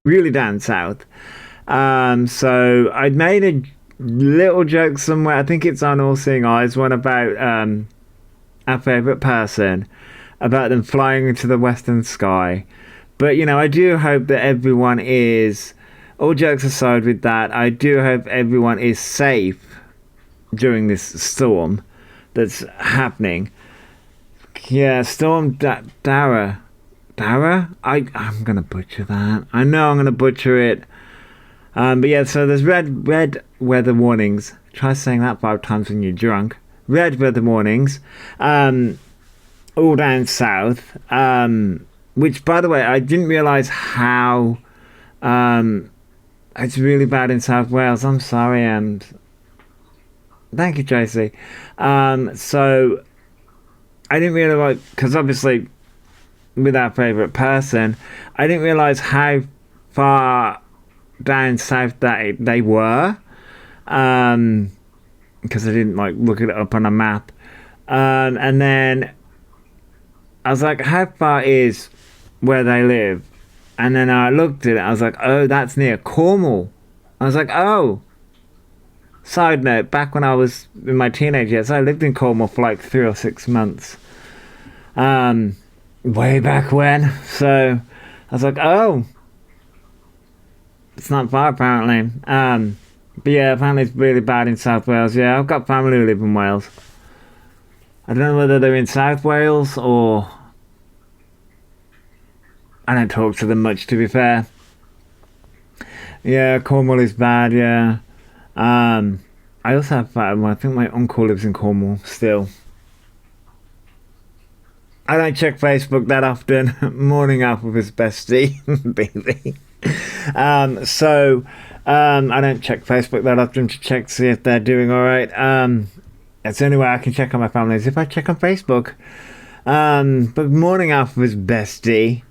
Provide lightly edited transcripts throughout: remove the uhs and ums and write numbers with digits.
really down south. So I'd made a little joke somewhere. I think it's on All Seeing Eyes one about our favorite person, about them flying into the western sky. But I do hope that everyone is. All jokes aside with that, I do hope everyone is safe during this storm that's happening. Yeah, Dara. Dara? I'm gonna butcher that. I know I'm gonna butcher it. But yeah, so there's red weather warnings. Try saying that 5 times when you're drunk. Red weather warnings, all down south. Which, by the way, I didn't realise how it's really bad in South Wales. I'm sorry, and thank you, Tracy. So I didn't realise, because obviously with our favourite person, I didn't realise how far down south that they were, because I didn't look it up on a map. And then I was like, how far is where they live? And then I looked at it. I was like, oh, that's near Cornwall. I was like, oh. Side note: back when I was in my teenage years, I lived in Cornwall for like 3 or 6 months. Way back when. So I was like, oh, it's not far apparently. But yeah, apparently it's really bad in South Wales. Yeah, I've got family who live in Wales. I don't know whether they're in South Wales or I don't talk to them much, to be fair. Yeah, Cornwall is bad. Yeah. I also have. I think my uncle lives in Cornwall still. I don't check Facebook that often. Morning up with his bestie, baby. I don't check Facebook that often to check to see if they're doing all right. That's the only way I can check on my family is if I check on Facebook. But morning off with his bestie.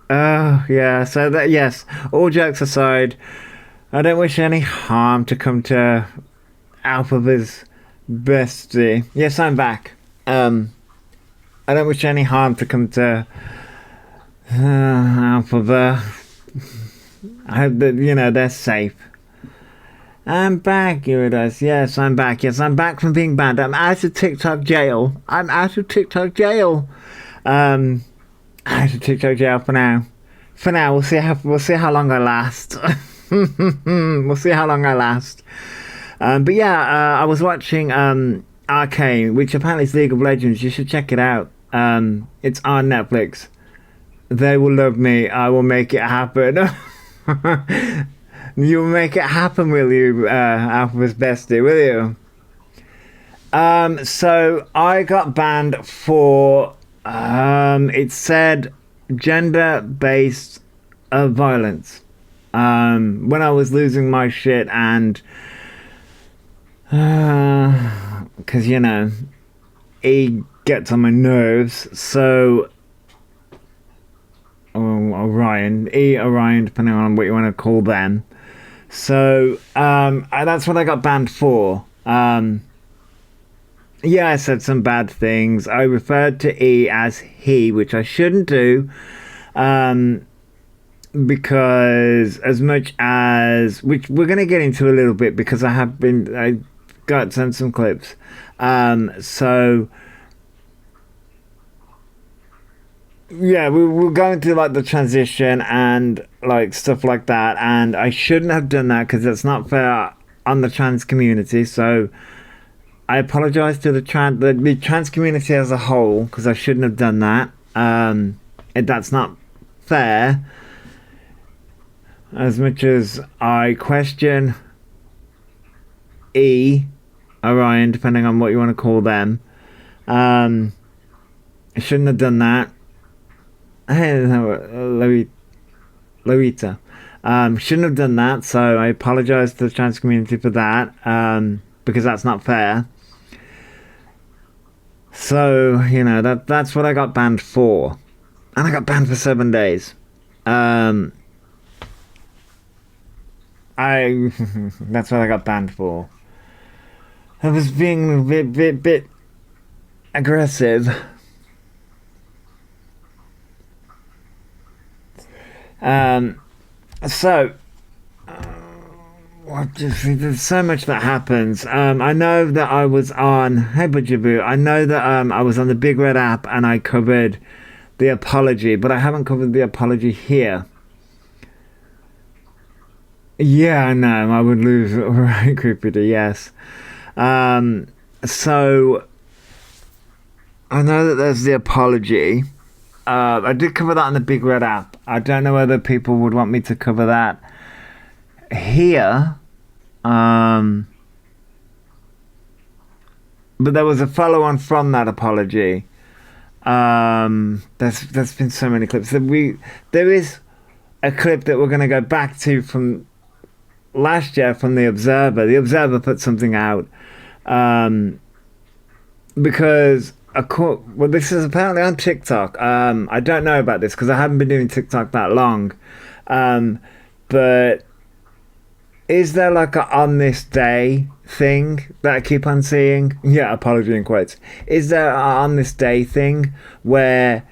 Oh yeah. So that yes. All jokes aside, I don't wish any harm to come to Alpha's bestie. Yes, I'm back. I don't wish any harm to come to Alphaba. I hope that they're safe. I'm back, Eurydice. Yes, I'm back. Yes, I'm back from being banned. I'm out of TikTok jail. I'm out of TikTok jail. Out of TikTok jail for now. For now, we'll see how long I last. We'll see how long I last. But yeah, I was watching Arcane, which apparently is League of Legends. You should check it out. It's on Netflix. They will love me. I will make it happen. You'll make it happen, will you, Alpha's bestie, will you? So I got banned for it said gender-based violence. When I was losing my shit and because he gets on my nerves. So Orion, depending on what you want to call them. So that's what I got banned for. Yeah, I said some bad things. I referred to E as he, which I shouldn't do. Because as much as which we're gonna get into a little bit because I got sent some clips. So yeah, we're going through the transition and stuff like that, and I shouldn't have done that because it's not fair on the trans community. So I apologize to the trans community as a whole because I shouldn't have done that. That's not fair. As much as I question Orion, depending on what you want to call them, I shouldn't have done that. Lolita. Shouldn't have done that, so I apologize to the trans community for that, because that's not fair. So, that's what I got banned for. And I got banned for 7 days. That's what I got banned for. I was being a bit aggressive. So, there's so much that happens. I know that I was on, hey Budjaboo, I know that I was on the Big Red app and I covered the apology, but I haven't covered the apology here. Yeah, I know, I would lose. Right, Creepy, yes. So, I know that there's the apology. I did cover that on the Big Red app. I don't know whether people would want me to cover that here. But there was a follow-on from that apology. There's been so many clips that there is a clip that we're going to go back to from last year from the Observer. The Observer put something out because well, this is apparently on TikTok. I don't know about this because I haven't been doing TikTok that long. But is there like a on this day thing that I keep on seeing? Yeah, apology in quotes. Is there a on this day thing where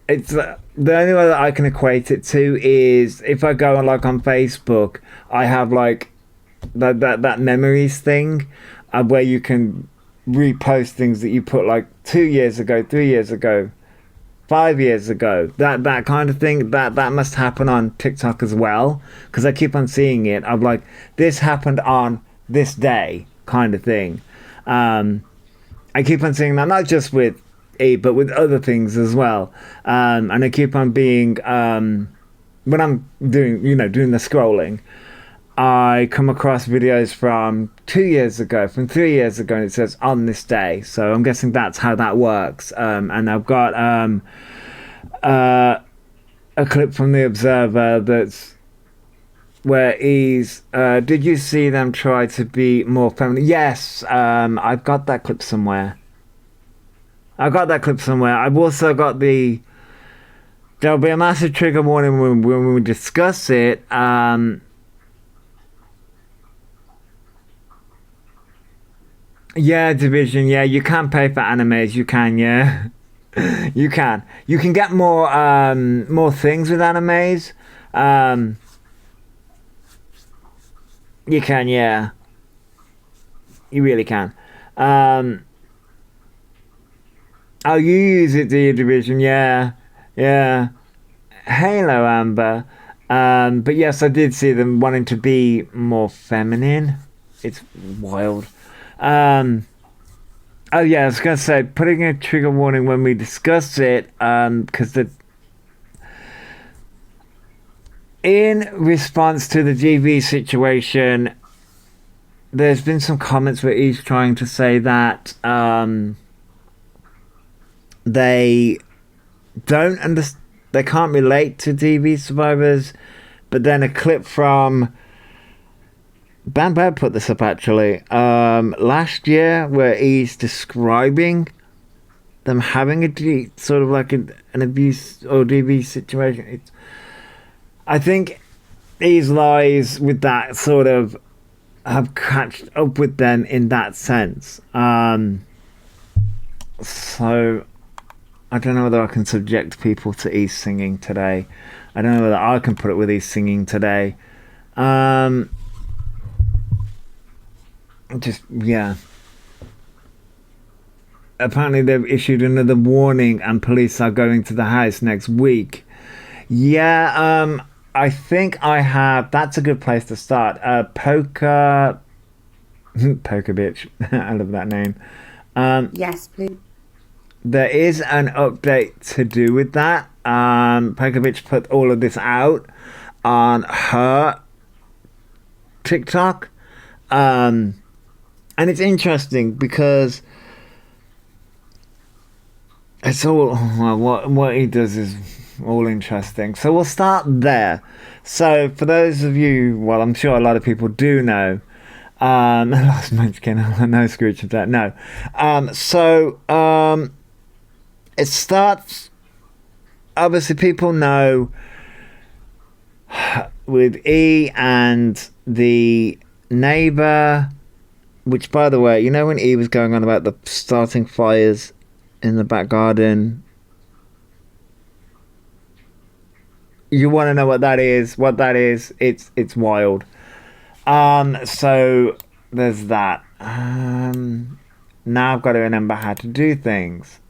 it's the only way that I can equate it to is if I go on like on Facebook, I have like that memories thing where you can repost things that you put like 2 years ago, 3 years ago, 5 years ago, that kind of thing. That must happen on TikTok as well, because I keep on seeing it. I'm like, this happened on this day kind of thing. I keep on seeing that, not just with but with other things as well. And I keep on being when I'm doing the scrolling, I come across videos from 2 years ago, from 3 years ago, and it says on this day. So I'm guessing that's how that works. And I've got a clip from the Observer that's where he's did you see them try to be more feminine? Yes, I've got that clip somewhere. I've also got there'll be a massive trigger warning when we discuss it. Yeah, Division. Yeah, you can pay for animes. You can, yeah, you can. You can get more things with animes. You can, yeah. You really can. Oh, you use it, do you, Division? Yeah, yeah. Halo Amber. But yes, I did see them wanting to be more feminine. It's wild. Oh yeah, I was gonna say putting a trigger warning when we discuss it, because in response to the GV situation, there's been some comments where he's trying to say that they don't understand, they can't relate to DV survivors, but then a clip from Bam put this up actually last year where he's describing them having a sort of like an abuse or DV situation. I think these lies with that sort of have catched up with them in that sense. So I don't know whether I can subject people to E's singing today. I don't know whether I can put it with E's singing today. Just, yeah. Apparently they've issued another warning and police are going to the house next week. Yeah, I think I have. That's a good place to start. Poker Bitch. I love that name. Yes, please. There is an update to do with that. Poker Bitch put all of this out on her TikTok. And it's interesting because it's all what he does is all interesting. So we'll start there. So for those of you, well, I'm sure a lot of people do know. Last Munchkin, no Scrooge of that. No. It starts. Obviously, people know with E and the neighbor. Which, by the way, you know when E was going on about the starting fires in the back garden? You want to know what that is? What that is? It's wild. So there's that. Now I've got to remember how to do things.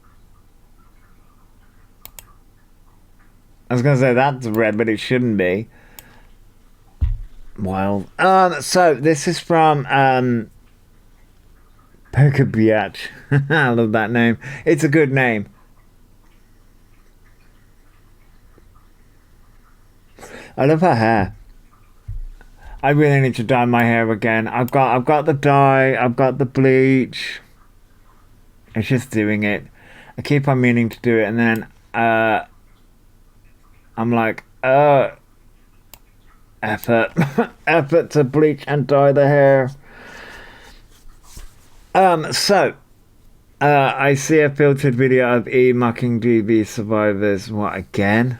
I was gonna say that's red, but it shouldn't be. Wild. So this is from Poker Biatch. I love that name. It's a good name. I love her hair. I really need to dye my hair again. I've got the dye, I've got the bleach. It's just doing it. I keep on meaning to do it, and then I'm like, effort. Effort to bleach and dye the hair. So I see a filtered video of E mocking DB survivors. What, again?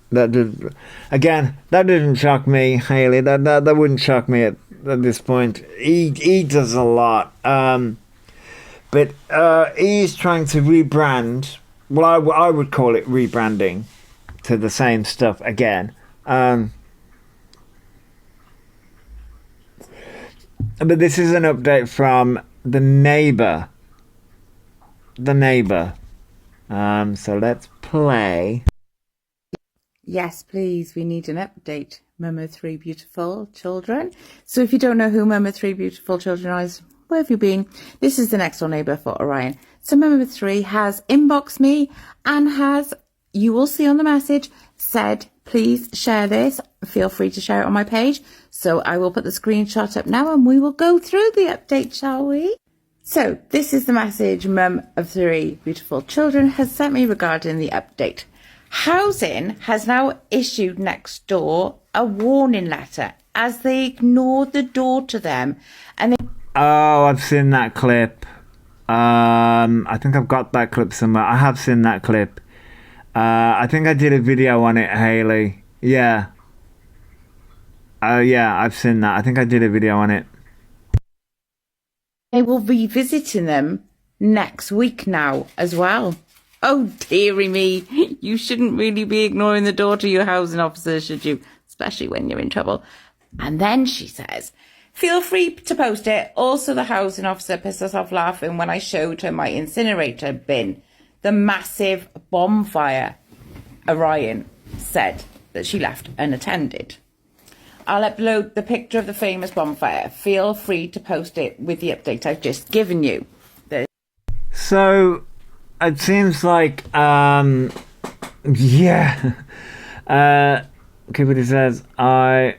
That didn't shock me, Haley. That wouldn't shock me at this point. E does a lot. But E's trying to rebrand. Well, I would call it rebranding to the same stuff again. But this is an update from the neighbor. The neighbor. So let's play. Yes, please. We need an update. Mama 3 beautiful children. So if you don't know who Mama 3 beautiful children is, where have you been? This is the next door neighbour for Orion. So Mama 3 has inboxed me and has, you will see on the message, said, please share this. Feel free to share it on my page. So I will put the screenshot up now and we will go through the update, shall we? So this is the message Mum of 3 beautiful children has sent me regarding the update. Housing has now issued next door a warning letter as they ignored the door to them. And they... Oh, I've seen that clip. I think I've got that clip somewhere. I have seen that clip. I think I did a video on it, Haley. Yeah. Yeah, I've seen that. I think I did a video on it. They will be visiting them next week now as well. Oh, dearie me. You shouldn't really be ignoring the door to your housing officer, should you? Especially when you're in trouble. And then she says, feel free to post it. Also, the housing officer pissed us off laughing when I showed her my incinerator bin. The massive bonfire. Orion said that she left unattended. I'll upload the picture of the famous bonfire. Feel free to post it with the update I've just given you. So... it seems like, yeah. Cupid says, and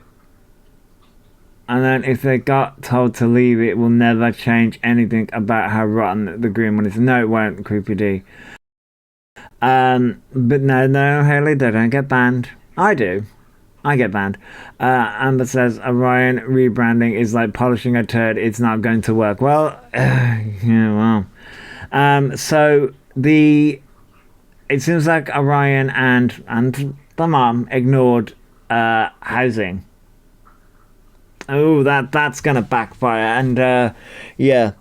then if they got told to leave, it will never change anything about how rotten the green one is. No, it won't, Creepy D. But no, Haley, they don't get banned. I do. I get banned. Amber says, Orion rebranding is like polishing a turd. It's not going to work. Well, yeah, well. So... it seems like Orion and the mom ignored housing. Oh, that's gonna backfire, and yeah,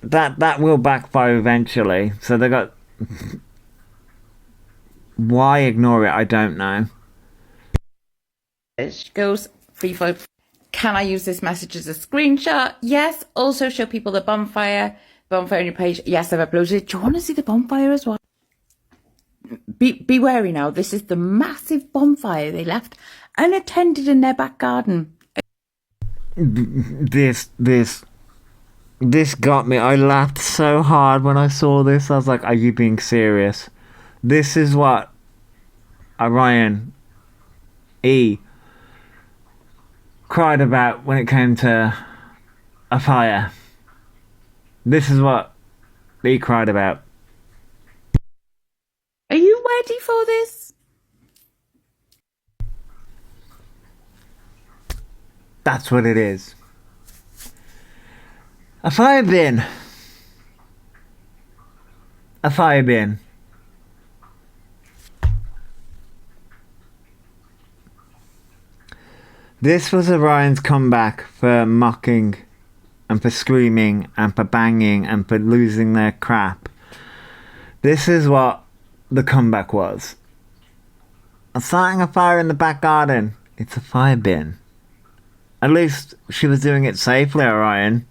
that will backfire eventually. So they got. Why ignore it? I don't know. She goes, free flow. Can I use this message as a screenshot? Yes. Also show people the bonfire on your page. Yes, I've uploaded it. Do you want to see the bonfire as well? Be wary now. This is the massive bonfire they left unattended in their back garden. This got me. I laughed so hard when I saw this. I was like, are you being serious? This is what Orion E cried about when it came to a fire. This is what he cried about. Are you ready for this? That's what it is. A fire bin. A fire bin. This was Orion's comeback for mocking and for screaming and for banging and for losing their crap. This is what the comeback was. Starting a fire in the back garden. It's a fire bin. At least she was doing it safely, Orion.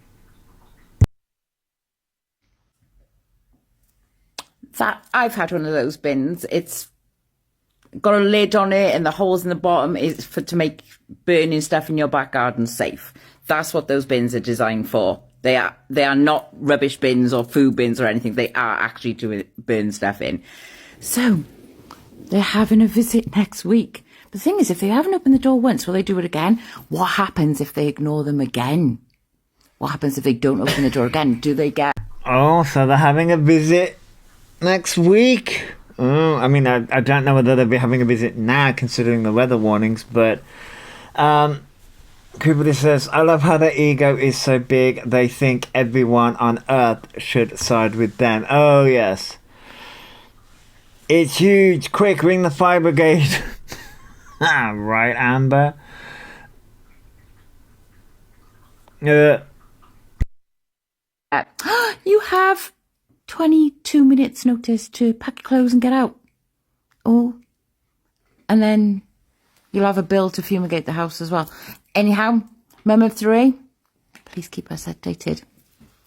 That I've had one of those bins. It's got a lid on it, and the holes in the bottom is to make burning stuff in your back garden safe. That's what those bins are designed for. They are not rubbish bins or food bins or anything. They are actually to burn stuff in. So they're having a visit next week. The thing is, if they haven't opened the door once, will they do it again? What happens if they ignore them again? What happens if they don't open the door again? Do they get... Oh, so they're having a visit next week. Oh, I mean, I don't know whether they'll be having a visit now, considering the weather warnings, but... Cooper says, I love how their ego is so big, they think everyone on Earth should side with them. Oh, yes. It's huge. Quick, ring the fire brigade. Right, Amber. You have 22 minutes notice to pack your clothes and get out. Oh, and then you'll have a bill to fumigate the house as well. Anyhow, Mum of 3, please keep us updated.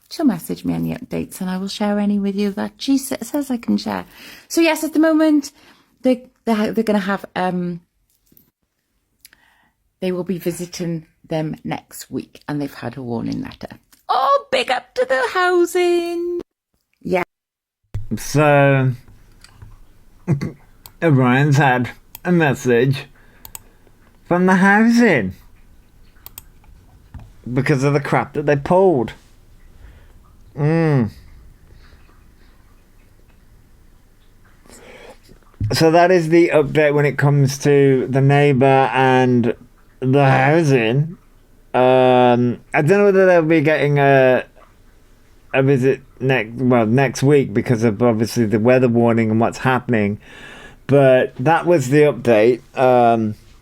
She'll message me any updates and I will share any with you that she says I can share. So yes, at the moment, they're going to have... They will be visiting them next week, and they've had a warning letter. Oh, big up to the housing. Yeah. So, Orion's had a message from the housing because of the crap that they pulled. So that is the update when it comes to the neighbour and the housing. I don't know whether they'll be getting a visit next week because of obviously the weather warning and what's happening. But that was the update.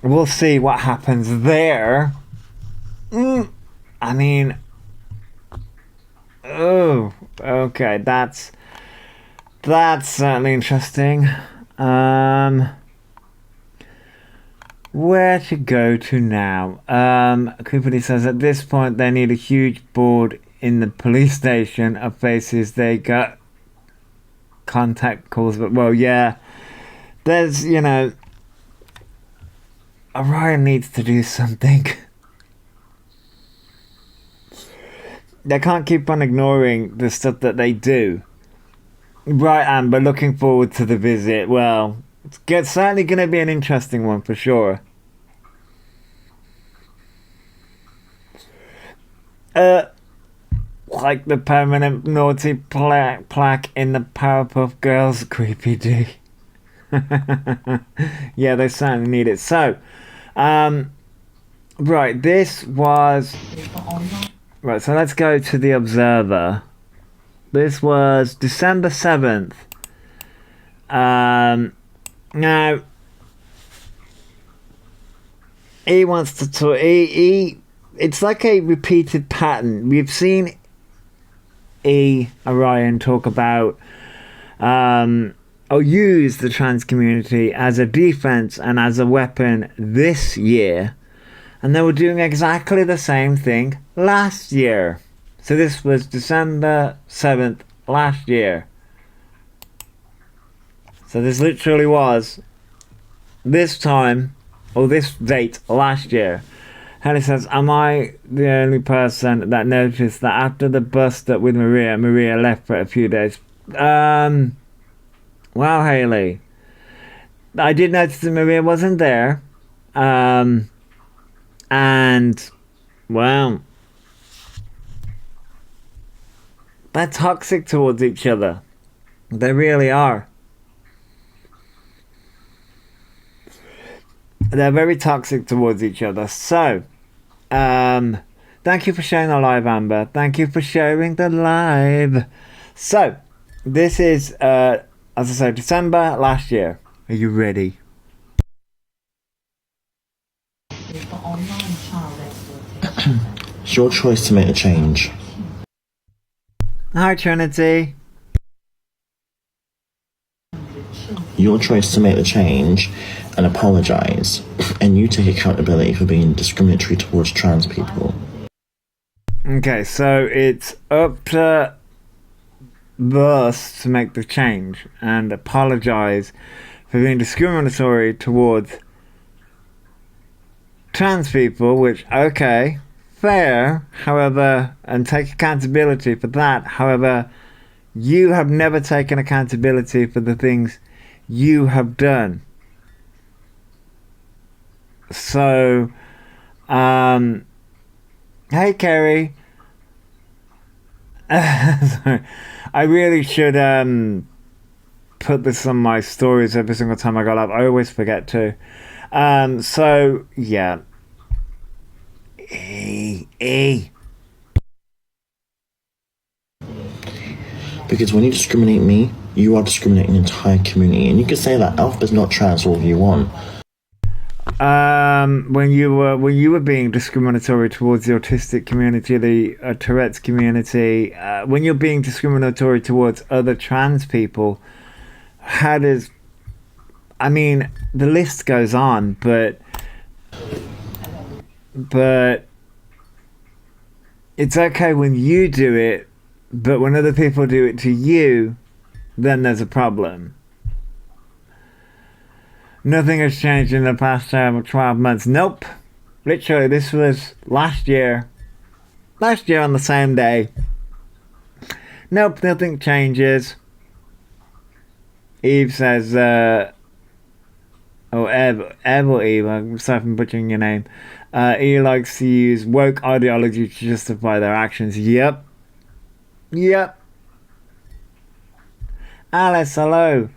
We'll see what happens there. I mean, oh, okay, that's certainly interesting. Where to go to now? Cooper says at this point they need a huge board in the police station of faces they got contact calls, but well, yeah, there's, you know, Orion needs to do something. They can't keep on ignoring the stuff that they do. Right, Amber, looking forward to the visit. Well, it's certainly going to be an interesting one for sure. Like the permanent naughty plaque in the Powerpuff Girls creepy D. Yeah, they certainly need it. So, right, this was... Right, so let's go to the Observer. This was December 7th. Now, he wants to talk... It's like a repeated pattern. We've seen Orion talk about... or use the trans community as a defense and as a weapon this year. And they were doing exactly the same thing last year. So this was December 7th last year. So this literally was this time, or this date last year. Haley says, am I the only person that noticed that after the bust up with Maria left for a few days? Wow, Haley. I did notice that Maria wasn't there. And, well, they're toxic towards each other. They really are. They're very toxic towards each other. So, thank you for sharing the live, Amber. Thank you for sharing the live. So, this is, as I said, December last year. Are you ready? It's your choice to make a change. Hi, Trinity. your choice to make the change and apologise, and you take accountability for being discriminatory towards trans people. Okay, so it's up to us to make the change and apologise for being discriminatory towards trans people, which, okay, fair, however, and take accountability for that. However, you have never taken accountability for the things you have done. So, hey, Kerry. Sorry. I really should put this on my stories every single time I go live. I always forget to. So, yeah. Because when you discriminate me, you are discriminating the entire community. And you can say that Elphaba's not trans all you want. When you were being discriminatory towards the autistic community, the Tourette's community, when you're being discriminatory towards other trans people, the list goes on, but it's okay when you do it, but when other people do it to you, then there's a problem. Nothing has changed in the past 12 months. Nope. Literally, this was last year. Last year on the same day. Nope, nothing changes. Eve says, Ev or Eve, I'm sorry if I'm butchering your name. He likes to use woke ideology to justify their actions. Yep. Alice, hello.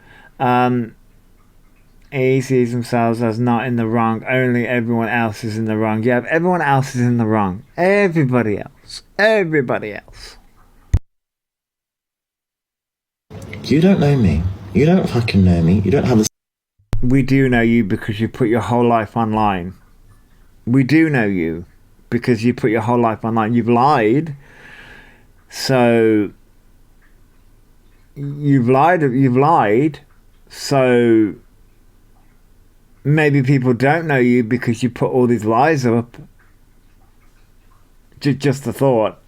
He sees themselves as not in the wrong. Only everyone else is in the wrong. Yeah, everyone else is in the wrong. Everybody else. You don't know me. You don't fucking know me. You don't have the... We do know you because you put your whole life online. We do know you because you put your whole life online. You've lied. So... You've lied. So... Maybe people don't know you because you put all these lies up. Just a thought.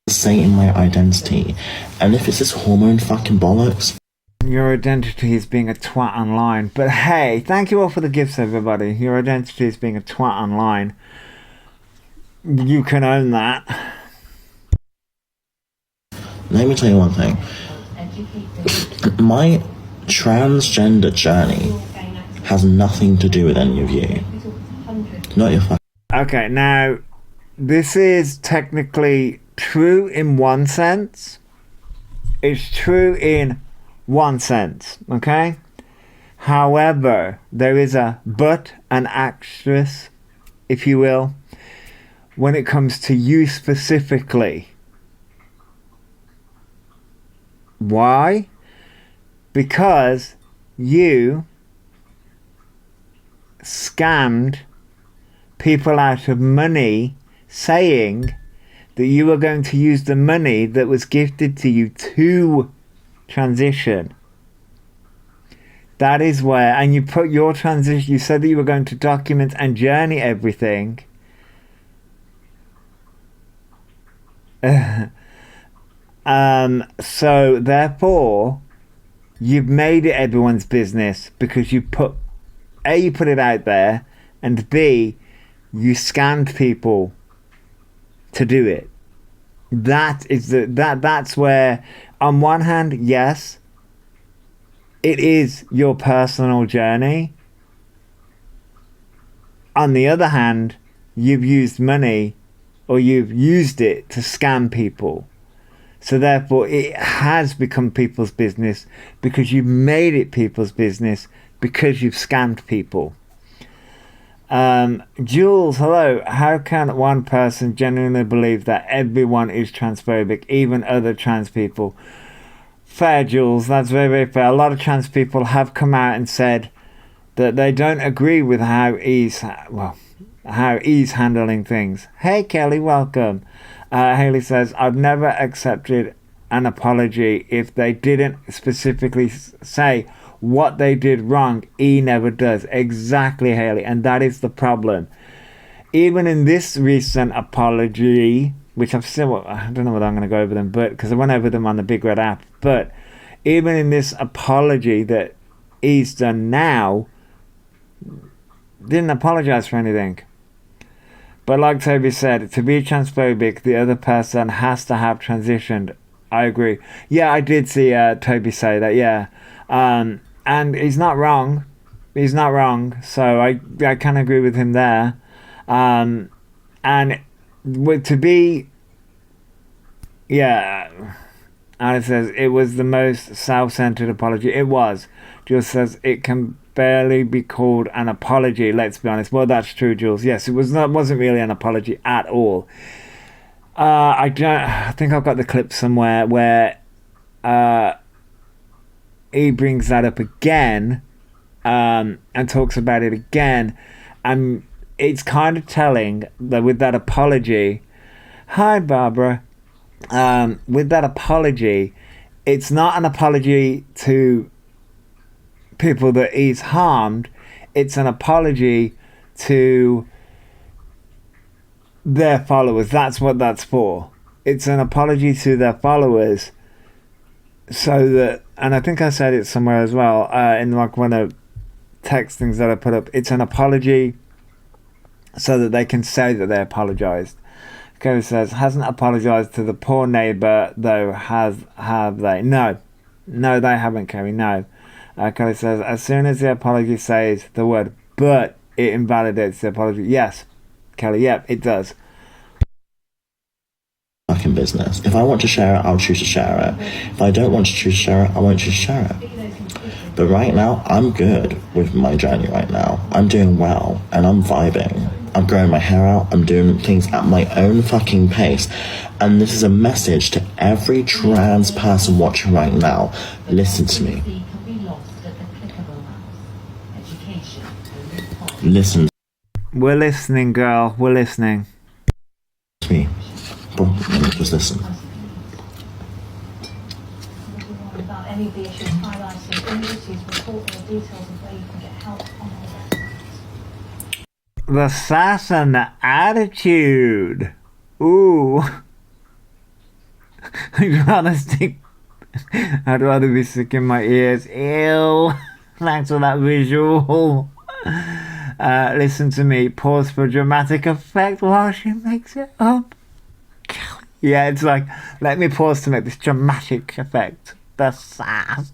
Say in my identity. And if it's this hormone fucking bollocks... Your identity is being a twat online. But hey, thank you all for the gifts, everybody. Your identity is being a twat online. You can own that. Let me tell you one thing. My transgender journey has nothing to do with any of you. Not your fucking... Okay, now, this is technically true in one sense. It's true in one sense, okay? However, there is a but, an asterisk, if you will, when it comes to you specifically. Why? Because you scammed people out of money saying that you were going to use the money that was gifted to you to transition. That is where, and you put your transition, you said that you were going to document and journey everything. So therefore, you've made it everyone's business because you put it out there, and B, you scammed people to do it. That's where, on one hand, yes, it is your personal journey. On the other hand, you've used money, or you've used it to scam people. So therefore, it has become people's business because you've made it people's business because you've scammed people. Jules, hello. How can one person genuinely believe that everyone is transphobic, even other trans people? Fair, Jules. That's very, very fair. A lot of trans people have come out and said that they don't agree with how he's handling things. Hey, Kelly, welcome. Haley says, I've never accepted an apology if they didn't specifically say what they did wrong. He never does. Exactly, Haley. And that is the problem. Even in this recent apology, which I've still, I don't know whether I'm going to go over them, but because I went over them on the Big Red app, but even in this apology that he's done now, didn't apologize for anything. But like Toby said, to be transphobic, the other person has to have transitioned. I agree. Yeah, I did see Toby say that, yeah. And he's not wrong. He's not wrong. So I can agree with him there. And to be, yeah, Anna says it was the most self-centered apology. It was. Jules says it can barely be called an apology. Let's be honest. Well, that's true, Jules. Yes, it wasn't really an apology at all. I think I've got the clip somewhere where he brings that up again and talks about it again, and it's kind of telling that with that apology, hi Barbara, with that apology, it's not an apology to people that he's harmed, it's an apology to their followers. That's what that's for. It's an apology to their followers, so that, and I think I said it somewhere as well, in like one of text things that I put up, it's an apology so that they can say that they apologized. Kelly says, hasn't apologized to the poor neighbor though, have they? No, they haven't, Kelly. No. Kelly says, as soon as the apology says the word but, it invalidates the apology. Yes, Kelly, yep, it does. Fucking business. If I want to share it, I'll choose to share it. If I don't want to choose to share it, I won't choose to share it. But right now, I'm good with my journey right now. I'm doing well, and I'm vibing. I'm growing my hair out, I'm doing things at my own fucking pace. And this is a message to every trans person watching right now. Listen to me. Listen. We're listening, girl. We're listening. To me. Let me just listen. Any of the issues highlighted in this report, the details of where you can get help on our website. The sass and the attitude. Ooh. I'd rather be sick in my ears. Ew. Thanks for that visual. Listen to me. Pause for dramatic effect while she makes it up. Yeah, it's like, let me pause to make this dramatic effect. The sass.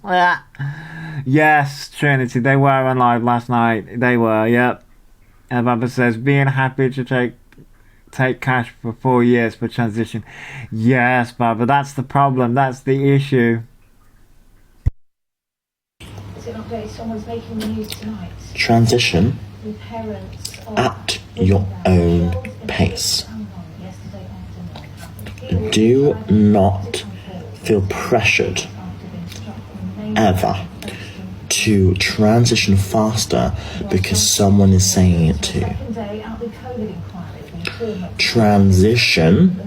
Yes, Trinity, they were on live last night. They were, yep. Elphaba says, being happy to take cash for 4 years for transition. Yes, Barbara, that's the problem. That's the issue. Is it an update? Someone's making the news tonight. Transition at your own pace. Do not feel pressured ever to transition faster because someone is saying it to. Transition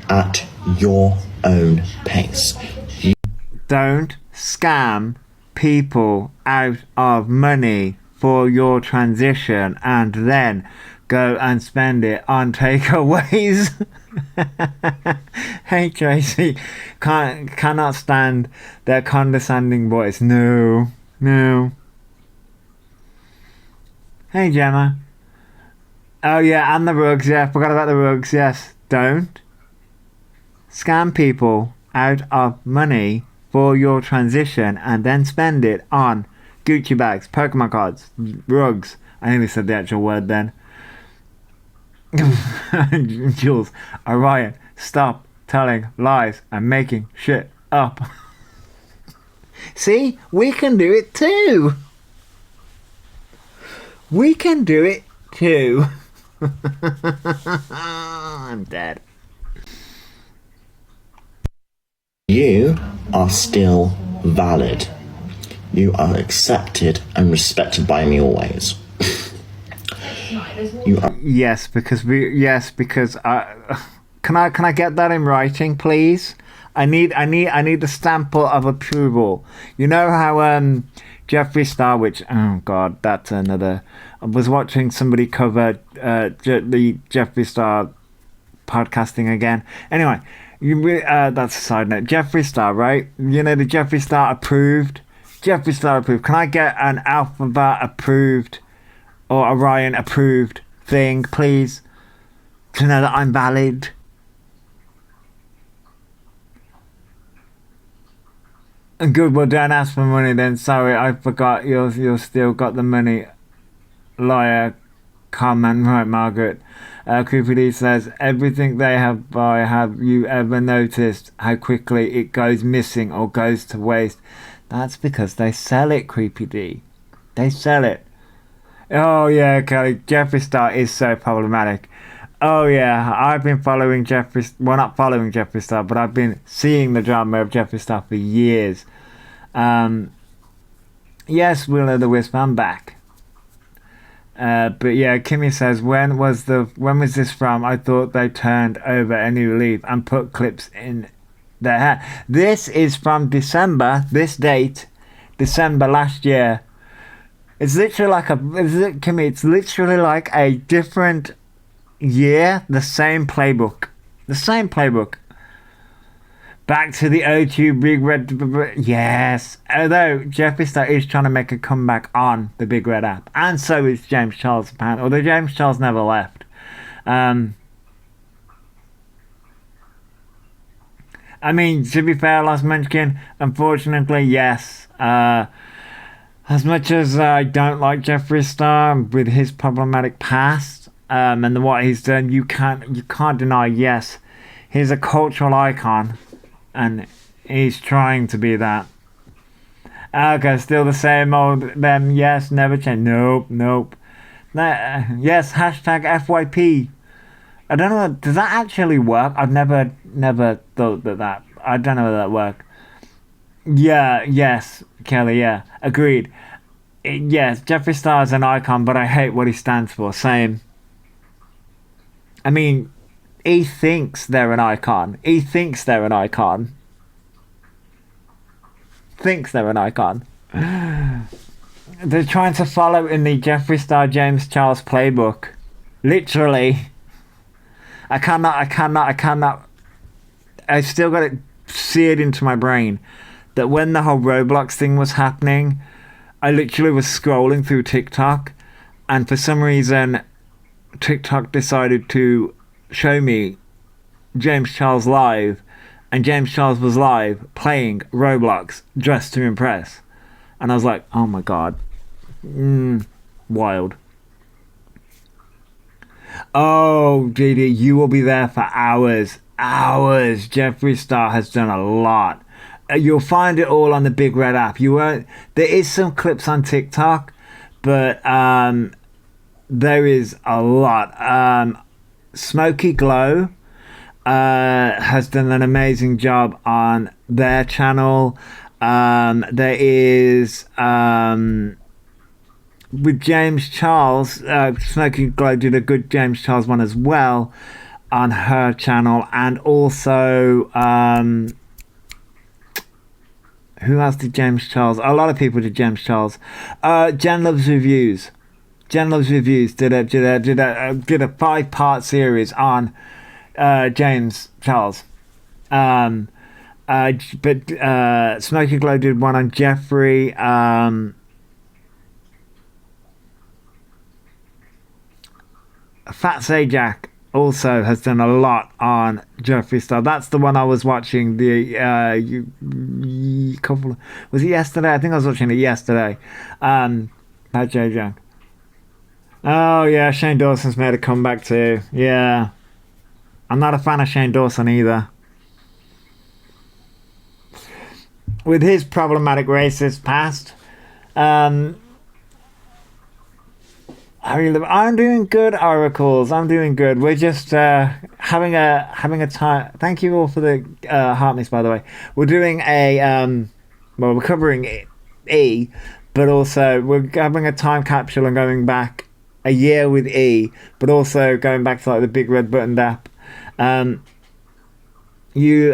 at your own pace. Don't scam people out of money for your transition and then go and spend it on takeaways. Hey Tracy, cannot stand their condescending voice. No. Hey Gemma. Oh yeah, and the rugs. Yeah, forgot about the rugs. Yes, don't scam people out of money for your transition and then spend it on Gucci bags, Pokemon cards, rugs. I nearly said the actual word then. Jules, Orion, stop telling lies and making shit up. See, we can do it too. We can do it too. I'm dead. You are still valid. You are accepted and respected by me always. You are. Yes, because I can I get that in writing, please? I need the stamp of approval. You know how Jeffree Star, which, oh god, that's another. I was watching somebody cover the Jeffree Star podcasting again. Anyway, that's a side note. Jeffree Star, right? You know, the Jeffree Star approved. Jeffree Star approved. Can I get an Elphaba approved or Orion approved thing, please? To know that I'm valid. Good, well, don't ask for money then. Sorry, I forgot you're still got the money. Liar. Comment, right, Margaret. Creepy D says, everything they have buy, have you ever noticed how quickly it goes missing or goes to waste? That's because they sell it, Creepy D. They sell it. Oh yeah, Kelly, Jeffree Star is so problematic. Oh yeah, I've been following not following Jeffree Star, but I've been seeing the drama of Jeffree Star for years. Yes, Will of the Wisp, I'm back. But yeah, Kimmy says, when was this from? I thought they turned over a new leaf and put clips in their hair. This is from December, this date, December last year. It's literally like Kimmy, it's literally like a different year, the same playbook. The same playbook. Back to the O2 Big Red. Yes. Although Jeffree Star is trying to make a comeback on the Big Red app. And so is James Charles, apparently. Although James Charles never left. I mean, to be fair, Last Munchkin, unfortunately, yes. As much as I don't like Jeffree Star with his problematic past, and what he's done, you can't deny, yes, he's a cultural icon. And he's trying to be that. Okay, still the same old them. Yes, never change. Nope. Yes, hashtag FYP. I don't know. Does that actually work? I've never thought that. I don't know whether that works. Yeah. Yes, Kelly. Yeah, agreed. Yes, Jeffree Star is an icon, but I hate what he stands for. Same. I mean, he thinks they're an icon. Thinks they're an icon. They're trying to follow in the Jeffree Star James Charles playbook. Literally. I cannot. I still got it seared into my brain that when the whole Roblox thing was happening, I literally was scrolling through TikTok, and for some reason, TikTok decided to show me James Charles live, and James Charles was live playing Roblox Dressed to Impress, and I was like, oh my god, wild. Oh, JD, you will be there for hours. Jeffree Star has done a lot. You'll find it all on the Big Red app. You won't. There is some clips on TikTok, but there is a lot. Smoky Glow has done an amazing job on their channel. There is with James Charles, Smoky Glow did a good James Charles one as well on her channel, and also who else did James Charles? A lot of people did James Charles. Jen Loves Reviews. Jen Loves Reviews did a 5-part series on James Charles. But Smoky Glow did one on Jeffree. Fat Sajak also has done a lot on Jeffree Star. That's the one I was watching. Was it yesterday? I think I was watching it yesterday. Fat Sajak. Oh yeah, Shane Dawson's made a comeback too. Yeah, I'm not a fan of Shane Dawson either. With his problematic racist past, I'm doing good, Oracles. I'm doing good. We're just having a time. Thank you all for the heart mix, by the way. We're doing we're covering E, but also we're having a time capsule and going back a year with E, but also going back to like the Big Red Button app. You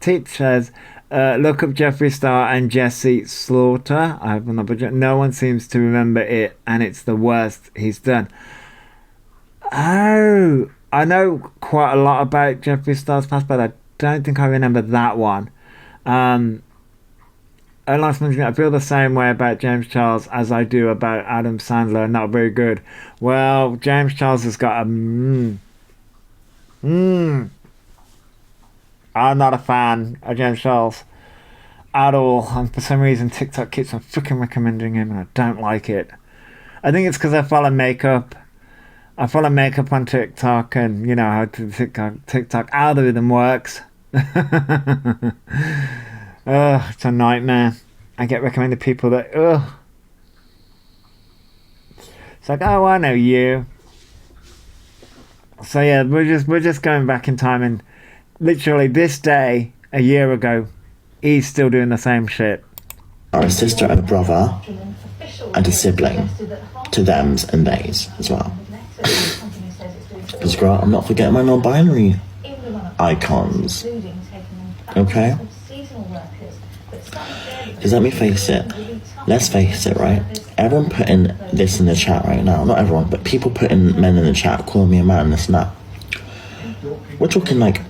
Teach says, look up Jeffree Star and Jesse Slaughter. I have not budget. No one seems to remember it, and it's the worst he's done. Oh, I know quite a lot about Jeffree Star's past, but I don't think I remember that one. And last mention, I feel the same way about James Charles as I do about Adam Sandler. Not very good. Well, James Charles has got a I'm not a fan of James Charles at all, and for some reason TikTok keeps on freaking recommending him, and I don't like it. I think it's because I follow makeup. I follow makeup on TikTok, and you know how the TikTok algorithm works. Ugh, it's a nightmare. I get recommended people that it's like, oh, I know you. So yeah, we're just going back in time, and literally this day a year ago, he's still doing the same shit. Are a sister and a brother and a sibling to thems and theys as well. Because girl, I'm not forgetting my non-binary icons. Okay? Because let me face it. Let's face it, right? Everyone putting this in the chat right now. Not everyone, but people putting men in the chat, calling me a man, this and that. We're talking like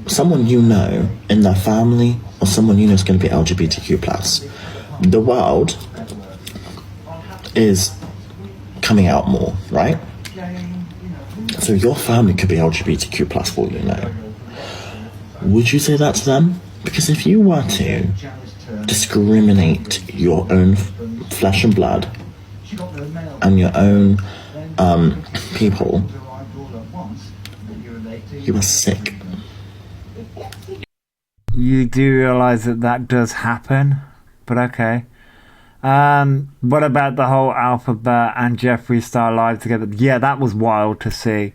someone you know in their family or someone you know is going to be LGBTQ+. The world is coming out more, right? So your family could be LGBTQ+ for all you know. Would you say that to them? Because if you were to discriminate your own flesh and blood and your own people, you are sick. You do realise that does happen, but okay. What about the whole Elphaba and Jeffree Star live together? Yeah, that was wild to see.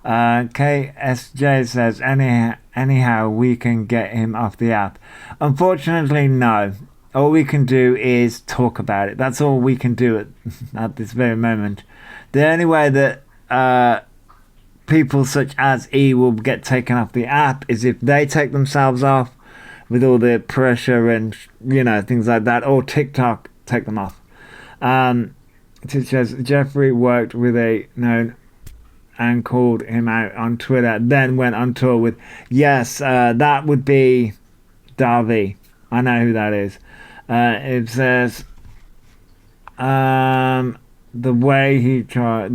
KSJ says, anyhow, we can get him off the app. Unfortunately, no. All we can do is talk about it. That's all we can do at this very moment. The only way that people such as E will get taken off the app is if they take themselves off with all the pressure and, you know, things like that, or TikTok take them off. It says Jeffree worked with a known and called him out on Twitter, then went on tour with, yes, that would be Darby. I know who that is. It says the way they try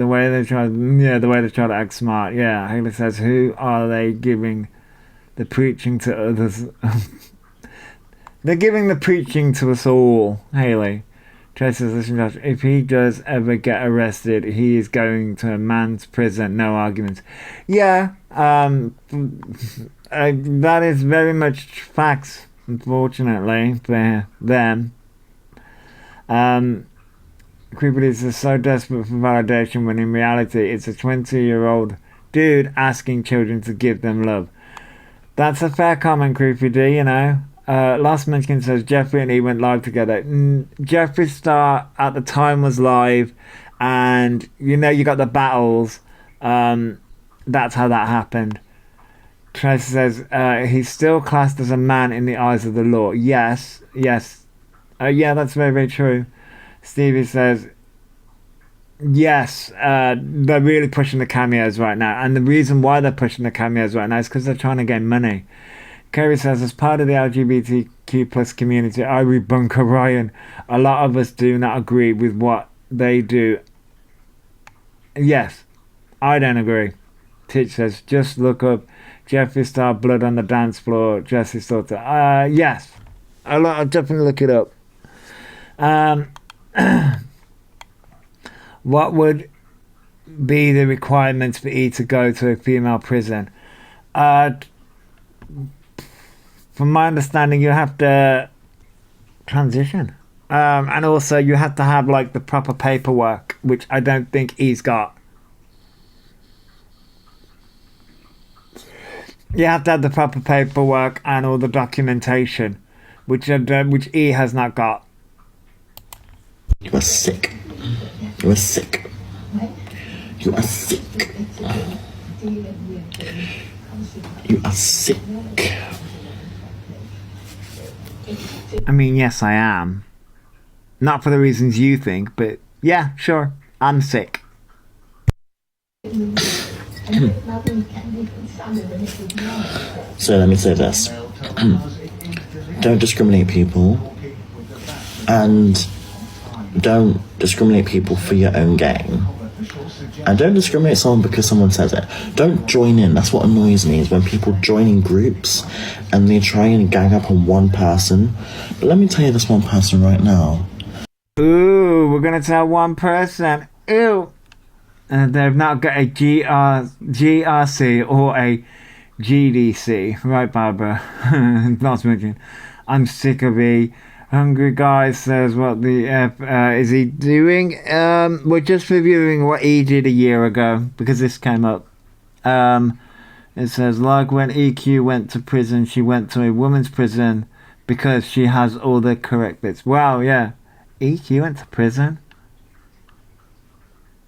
to act smart. Yeah, Haley says, who are they giving the preaching to others? They're giving the preaching to us all, Haley. Tracy says, listen, Josh, if he does ever get arrested, he is going to a man's prison, no arguments. Yeah, that is very much facts, unfortunately, for them. Creepy is so desperate for validation when in reality it's a 20-year-old dude asking children to give them love. That's a fair comment, Creepy D, you know. Last Munchkin says Jeffree and E went live together. Jeffree Star at the time was live, and you know you got the battles. That's how that happened. Tracy says he's still classed as a man in the eyes of the law. Yes. Yeah, that's very, very true. Stevie says yes, they're really pushing the cameos right now, and the reason why they're pushing the cameos right now is because they're trying to gain money. Kerry says, as part of the LGBTQ plus community, I rebunk Orion. A lot of us do not agree with what they do. Yes, I don't agree. Titch says, just look up Jeffree Star blood on the dance floor, Jesse Slaughter. Yes, I'll definitely look it up. What would be the requirements for E to go to a female prison? From my understanding, you have to transition. And also you have to have like the proper paperwork, which I don't think he's got. You have to have the proper paperwork and all the documentation, which E has not got. You are sick. You are sick. You are sick. You are sick. I mean, yes, I am. Not for the reasons you think, but yeah, sure, I'm sick. So let me say this. Don't discriminate people, and don't discriminate people for your own gain. And don't discriminate someone because someone says it. Don't join in. That's what annoys me, is when people join in groups and they try and gang up on one person. But let me tell you this one person right now. Ooh, we're gonna tell one person. Ew. And they've not got a GRC or a GDC. Right, Barbara? Not to mention, I'm sick of E. Hungry Guy says, what the F is he doing? We're just reviewing what E did a year ago, because this came up. It says, like when EQ went to prison, she went to a woman's prison because she has all the correct bits. Wow, yeah. EQ went to prison?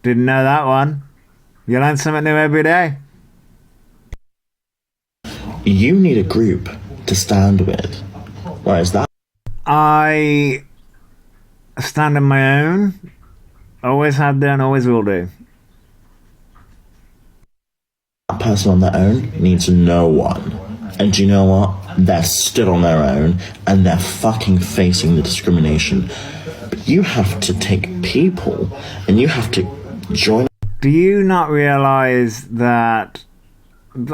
Didn't know that one. You learn something new every day. You need a group to stand with. Whereas that I stand on my own. Always have done, always will do. person on their own needs no one. And do you know what? They're still on their own and they're fucking facing the discrimination. But you have to take people and you have to join. Do you not realize that?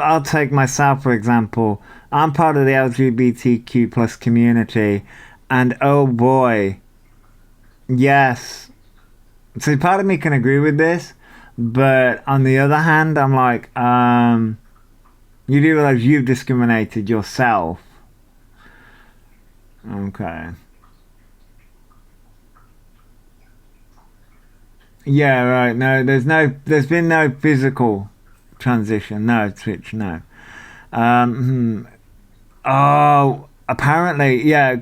I'll take myself for example. I'm part of the LGBTQ plus community, and oh boy, yes. So part of me can agree with this, but on the other hand, I'm like, you do realize you've discriminated yourself. Okay. Yeah, right. No, there's been no physical transition. No, Twitch, no. Oh, apparently, yeah,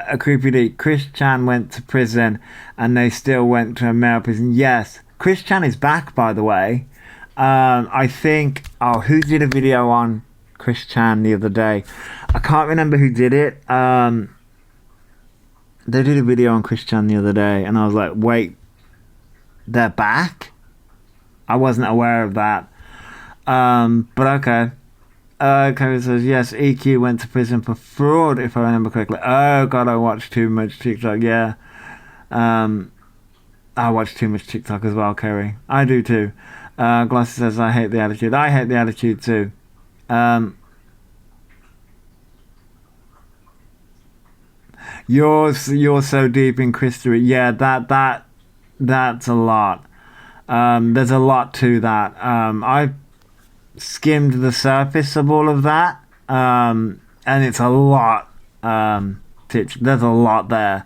a creepy D. Chris Chan went to prison and they still went to a male prison. Yes. Chris Chan is back, by the way. I think, who did a video on Chris Chan the other day? I can't remember who did it. They did a video on Chris Chan the other day and I was like, wait, they're back? I wasn't aware of that. But okay. Kerry says, yes, EQ went to prison for fraud, if I remember correctly. Oh, God, I watched too much TikTok, yeah. I watch too much TikTok as well, Kerry. I do too. Glossy says, I hate the attitude. I hate the attitude too. You're so deep in Christery. Yeah, that's a lot. There's a lot to that. I skimmed the surface of all of that, and it's a lot. There's a lot there.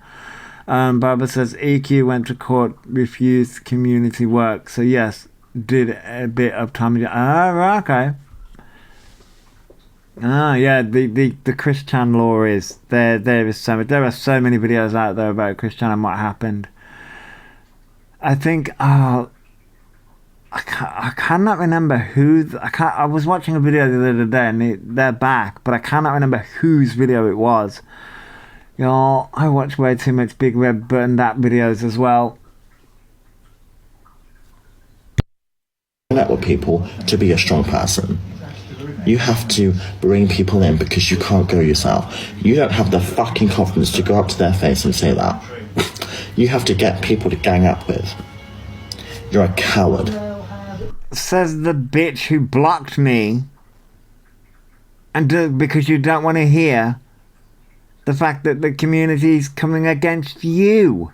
Barbara says EQ went to court, refused community work. So yes, did a bit of Tommy. Right, okay. Yeah, the Chris Chan law is there. There is so much. There are so many videos out there about Chris Chan and what happened. I think. I cannot remember who. I was watching a video the other day and they're back, but I cannot remember whose video it was. Y'all, I watch way too much Big Red Button that videos as well. Connect with people to be a strong person. You have to bring people in because you can't go yourself. You don't have the fucking confidence to go up to their face and say that. You have to get people to gang up with. You're a coward. Says the bitch who blocked me, and because you don't want to hear the fact that the community's coming against you.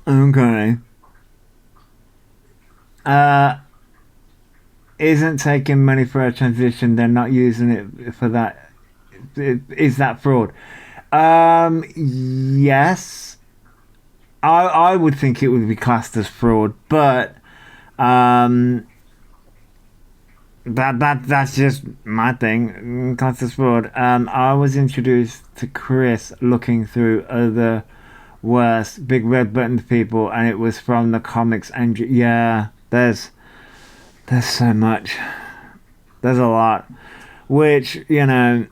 Okay. Isn't taking money for a transition, they're not using it for that. Is that fraud? Yes. I would think it would be classed as fraud, but that's just my thing. Classed as fraud. I was introduced to Chris looking through other worse Big Red Button people, and it was from the comics. And yeah, there's so much. There's a lot. Which, you know,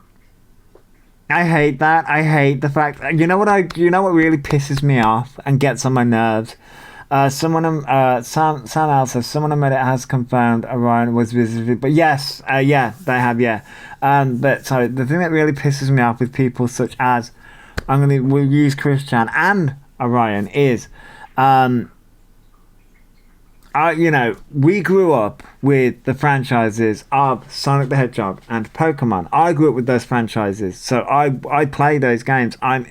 I hate that. I hate the fact. You know what really pisses me off and gets on my nerves. Sam L says someone on Reddit has confirmed Orion was visited. But yes, yeah, they have, yeah. But sorry, the thing that really pisses me off with people such as we'll use Christian and Orion is, we grew up with the franchises of Sonic the Hedgehog and Pokemon. I grew up with those franchises, so I play those games. I'm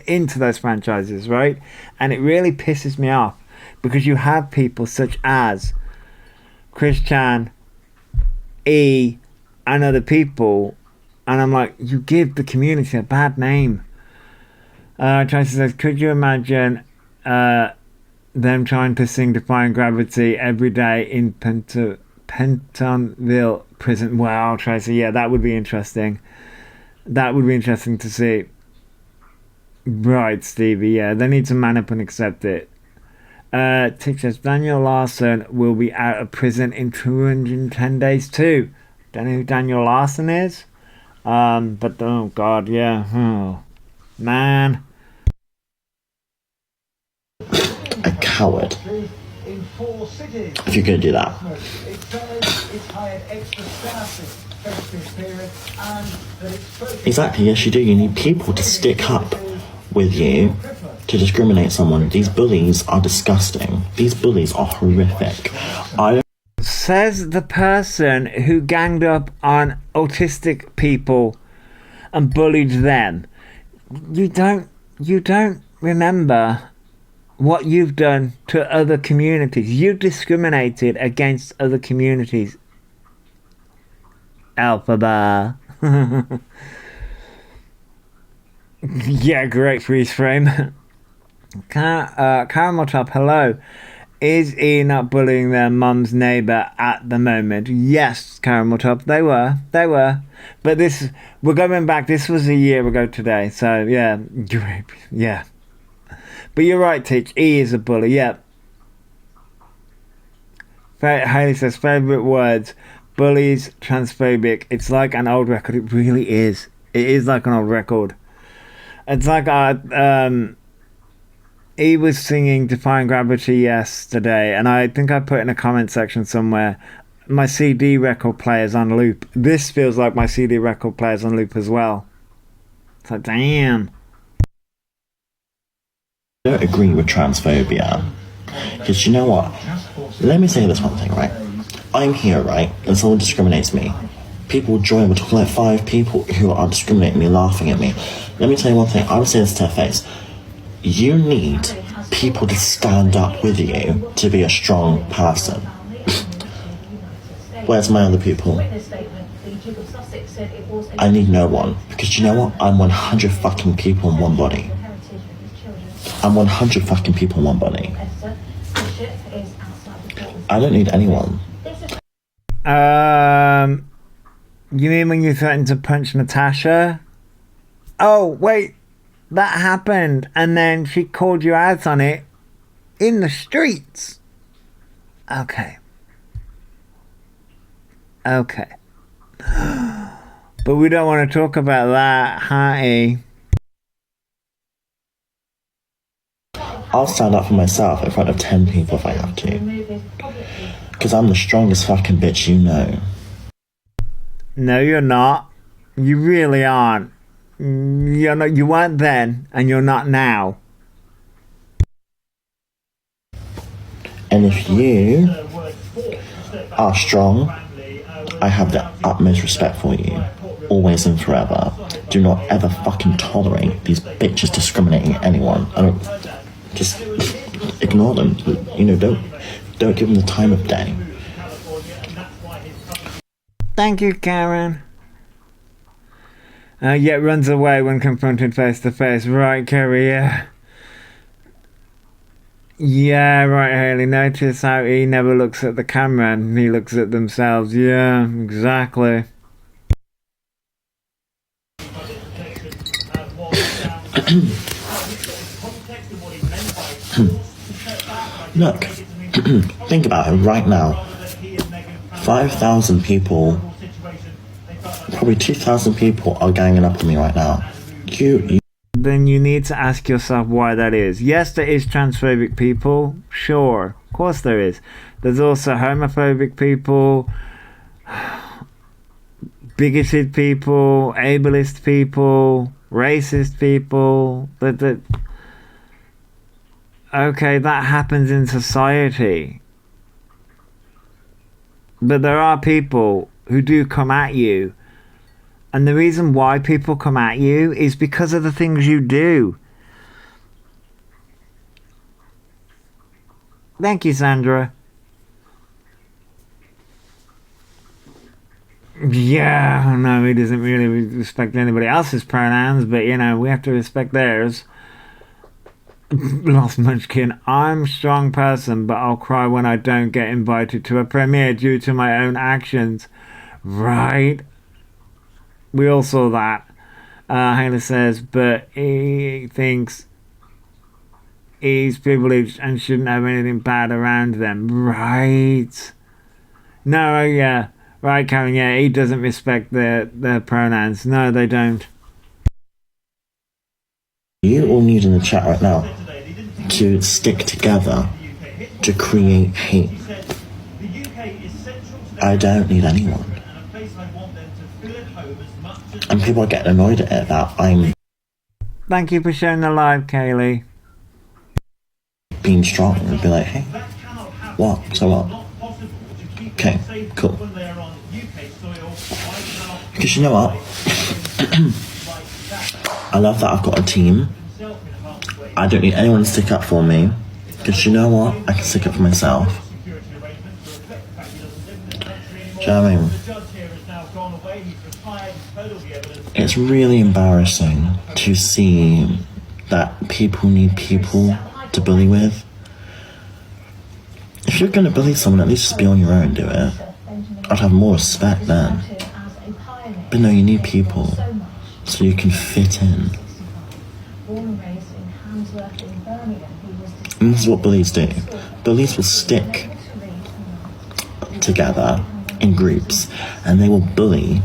into those franchises, right? And it really pisses me off because you have people such as Christian, E, and other people, and I'm like, you give the community a bad name. Tracy says, could you imagine them trying to sing Defying Gravity every day in Pentonville prison? Wow, Tracy, yeah, that would be interesting. That would be interesting to see. Right, Stevie, yeah, they need to man up and accept it. Tick says, Daniel Larson will be out of prison in 210 days too. Don't know who Daniel Larson is. But, oh, God, yeah. Oh, man. A coward. If you're going to do that. Exactly, yes you do. You need people to stick up with you to discriminate someone. These bullies are disgusting. These bullies are horrific. Says the person who ganged up on autistic people and bullied them. You don't remember what you've done to other communities. You've discriminated against other communities. Elphaba. Yeah, great freeze frame. Caramel Top, hello. Is he not bullying their mum's neighbour at the moment? Yes, Caramel Top, they were. But we're going back, this was a year ago today, so yeah. Yeah. But you're right, Teach, he is a bully, yeah. Haley says, favourite words, bullies, transphobic. It's like an old record, it really is. It is like an old record. It's like he was singing Defying Gravity yesterday, and I think I put in a comment section somewhere, my CD record player's on loop. This feels like my CD record player's on loop as well. It's like, damn. I don't agree with transphobia. Because you know what? Let me say this one thing, right? I'm here, right? And someone discriminates me. People join, we're talking like 5 people who are discriminating me, laughing at me. Let me tell you one thing, I would say this to her face. You need people to stand up with you to be a strong person. Where's my other people? I need no one. Because you know what? I'm 100 fucking people in one body. I'm 100 fucking people in one body. I don't need anyone. You mean when you threatened to punch Natasha? Oh, wait. That happened, and then she called you out on it in the streets. Okay. But we don't want to talk about that, huh? I'll stand up for myself in front of 10 people if I have to. Because I'm the strongest fucking bitch you know. No, you're not. You really aren't. You're not. You weren't then, and you're not now. And if you are strong, I have the utmost respect for you, always and forever. Do not ever fucking tolerate these bitches discriminating anyone. Just ignore them. You know, don't give them the time of day. Thank you, Karen. Yet runs away when confronted face to face. Right, Kerry, yeah. Yeah, right, Haley. Notice how he never looks at the camera and he looks at themselves. Yeah, exactly. Look, think about it right now. 5,000 people, probably 2,000 people are ganging up on me right now. Then you need to ask yourself why that is. Yes, there is transphobic people. Sure, of course there is. There's also homophobic people, bigoted people, ableist people, racist people. Okay, that happens in society. But there are people who do come at you. And the reason why people come at you is because of the things you do. Thank you, Sandra. Yeah, no, he doesn't really respect anybody else's pronouns, but you know, we have to respect theirs. Lost Munchkin. I'm a strong person, but I'll cry when I don't get invited to a premiere due to my own actions. Right. We all saw that. Haley says, but he thinks he's privileged and shouldn't have anything bad around them. Right. No, yeah. Right, Karen, yeah, he doesn't respect their pronouns. No, they don't. You all need in the chat right now to stick together to create hate. I don't need anyone. And people are getting annoyed at it that I'm... Thank you for sharing the live, Kaylee. being strong and be like, hey, what? So what? Okay, cool. Because you know what? I love that I've got a team. I don't need anyone to stick up for me. Because you know what? I can stick up for myself. Do you know what I mean? It's really embarrassing to see that people need people to bully with. If you're going to bully someone, at least just be on your own, do it. I'd have more respect then. But no, you need people so you can fit in. And this is what bullies do. Bullies will stick together in groups and they will bully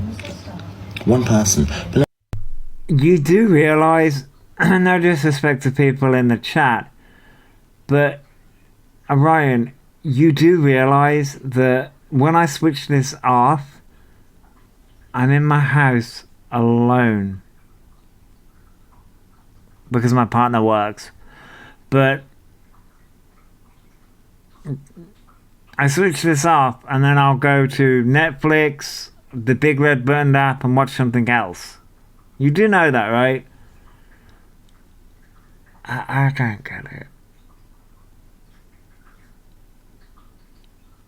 one person. But you do realise, no disrespect to people in the chat, but Ryan, you do realise that when I switch this off, I'm in my house alone because my partner works. But I switch this off and then I'll go to Netflix, the big red button app, and watch something else. You do know that, right? I don't get it.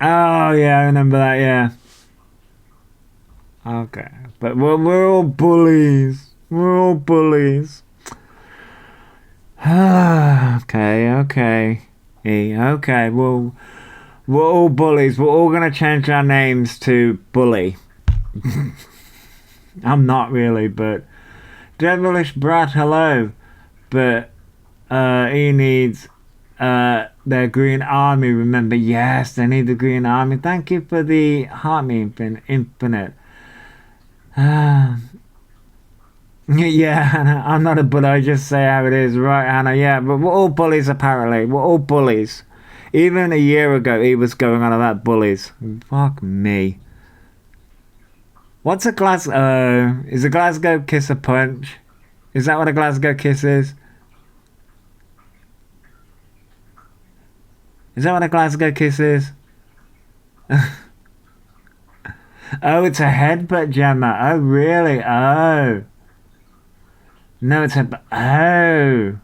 Oh yeah, I remember that, yeah. Okay, but we're all bullies. We're all bullies. Okay. Okay, well, we're all bullies. We're all going to change our names to Bully. I'm not really, but... Devilish Brat, hello. But he needs their Green Army, remember. Yes, they need the Green Army. Thank you for the Heart Me Infinite. Yeah, Hannah, I'm not a bully, I just say how it is, right, Hannah? Yeah, but we're all bullies, apparently. We're all bullies. Even a year ago, he was going on about bullies. Fuck me. What's a Glasgow? Is a Glasgow kiss a punch? Is that what a Glasgow kiss is? Is that what a Glasgow kiss is? Oh, it's a headbutt, Gemma. Oh, really? Oh. No, it's a... Oh.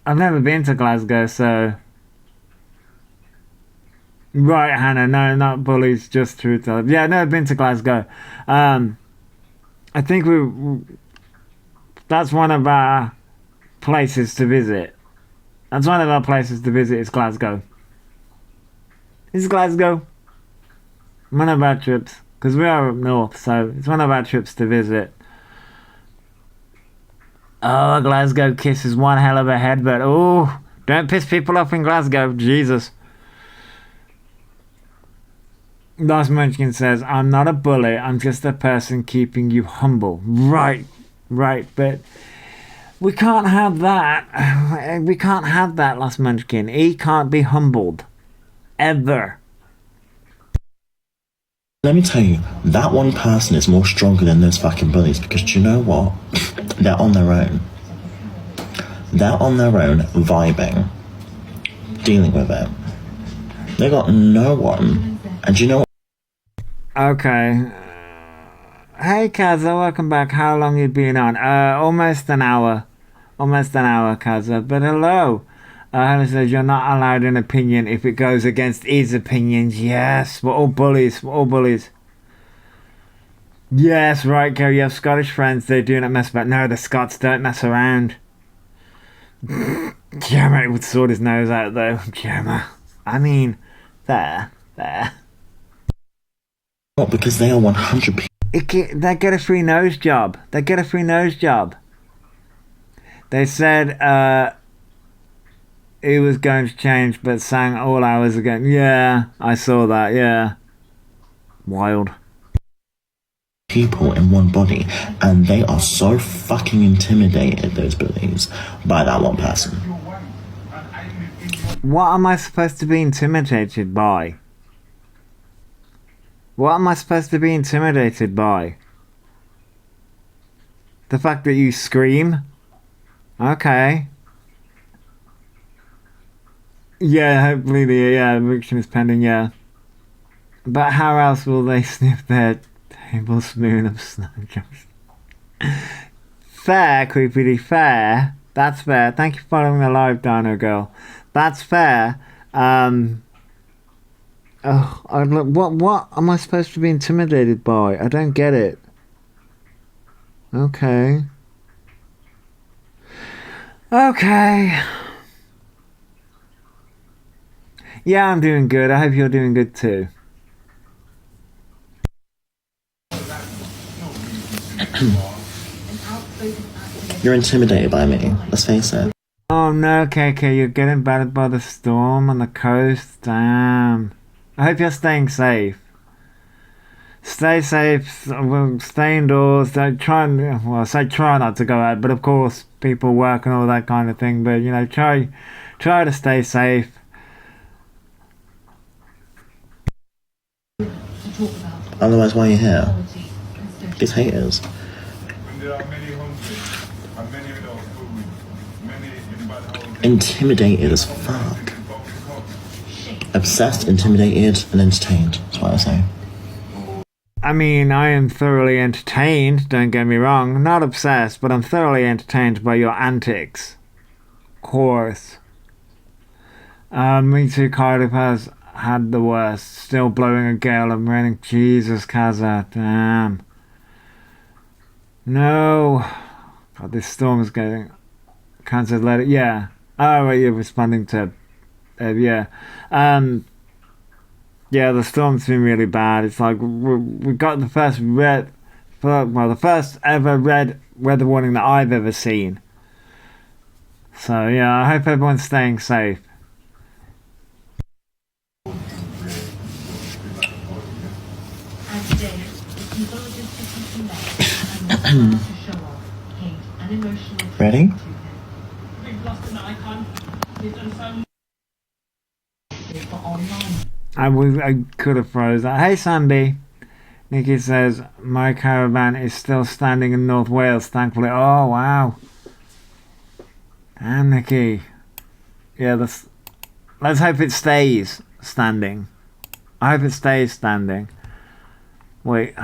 I've never been to Glasgow, so... Right, Hannah. No, not bullies, just truth tellers. Yeah, no, I've been to Glasgow. I think that's one of our places to visit. That's one of our places to visit is Glasgow. Is Glasgow one of our trips? Because we are up north, so it's one of our trips to visit. Oh, a Glasgow kiss is one hell of a headbutt. Oh, don't piss people off in Glasgow. Jesus. Last Munchkin says, I'm not a bully, I'm just a person keeping you humble. Right, but we can't have that. We can't have that, Last Munchkin. He can't be humbled. Ever. Let me tell you, that one person is more stronger than those fucking bullies, because do you know what? They're on their own. They're on their own, vibing, dealing with it. They got no one. And do you know what? Okay. Hey Kaza, welcome back. How long you been on? Almost an hour. Kaza. But hello. Hannah says you're not allowed an opinion if it goes against his opinions. Yes, we're all bullies. Yes, right, Gary. You have Scottish friends. They do not mess about. No, the Scots don't mess around. Gemma would sort his nose out though. Gemma. I mean, there. What? Because they are 100%. They get a free nose job. They said he was going to change, but sang all hours again. Yeah, I saw that. Yeah, wild. People in one body, and they are so fucking intimidated, those bullies, by that one person. What am I supposed to be intimidated by? The fact that you scream? Okay. Yeah, hopefully the eviction is pending, yeah. But how else will they sniff their tablespoon of snowdrops? Fair, Creepy, fair. That's fair. Thank you for following the live, Dino Girl. That's fair. What am I supposed to be intimidated by? I don't get it. Okay. Yeah, I'm doing good. I hope you're doing good too. You're intimidated by me, let's face it. Oh no, KK, you're getting battered by the storm on the coast. Damn. I hope you're staying safe. Stay safe, stay indoors, try not to go out, but of course, people work and all that kind of thing, but try to stay safe. Otherwise, why are you here? These haters. Intimidated as fuck. Obsessed, intimidated, and entertained. That's what I say. I mean, I am thoroughly entertained, don't get me wrong. Not obsessed, but I'm thoroughly entertained by your antics. Of course. Me too, Cardiff has had the worst. Still blowing a gale and raining. Jesus, Kaza, damn. No. God, this storm is getting... Can't let it... Yeah. Oh, right, you're responding to... yeah. Yeah, the storm's been really bad. It's like we got the first the first ever red weather warning that I've ever seen. So yeah, I hope everyone's staying safe. Ready? I could have froze that. Hey Sandy. Nikki says my caravan is still standing in North Wales, thankfully. Oh wow. Damn, Nikki. Yeah, let's hope it stays standing. I hope it stays standing. Wait.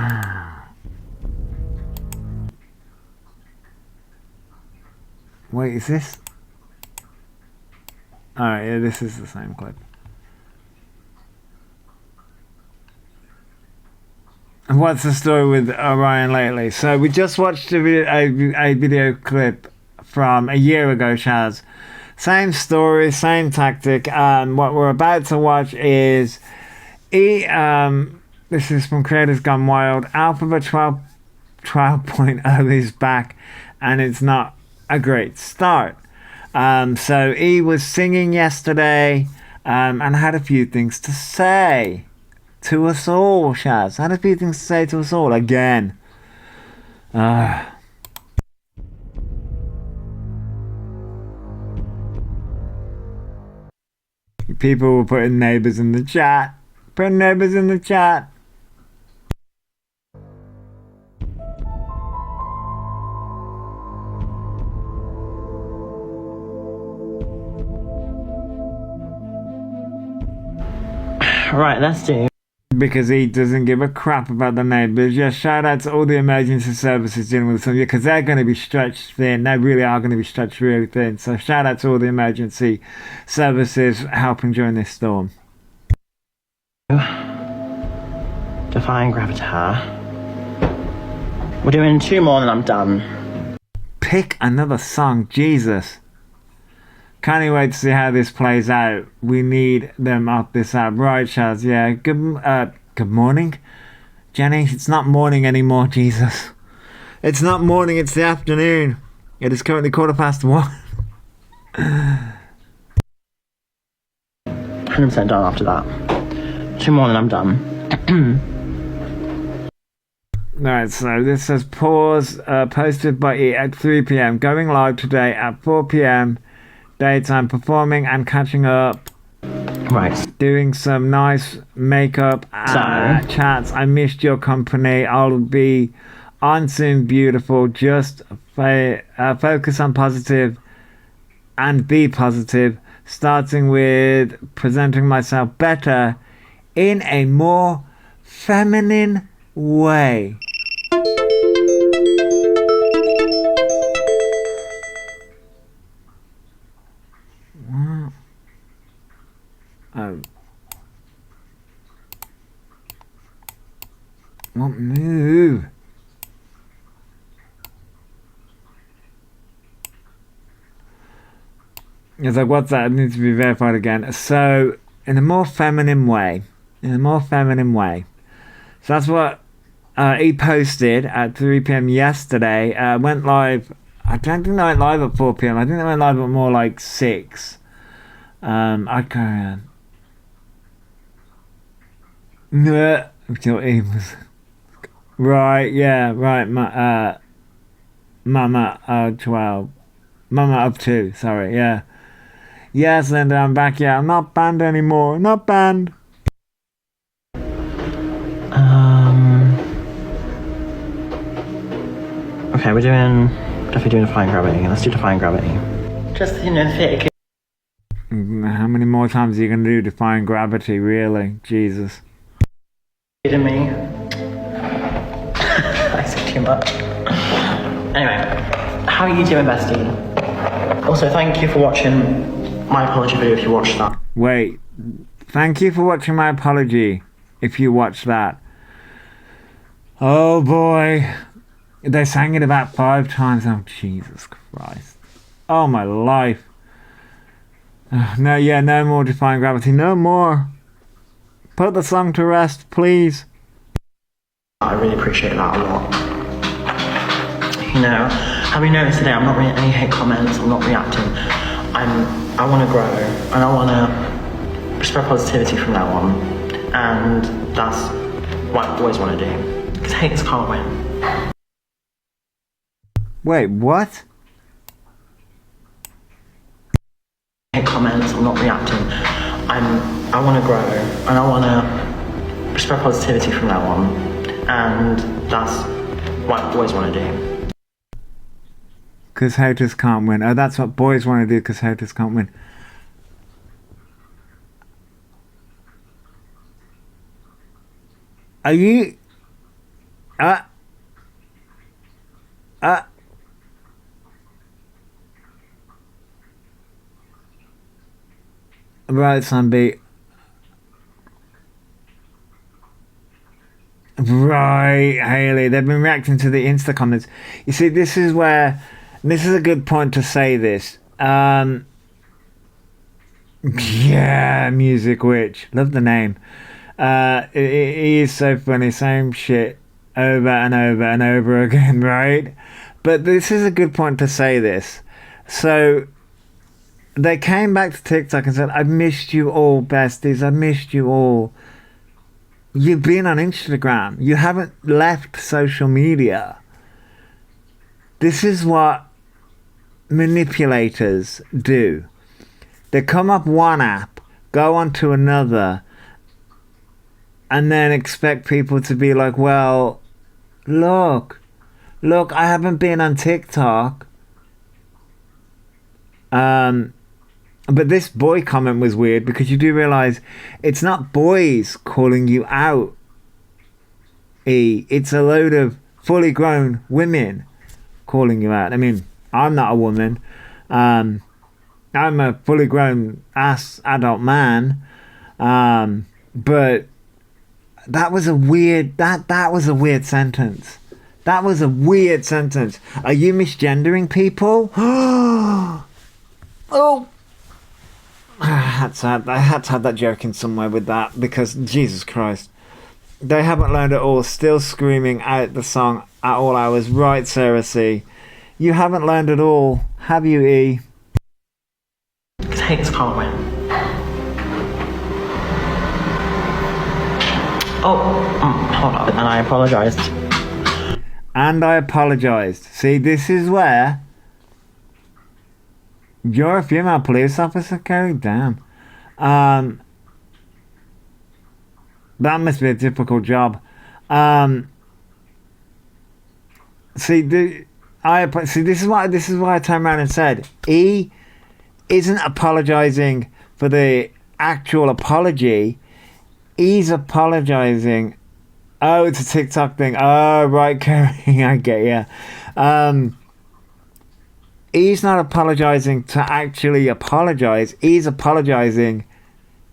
Wait, is this? Alright, yeah, this is the same clip. What's the story with Orion lately? So we just watched a video clip from a year ago, Shaz. Same story, same tactic. What we're about to watch is this is from Creators Gone Wild. Elphaba 12.0 is back, and it's not a great start. So he was singing yesterday and had a few things to say to us all, Shaz? How does people think to say to us all again? People were putting neighbours in the chat. Putting neighbours in the chat. Right, let's do. Because he doesn't give a crap about the neighbours. Yeah, shout out to all the emergency services dealing with something, because they're going to be stretched thin. They really are going to be stretched really thin. So shout out to all the emergency services helping during this storm. Defying Gravitar. We're doing 2 more and I'm done. Pick another song, Jesus. Can't wait to see how this plays out. We need them up this app. Right, Chaz, yeah. Good morning, Jenny. It's not morning anymore, Jesus. It's not morning, it's the afternoon. It is currently 1:15. 100% done after that. 2 more and I'm done. Alright, so this says pause, posted by E at 3 p.m. Going live today at 4 p.m. daytime, performing and catching up. Right. Doing some nice makeup chats. I missed your company. I'll be on soon, beautiful. Just focus on positive and be positive. Starting with presenting myself better in a more feminine way. Oh. What move? It's like, what's that? It needs to be verified again. So, in a more feminine way. So that's what he posted at 3 p.m. yesterday. Went live. I don't think I went live at 4 p.m. I think I went live at more like 6. I can't. No, right, yeah, right. Mama 12. Mama up 2, sorry, yeah. Yes, Linda, I'm back. Yeah, I'm not banned anymore. Not banned. Okay, we're definitely doing Defying Gravity. Let's do Defying Gravity. Just, fit. How many more times are you going to do Defying Gravity, really? Jesus. Kidding me? I said too much. Anyway, how are you doing, bestie? Also, thank you for watching my apology video if you watched that. Wait, thank you for watching my apology if you watched that. Oh boy. They sang it about 5 times. Oh, Jesus Christ. Oh, my life. No more Defying Gravity. No more. Put the song to rest, please. I really appreciate that a lot. Have you noticed today I'm not reading any hate comments, I'm not reacting. I want to grow, and I want to spread positivity from now on. And that's what I always want to do. Because haters can't win. Wait, what? Hate comments, I'm not reacting. I want to grow, and I want to spread positivity from now on. And that's what I always want to do. Because haters can't win. Oh, that's what boys want to do, because haters can't win. Are you... Right, Sunbeat. Right, Haley. They've been reacting to the Insta comments. You see, this is a good point to say this. Yeah, Music Witch. Love the name. He is so funny. Same shit over and over and over again, right? But this is a good point to say this. So, they came back to TikTok and said, I've missed you all, besties. I've missed you all. You've been on Instagram. You haven't left social media. This is what manipulators do. They come up one app, go on to another, and then expect people to be like, well, look, I haven't been on TikTok. But this boy comment was weird because you do realise it's not boys calling you out. It's a load of fully grown women calling you out. I mean, I'm not a woman. I'm a fully grown adult man. But that was a weird sentence. That was a weird sentence. Are you misgendering people? Oh, I had to have that joke in somewhere with that because Jesus Christ, they haven't learned it all. Still screaming out the song at all hours. Right, Sarah C. You haven't learned it all, have you, E? Because haters can't win. Hold on, and I apologised. And I apologised. See, this is where you're a female police officer, Kerry? Damn. That must be a difficult job. See, this is why I turned around and said E isn't apologising for the actual apology. He's apologising. Oh, it's a TikTok thing. Oh, right, Kerry, I get you. He's not apologising to actually apologise. He's apologising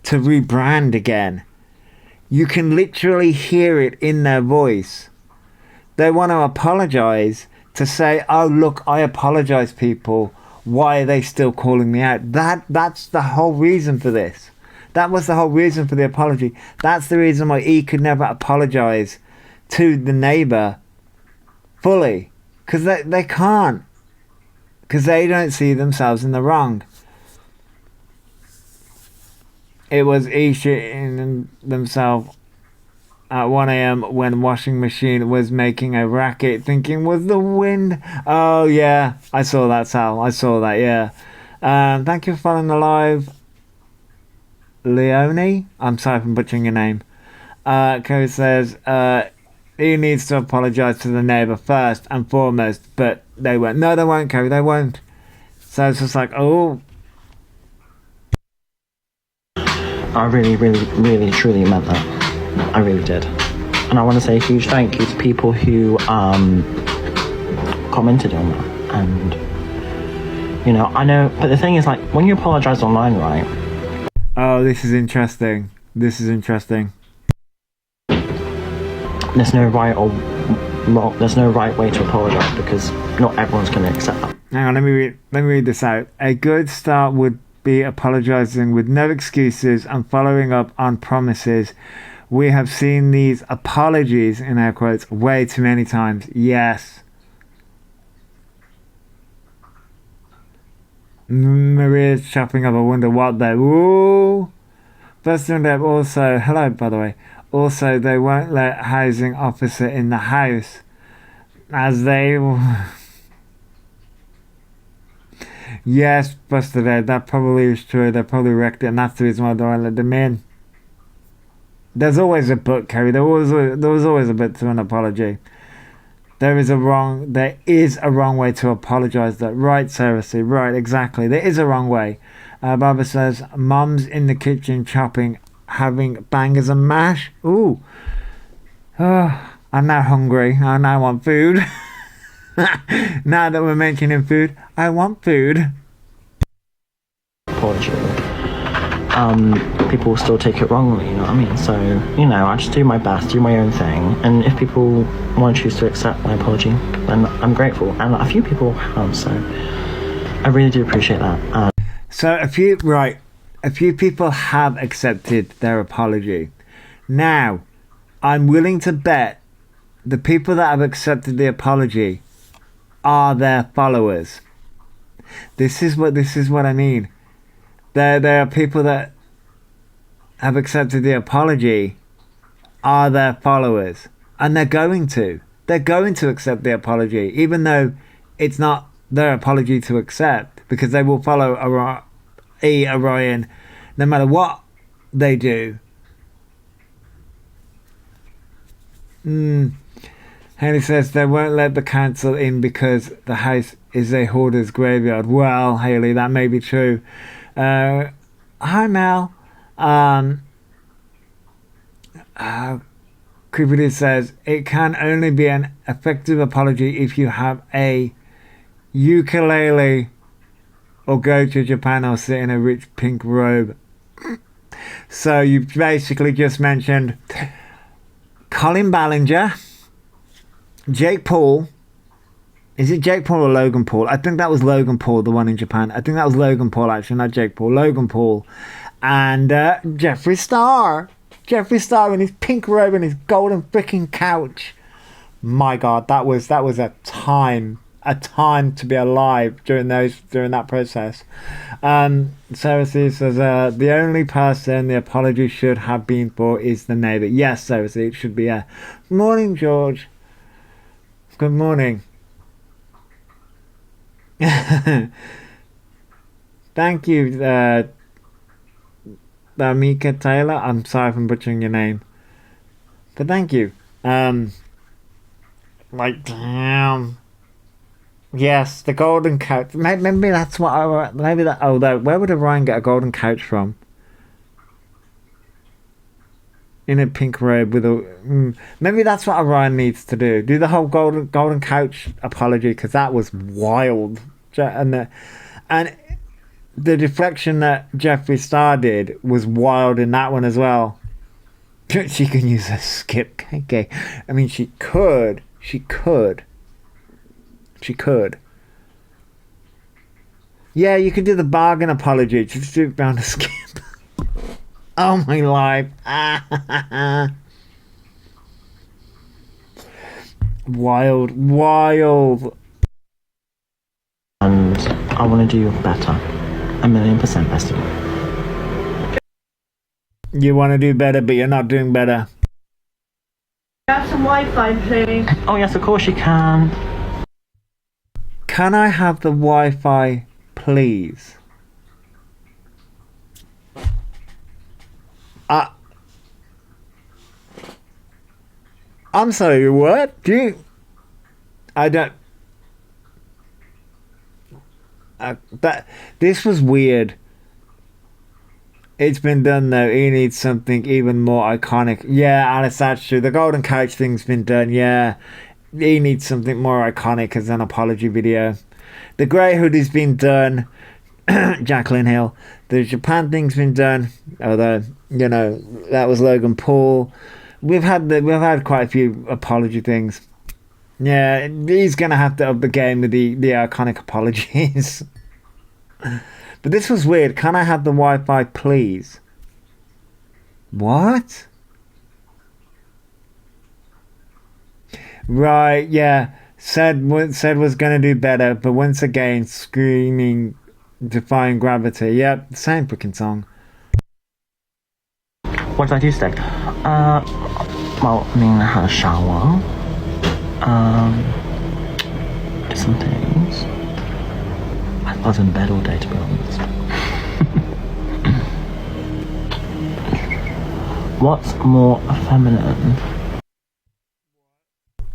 to rebrand again. You can literally hear it in their voice. They want to apologise to say, oh, look, I apologise, people. Why are they still calling me out? That's the whole reason for this. That was the whole reason for the apology. That's the reason why he could never apologise to the neighbour fully. Because they can't. Because they don't see themselves in the wrong. It was he shitting themselves at 1 a.m. when washing machine was making a racket, thinking was the wind. Oh yeah, I saw that, Sal. I saw that, yeah. Thank you for following the live. Leonie? I'm sorry if I'm butchering your name. Cody says, he needs to apologise to the neighbour first and foremost, but they won't. No, they won't, Cody, they won't. So it's just like, oh. I really, really, really, truly meant that. I really did. And I want to say a huge thank you to people who commented on that. And, you know, I know, but the thing is, like, when you apologise online, right? Oh, this is interesting. There's no right or wrong. There's no right way to apologise because not everyone's going to accept that. Hang on, let me read this out. A good start would be apologising with no excuses and following up on promises. We have seen these apologies, in air quotes, way too many times. Yes. Maria's chopping up. I wonder what they. Ooh. First thing that also. Hello, by the way. Also, they won't let housing officer in the house, as they. Yes, Busted Ed, that probably is true. They probably wrecked it, and that's the reason why they won't let them in. There's always a but, Kerry. There was always a but to an apology. There is a wrong way to apologise. That right, Sarah C. Right, exactly. There is a wrong way. Barbara says, Mom's in the kitchen chopping, having bangers and mash. Ooh. Oh, I'm now hungry. I now want food. Now that we're mentioning food, I want food. Apology. People will still take it wrongly, you know what I mean? So, you know, I just do my best, do my own thing, and if people want to choose to accept my apology, then I'm grateful. And a few people have, so I really do appreciate that. So a few people have accepted their apology. Now, I'm willing to bet the people that have accepted the apology are their followers. This is what I mean. There are people that have accepted the apology are their followers, and they're going to. They're going to accept the apology, even though it's not their apology to accept, because they will follow Orion no matter what they do. Haley says they won't let the council in because the house is a hoarder's graveyard. Well, Haley, that may be true. Hi, Mel. Creepy says it can only be an effective apology if you have a ukulele or go to Japan or sit in a rich pink robe. So you basically just mentioned Colin Ballinger, Jake Paul. Is it Jake Paul or Logan Paul? I think that was Logan Paul, the one in Japan. I think that was Logan Paul, actually, not Jake Paul. Logan Paul. And Jeffree Star. Jeffree Star in his pink robe and his golden freaking couch. My God, that was a time to be alive during that process. Sarah C says the only person the apology should have been for is the neighbour. Yes, Sarah C, it should be. Morning, George. Good morning. Thank you, Mika Taylor. I'm sorry if I'm butchering your name, but thank you. Like, damn. Yes, the golden couch. Maybe that's what maybe that. Although, where would Orion get a golden couch from? In a pink robe with a. Maybe that's what Orion needs to do. Do the whole golden couch apology, because that was wild. And the deflection that Jeffree Star did was wild in that one as well. She can use a skip. Okay, I mean, she could. Yeah, you could do the bargain apology. Just do it down a skip. Oh my life. Wild. And I want to do better. 1,000,000% better. You want to do better, but you're not doing better. Have some Wi-Fi, please. Oh yes, of course you can. Can I have the Wi-Fi, please? I'm sorry, what? I don't... This was weird. It's been done though. He needs something even more iconic. Yeah, Alice, that's true. The golden couch thing's been done. Yeah, he needs something more iconic as an apology video. The grey hoodie's been done. Jacqueline Hill. The Japan thing's been done. Although, you know, that was Logan Paul. We've had quite a few apology things. Yeah, he's gonna have to up the game with the iconic apologies. But this was weird. Can I have the Wi-Fi, please? What? Right, yeah. Said was gonna do better, but once again, screaming, defying gravity. Yep, same freaking song. What did I do today? Well, I mean, I had a shower. Did some things. I was in bed all day, to be honest. What's more feminine?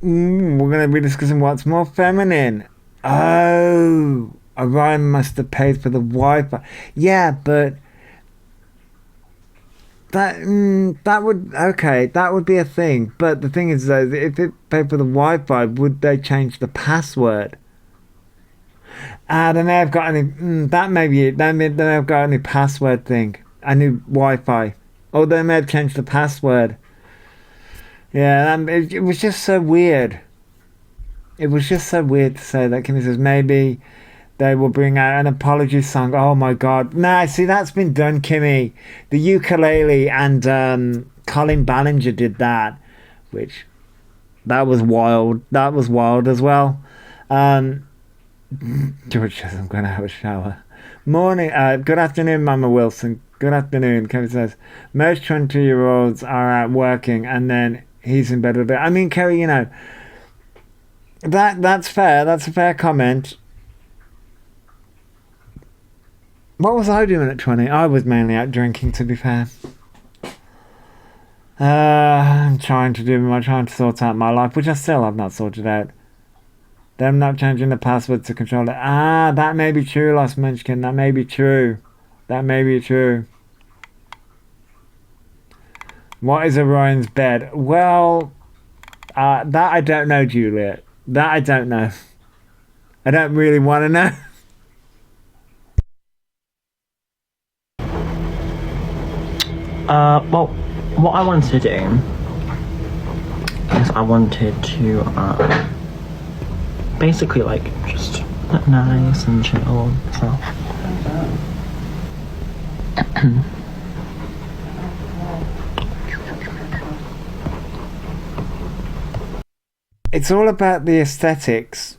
We're going to be discussing what's more feminine. Oh, Orion must have paid for the Wi-Fi. Yeah, but that would be a thing. But the thing is, though, if it paid for the Wi-Fi, would they change the password? They may have got a new, that may be it. They may have got a new password thing, a new Wi-Fi, or they may have changed the password. Yeah, it was just so weird. It was just so weird to say that. Kimmy says maybe they will bring out an apology song. Oh my God! Nah, see, that's been done, Kimmy. The ukulele and Colin Ballinger did that, which that was wild. That was wild as well. George says I'm going to have a shower. Morning. Good afternoon, Mama Wilson. Good afternoon, Kerry says. Most 20-year-olds are out working and then he's in bed with it. I mean, Kerry, you know, that's fair. That's a fair comment. What was I doing at 20? I was mainly out drinking, to be fair. I'm trying to sort out my life, which I still have not sorted out. Them not changing the password to control it. Ah, that may be true, Lost Munchkin. That may be true. That may be true. What is Orion's bed? Well, that I don't know, Juliet. That I don't know. I don't really want to know. Well, what I wanted to do is I wanted to, basically, like, just look nice and chill, so. It's all about the aesthetics.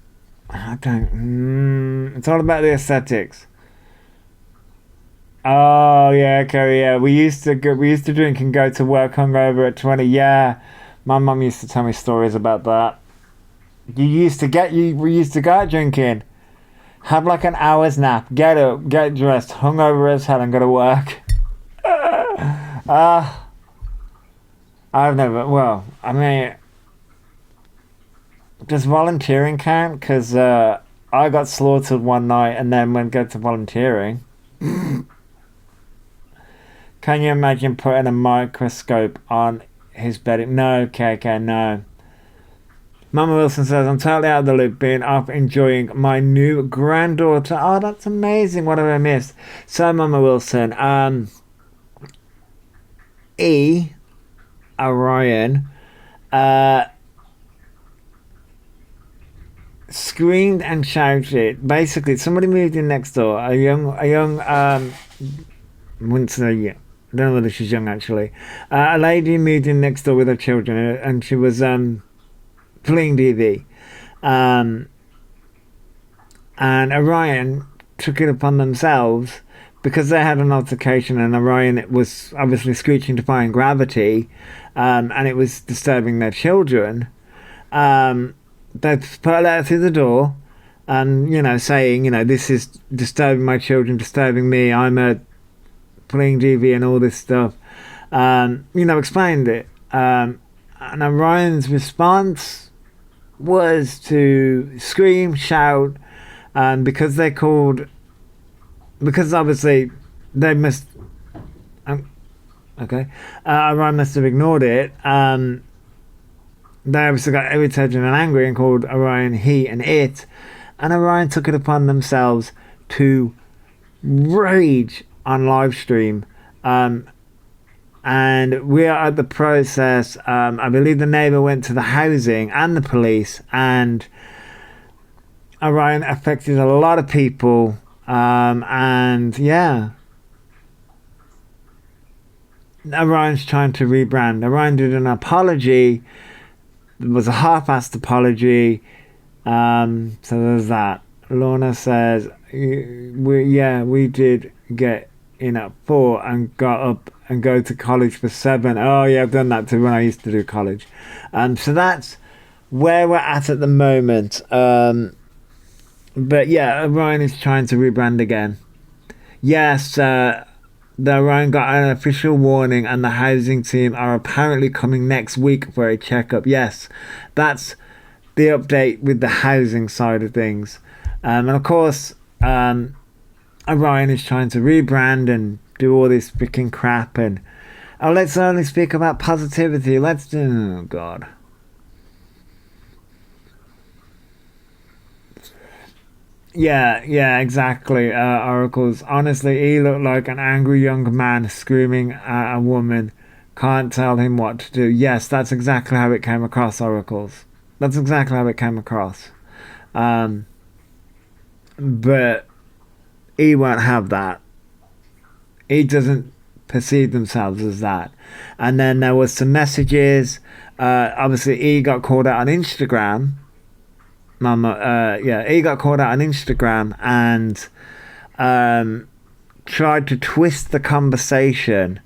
It's all about the aesthetics. Oh yeah, Kerry. Yeah, we used to drink and go to work hungover at 20. Yeah, my mum used to tell me stories about that. We used to go out drinking, have like an hour's nap, get up, get dressed, hungover as hell, and go to work. I've never. Well, I mean, does volunteering count? Because I got slaughtered one night and then went go to volunteering. Can you imagine putting a microscope on his bed? No, KK, no. Mama Wilson says, I'm totally out of the loop, being up enjoying my new granddaughter. Oh, that's amazing. What have I missed? So, Mama Wilson, Orion, screamed and shouted. Basically, somebody moved in next door. A young, I wouldn't say yet. I don't know whether she's young actually. A lady moved in next door with her children, and she was playing DV. And Orion took it upon themselves because they had an altercation, and Orion was obviously screeching, defying gravity, and it was disturbing their children. They put a letter through the door, and saying, this is disturbing my children, disturbing me. I'm playing DV and all this stuff. Explained it. And Orion's response was to scream, shout, and because obviously they must. Okay, Orion must have ignored it. They obviously got irritated and angry and called Orion he and it, and Orion took it upon themselves to rage on live stream. And we are at the process. I believe the neighbour went to the housing and the police, and Orion affected a lot of people. And yeah, Orion's trying to rebrand. Orion did an apology. It was a half-assed apology. So there's that. Lorna says, we did get in at 4 and got up and go to college for 7. Oh yeah, I've done that too when I used to do college. So that's where we're at the moment. But yeah, Orion is trying to rebrand again. Yes, the Orion got an official warning, and the housing team are apparently coming next week for a checkup. Yes, that's the update with the housing side of things. And of course, Orion is trying to rebrand and do all this freaking crap. And let's only speak about positivity. Oh God. Yeah, exactly. Oracles. Honestly, he looked like an angry young man screaming at a woman. Can't tell him what to do. Yes, that's exactly how it came across, Oracles. That's exactly how it came across. But he won't have that. He doesn't perceive themselves as that. And then there was some messages. Obviously, he got called out on Instagram. He got called out on Instagram, and tried to twist the conversation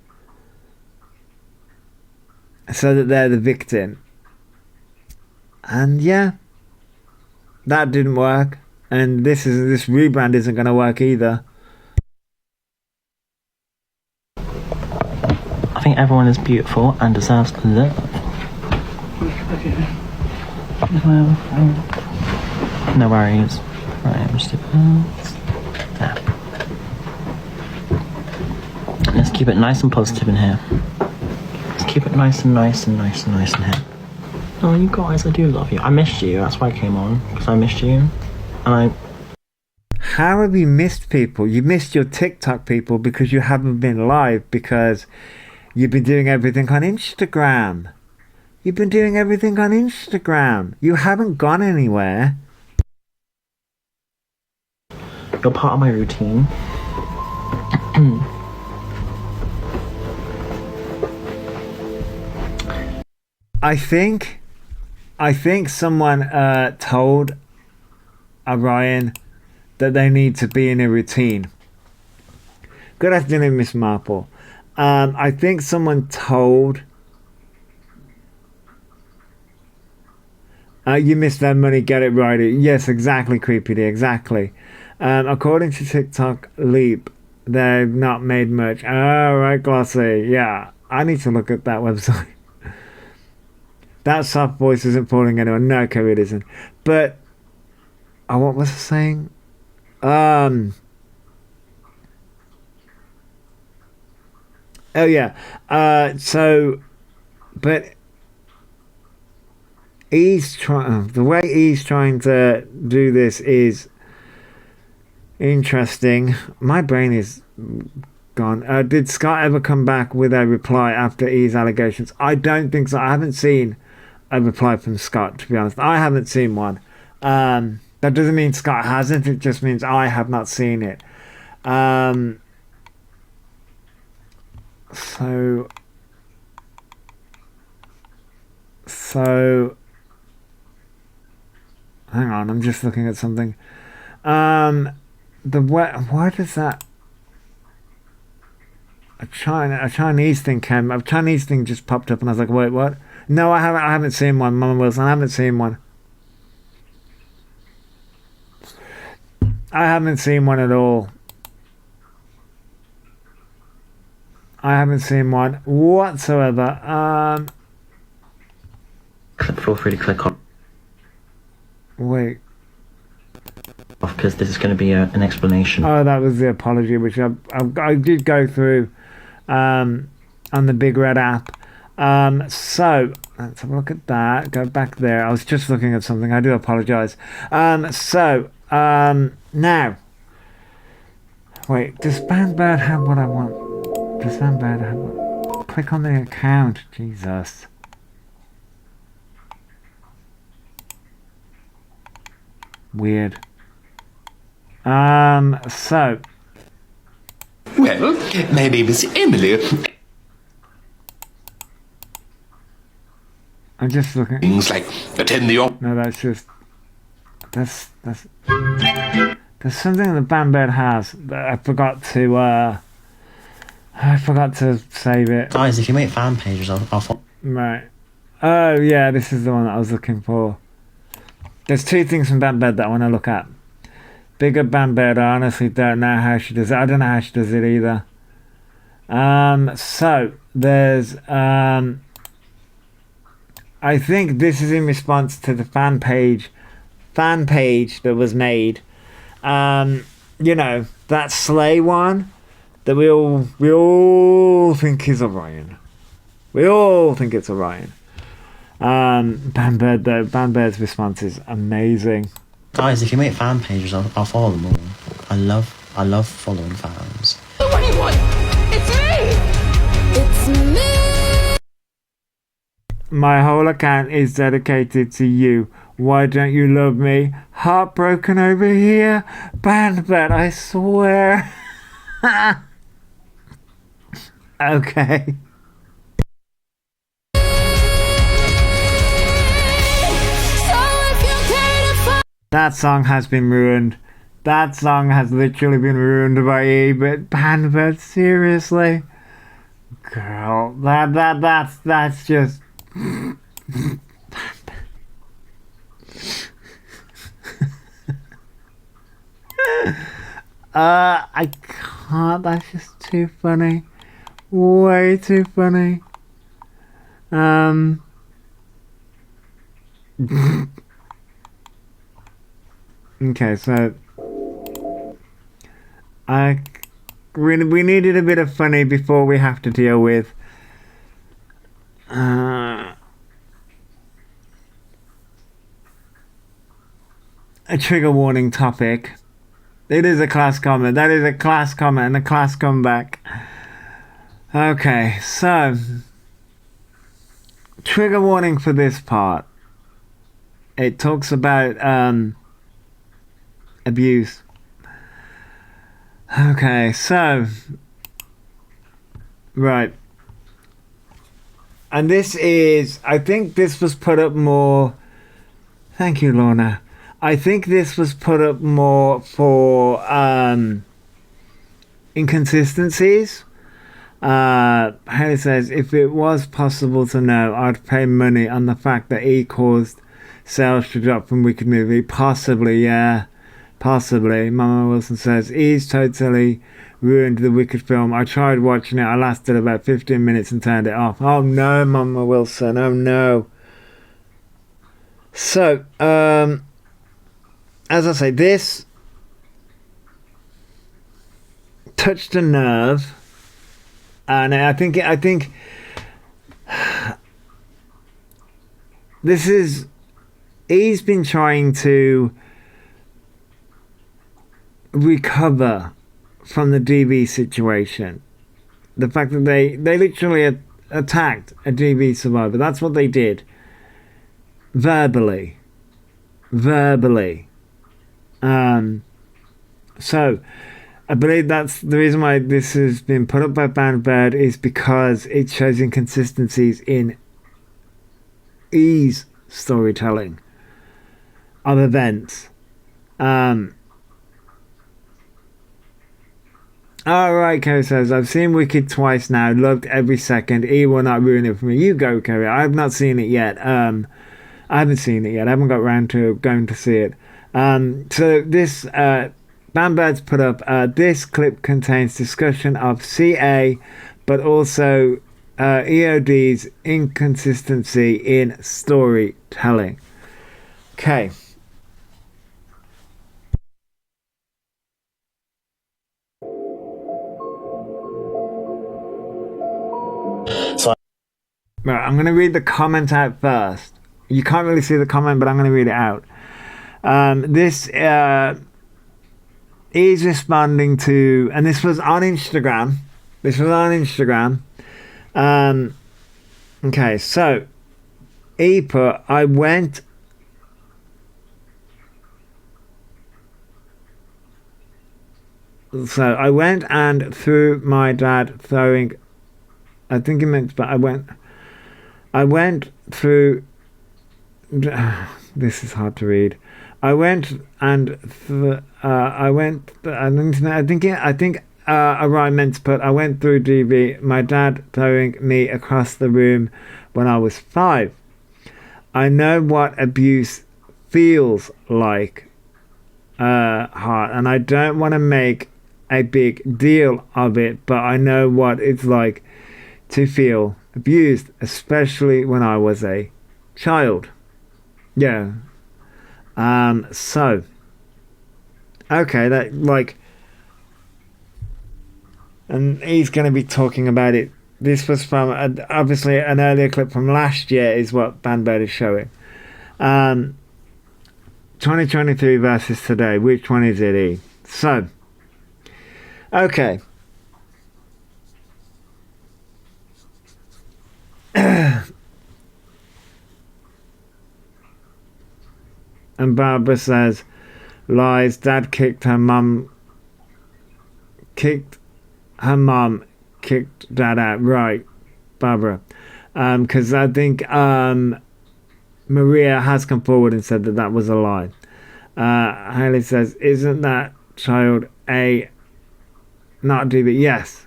so that they're the victim. And yeah, that didn't work. And this rebrand isn't going to work either. I think everyone is beautiful and deserves love. No worries. Right, I'm just there. Let's keep it nice and positive in here. Let's keep it nice and nice and nice and nice in here. Oh, you guys, I do love you. I missed you. That's why I came on, because I missed you. And How have you missed people? You missed your TikTok people because you haven't been live, because you've been doing everything on Instagram. You've been doing everything on Instagram. You haven't gone anywhere. You're part of my routine. I think someone told Orion that they need to be in a routine. Good afternoon, Miss Marple. I think someone told... you missed that money, get it right. Yes, exactly, Creepy D, exactly. According to TikTok Leap, they've not made much. Oh, right, Glossy. Yeah, I need to look at that website. That soft voice isn't fooling anyone. No, it isn't. But, what was I saying? Oh yeah. But he's trying. The way he's trying to do this is interesting. My brain is gone. Did Scott ever come back with a reply after E's allegations? I don't think so. I haven't seen a reply from Scott, to be honest. I haven't seen one. That doesn't mean Scott hasn't. It just means I have not seen it. So hang on, I'm just looking at something. Why does that a Chinese thing came? A Chinese thing just popped up, and I was like, wait, what? No, I haven't seen one, Mama Wilson. I haven't seen one. I haven't seen one at all. I haven't seen one whatsoever. feel free to click on. Wait. Because this is going to be an explanation. Oh, that was the apology, which I did go through on the Big Red app. So let's have a look at that. Go back there. I was just looking at something. I do apologize. Now, wait. Does Bandbird have what I want? Does Bandbird have what? Click on the account. Jesus. Weird. So. Well, my name is Emily. I'm just looking. Things like attend the op. No, that's just. That's. There's something the Bandbird has that I forgot to save it. Guys, if you make fan pages, I'll follow. Right. Oh, yeah, this is the one that I was looking for. There's two things from Bandbird that I want to look at. Bigger Bandbird, I honestly don't know how she does it. I don't know how she does it either. So, there's... I think this is in response to the fan page that was made. You know, that Slay one that we all think is Orion. We all think it's Orion. Bandbird though, Bandbird's response is amazing. Guys, if you make fan pages, I'll follow them all. I love following fans. What do you want? It's me! It's me! My whole account is dedicated to you. Why don't you love me? Heartbroken over here? Bandbird, I swear. Okay. That song has been ruined. That song has literally been ruined by E, but Banbird, seriously? Girl, that's just... I can't, that's just too funny. Way too funny. Okay, so we needed a bit of funny before we have to deal with a trigger warning topic. It is a class comment. That is a class comment and a class comeback. Okay, so trigger warning for this part. It talks about abuse. Okay, so right. And this is, I think this was put up more. Thank you, Lorna. I think this was put up more for inconsistencies. Haley says, if it was possible to know, I'd pay money on the fact that E caused sales to drop from Wicked Movie. Possibly, yeah. Possibly. Mama Wilson says, E's totally ruined the Wicked film. I tried watching it. I lasted about 15 minutes and turned it off. Oh no, Mama Wilson. Oh no. So, as I say, this touched a nerve. And I think this is, he's been trying to recover from the DV situation. The fact that they literally attacked a DV survivor. That's what they did. Verbally. So I believe that's the reason why this has been put up by Banbird, is because it shows inconsistencies in E's storytelling of events. Alright, Kerry says, I've seen Wicked twice now, loved every second. E will not ruin it for me. You go, Kerry. I have not seen it yet. I haven't seen it yet. I haven't got around to going to see it. So this Banbird's put up, this clip contains discussion of CA, but also EOD's inconsistency in storytelling. Okay. So Right, I'm going to read the comment out first. You can't really see the comment, but I'm going to read it out. This is responding to, and this was on Instagram. Okay, so E put, I went and threw my dad throwing, I think he meant, but I went through, this is hard to read. I think Orion meant to put, I went through DV, my dad throwing me across the room when I was 5. I know what abuse feels like, heart, and I don't want to make a big deal of it, but I know what it's like to feel abused, especially when I was a child. Yeah. So okay, that, like, and he's going to be talking about it. This was from obviously an earlier clip from last year, is what Banbird is showing. 2023 versus today. Which one is it, E? So, okay. And Barbara says, lies, dad kicked her mum, kicked dad out. Right, Barbara. Because I think Maria has come forward and said that was a lie. Haley says, isn't that child not a DV? Yes.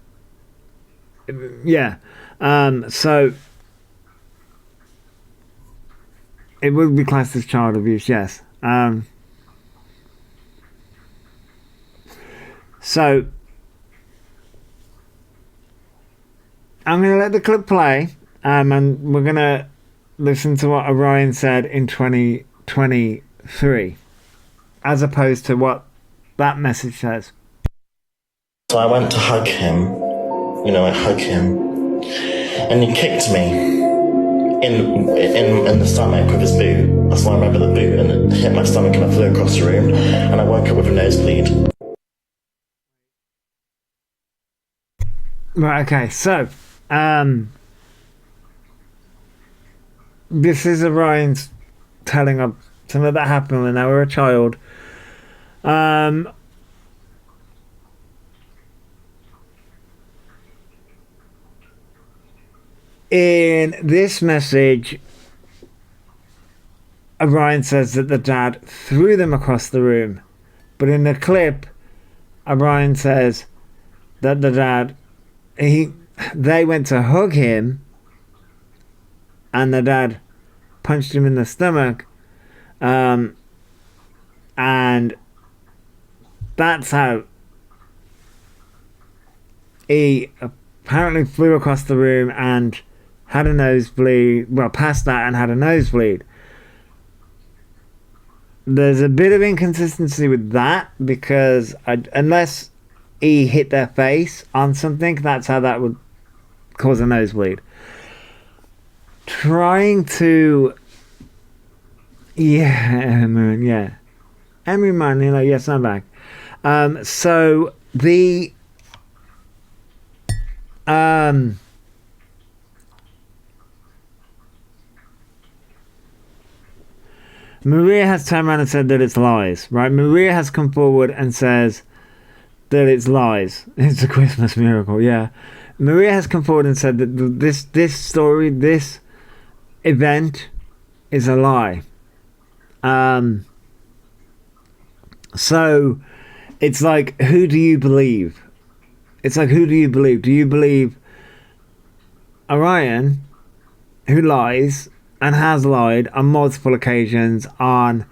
Yeah. So it would be classed as child abuse, yes. So I'm going to let the clip play, and we're going to listen to what Orion said in 2023, as opposed to what that message says. So I went to hug him, I hug him, and he kicked me in the stomach with his boot. That's why I remember the boot, and it hit my stomach and I flew across the room, and I woke up with a nosebleed. Right, okay, so this is Orion's telling of something that happened when they were a child. In this message, Orion says that the dad threw them across the room, but in the clip, Orion says that the dad, they went to hug him, and the dad punched him in the stomach, and that's how he apparently flew across the room and had a nosebleed. Well, past that, and had a nosebleed. There's a bit of inconsistency with that, because unless he hit their face on something, that's how that would cause a nosebleed. Trying to, Emery Man, yes, I'm back. So the Maria has turned around and said that it's lies, right? Maria has come forward and says that it's lies. It's a Christmas miracle, yeah. Maria has come forward and said that this story, this event, is a lie. So it's like, who do you believe? It's like, who do you believe? Do you believe Orion, who lies and has lied on multiple occasions on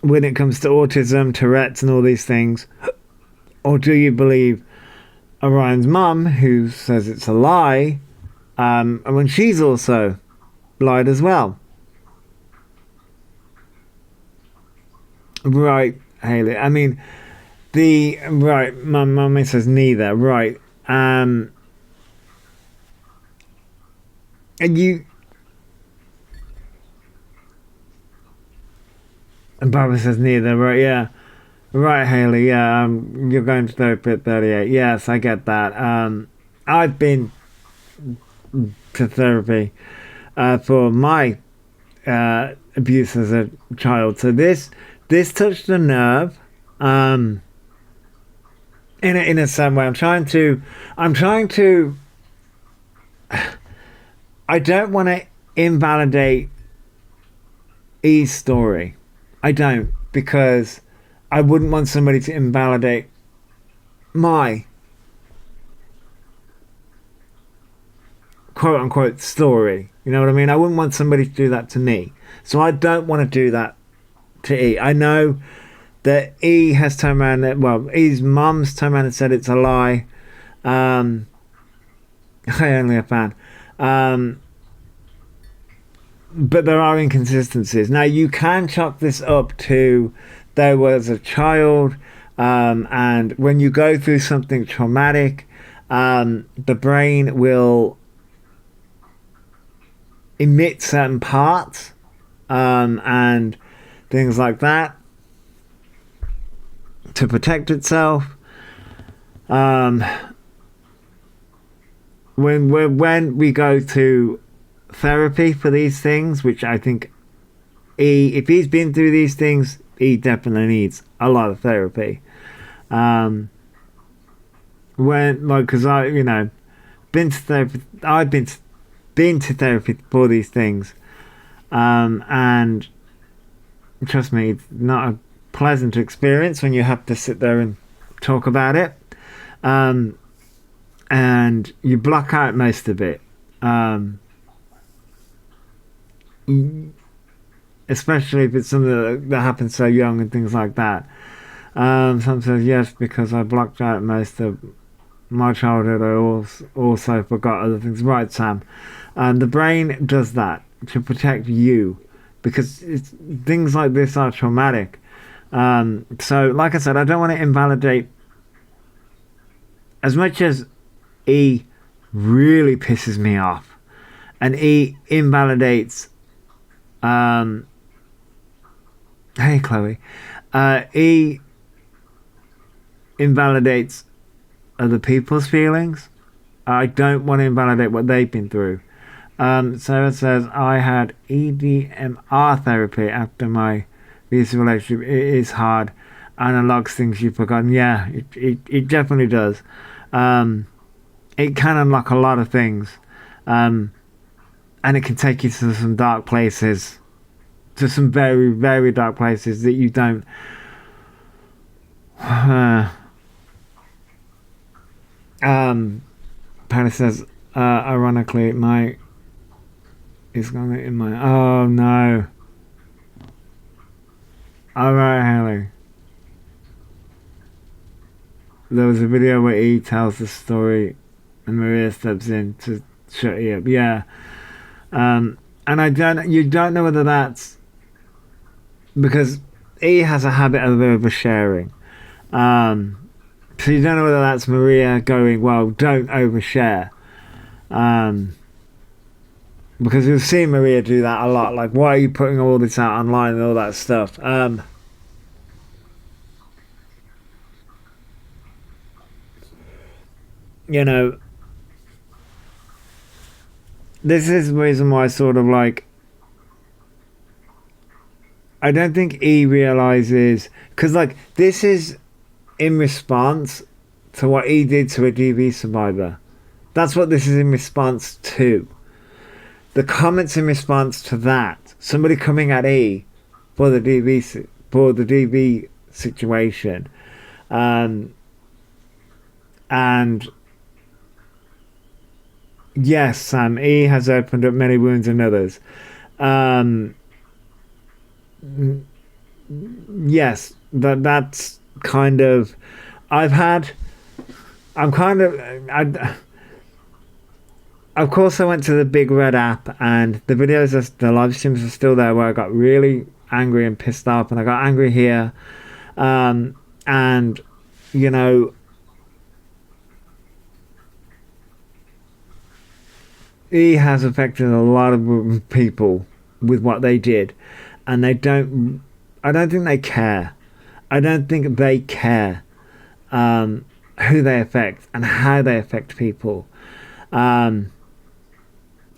when it comes to autism, Tourette's, and all these things? Or do you believe Orion's mum, who says it's a lie, and when she's also lied as well? Right, Haley. I mean, my mummy says neither. Right. And and Barbara says neither. Right, yeah. Right, Haley, yeah. You're going to therapy at 38. Yes, I get that. I've been to therapy for my abuse as a child. So this touched a nerve. In a certain way. I'm trying to I don't want to invalidate E's story. I don't, because I wouldn't want somebody to invalidate my quote unquote story. You know what I mean? I wouldn't want somebody to do that to me. So I don't want to do that to E. I know that E has turned around, E's mum's turned around and said it's a lie. I only a fan. But there are inconsistencies. Now, you can chalk this up to there was a child, and when you go through something traumatic, the brain will emit certain parts, and things like that, to protect itself. When we go to therapy for these things, which I think if he's been through these things, he definitely needs a lot of therapy. Because been to therapy, I've been to therapy for these things. And trust me, it's not a pleasant experience when you have to sit there and talk about it. And you block out most of it. Especially if it's something that happens so young and things like that. Sometimes yes, because I blocked out most of my childhood, I also forgot other things. Right, Sam. The brain does that to protect you because things like this are traumatic. So, like I said, I don't want to invalidate. As much as E really pisses me off, and E invalidates. Hey, Chloe. E invalidates other people's feelings. I don't want to invalidate what they've been through. Sarah says, I had EDMR therapy after my abusive relationship. It is hard and unlocks things you've forgotten. Yeah, it definitely does. It can unlock a lot of things. And it can take you to some dark places. To some very, very dark places that you don't... Paris says, ironically, it's going in my... Oh, no. Alright, Haley. There was a video where E tells the story and Maria steps in to shut E up. Yeah. And you don't know whether that's because E has a habit of oversharing. So you don't know whether that's Maria going, well, don't overshare. Because we've seen Maria do that a lot. Like, why are you putting all this out online and all that stuff? You know, this is the reason why sort of like, I don't think E realizes, because like, this is in response to what E did to a DV survivor. That's what this is in response to. The comments in response to that, somebody coming at E for the DV situation, and yes, Sam, E has opened up many wounds in others. Yes, that's kind of... Of course, I went to the Big Red app, and the the live streams are still there, where I got really angry and pissed off, and I got angry here. And, you know, he has affected a lot of people with what they did, and I don't think they care. I don't think they care who they affect and how they affect people.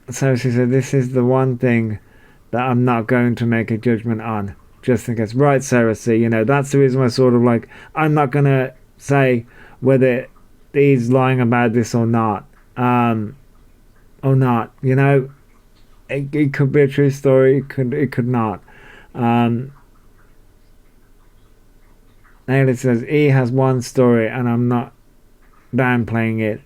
So she said, this is the one thing that I'm not going to make a judgment on, just in case. Right, Sarah C, you know, that's the reason why sort of like, I'm not going to say whether he's lying about this or not. You know, it could be a true story, it could not. Haley says, E has one story and I'm not downplaying it,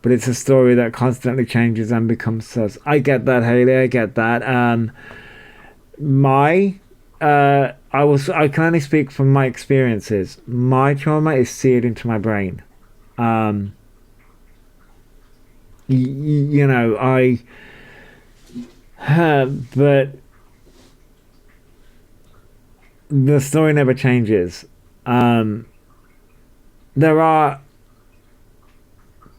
but it's a story that constantly changes and becomes sus. I get that, Haley, I get that. I can only speak from my experiences. My trauma is seared into my brain. You know, but the story never changes. There are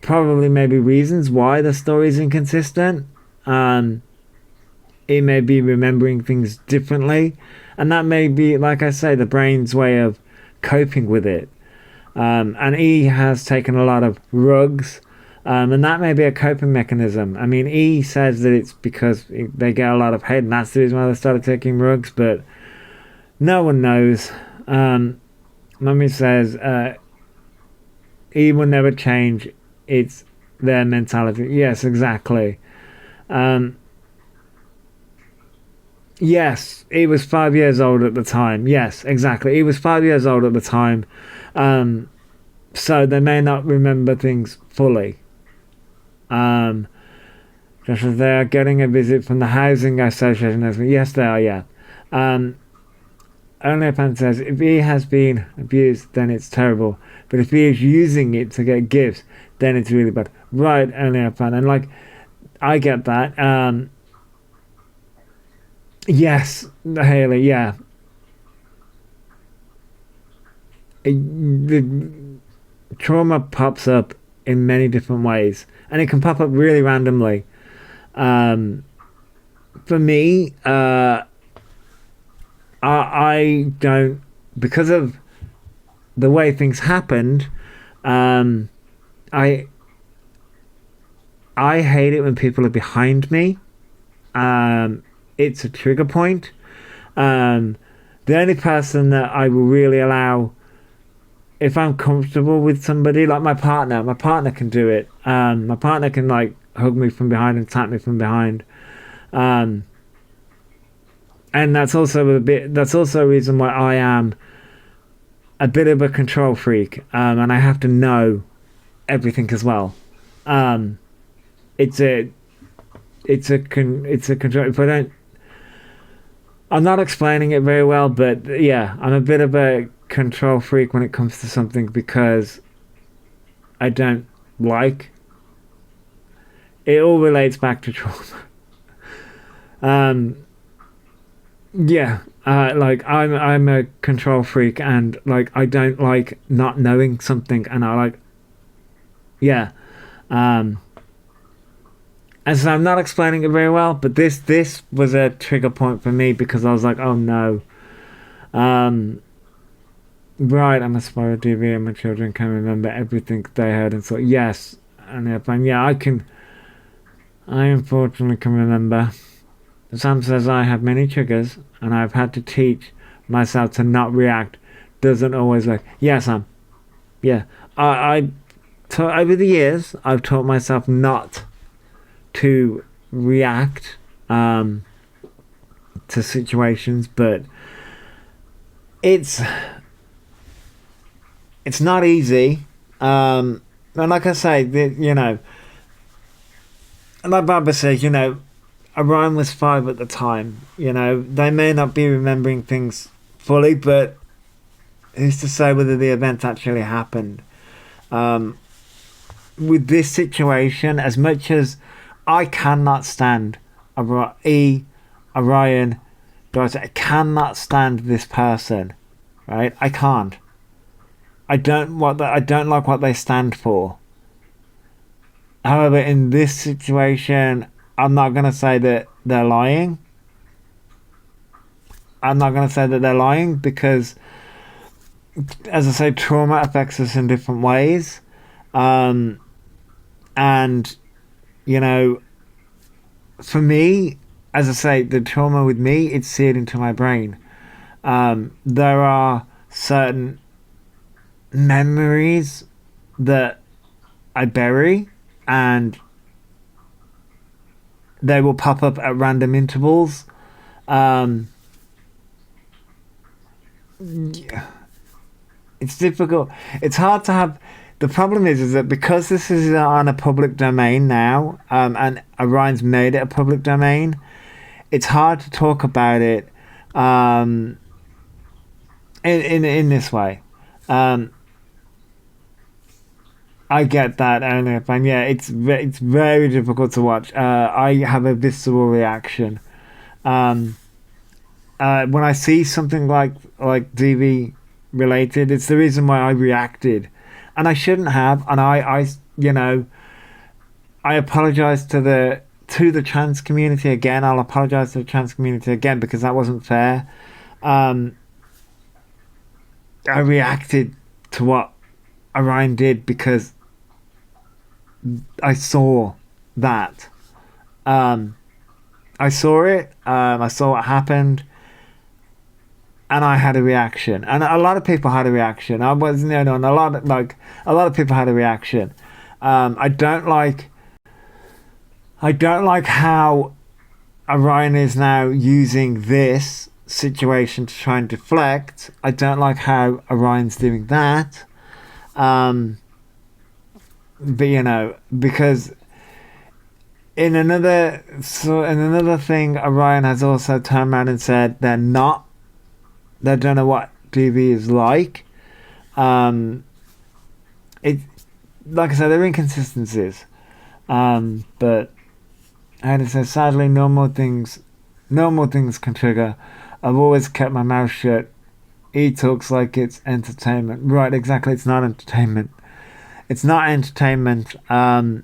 probably maybe reasons why the story is inconsistent. It may be remembering things differently, and that may be, like I say, the brain's way of coping with it. And E has taken a lot of rugs, and that may be a coping mechanism. I mean, E says that it's because they get a lot of hate, and that's the reason why they started taking rugs, but no one knows. Mummy says, E will never change. It's their mentality. Yes, exactly. Yes, he was 5 years old at the time. Yes, exactly. He was 5 years old at the time. So they may not remember things fully. Just as they are getting a visit from the housing association. Yes, they are. Yeah. Only a fan says if he has been abused, then it's terrible. But if he is using it to get gifts, then it's really bad. Right, only a fan, and like I get that. Yes, Haley. Yeah. The trauma pops up in many different ways, and it can pop up really randomly. For me, I don't, because of the way things happened. I hate it when people are behind me. It's a trigger point. The only person that I will really allow, if I'm comfortable with somebody, like my partner can do it. My partner can like hug me from behind and tap me from behind. And that's also a reason why I am a bit of a control freak, and I have to know everything as well. It's a control. If I don't, I'm not explaining it very well, but yeah, I'm a bit of a control freak when it comes to something because I don't like. It all relates back to trauma. Yeah, like I'm a control freak, and like I don't like not knowing something, and I like, yeah, and so I'm not explaining it very well, but this was a trigger point for me because I was like, oh no, right, I'm a spoiled DV, and my children can remember everything they heard and thought. Yes, and if yeah, I unfortunately can remember. Sam says I have many triggers and I've had to teach myself to not react. Doesn't always work. Yeah, Sam. Yeah. Over the years, I've taught myself not to react to situations, but it's not easy. And like I say, and like Barbara says, Orion was 5 at the time. They may not be remembering things fully, but who's to say whether the event actually happened? With this situation, as much as I cannot stand Orion, I cannot stand this person, right? I can't. I don't like what they stand for. However, in this situation, I'm not going to say that they're lying. Because, as I say, trauma affects us in different ways. And, for me, as I say, the trauma with me, it's seared into my brain. There are certain memories that I bury, and they will pop up at random intervals. It's difficult. It's hard to have. The problem is that because this is on a public domain now, and Orion's made it a public domain, it's hard to talk about it in this way. I get that, and yeah, it's very difficult to watch. I have a visceral reaction when I see something like DV related. It's the reason why I reacted, and I shouldn't have. And I apologize to the trans community again. I'll apologize to the trans community again because that wasn't fair. I reacted to what Orion did because I saw that. I saw it. I saw what happened, and I had a reaction. And a lot of people had a reaction. I wasn't the only one. A lot of people had a reaction. I don't like how Orion is now using this situation to try and deflect. I don't like how Orion's doing that. But you know, because in another thing, Orion has also turned around and said they don't know what DV is like. It, like I said, there are inconsistencies. But I had to say, sadly, normal things can trigger. I've always kept my mouth shut. He talks like it's entertainment. Right, exactly. It's not entertainment. It's not entertainment. On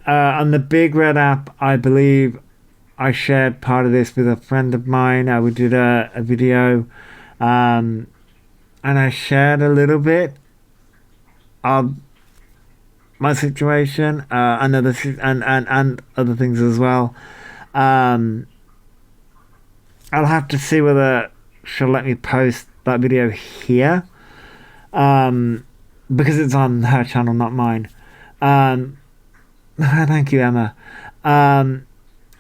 the Big Red app, I believe I shared part of this with a friend of mine. We did a video, and I shared a little bit of my situation, and other things as well. I'll have to see whether she'll let me post that video here, because it's on her channel, not mine. Thank you, Emma.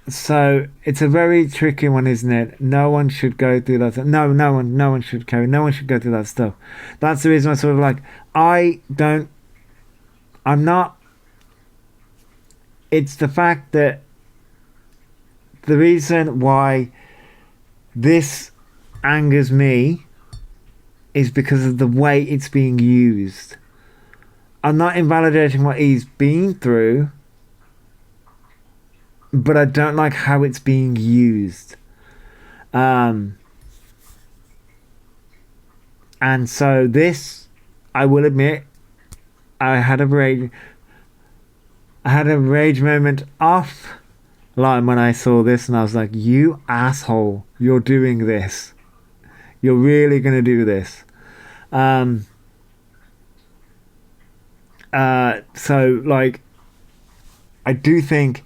So it's a very tricky one, isn't it? No one should go through that. No one should carry. No one should go through that stuff. That's the reason I sort of like. I'm not. It's the fact that the reason why this angers me is because of the way it's being used. I'm not invalidating what he's been through, but I don't like how it's being used. And so this, I will admit, I had a rage moment offline when I saw this, and I was like, you asshole, you're doing this. You're really going to do this. So, like, I do think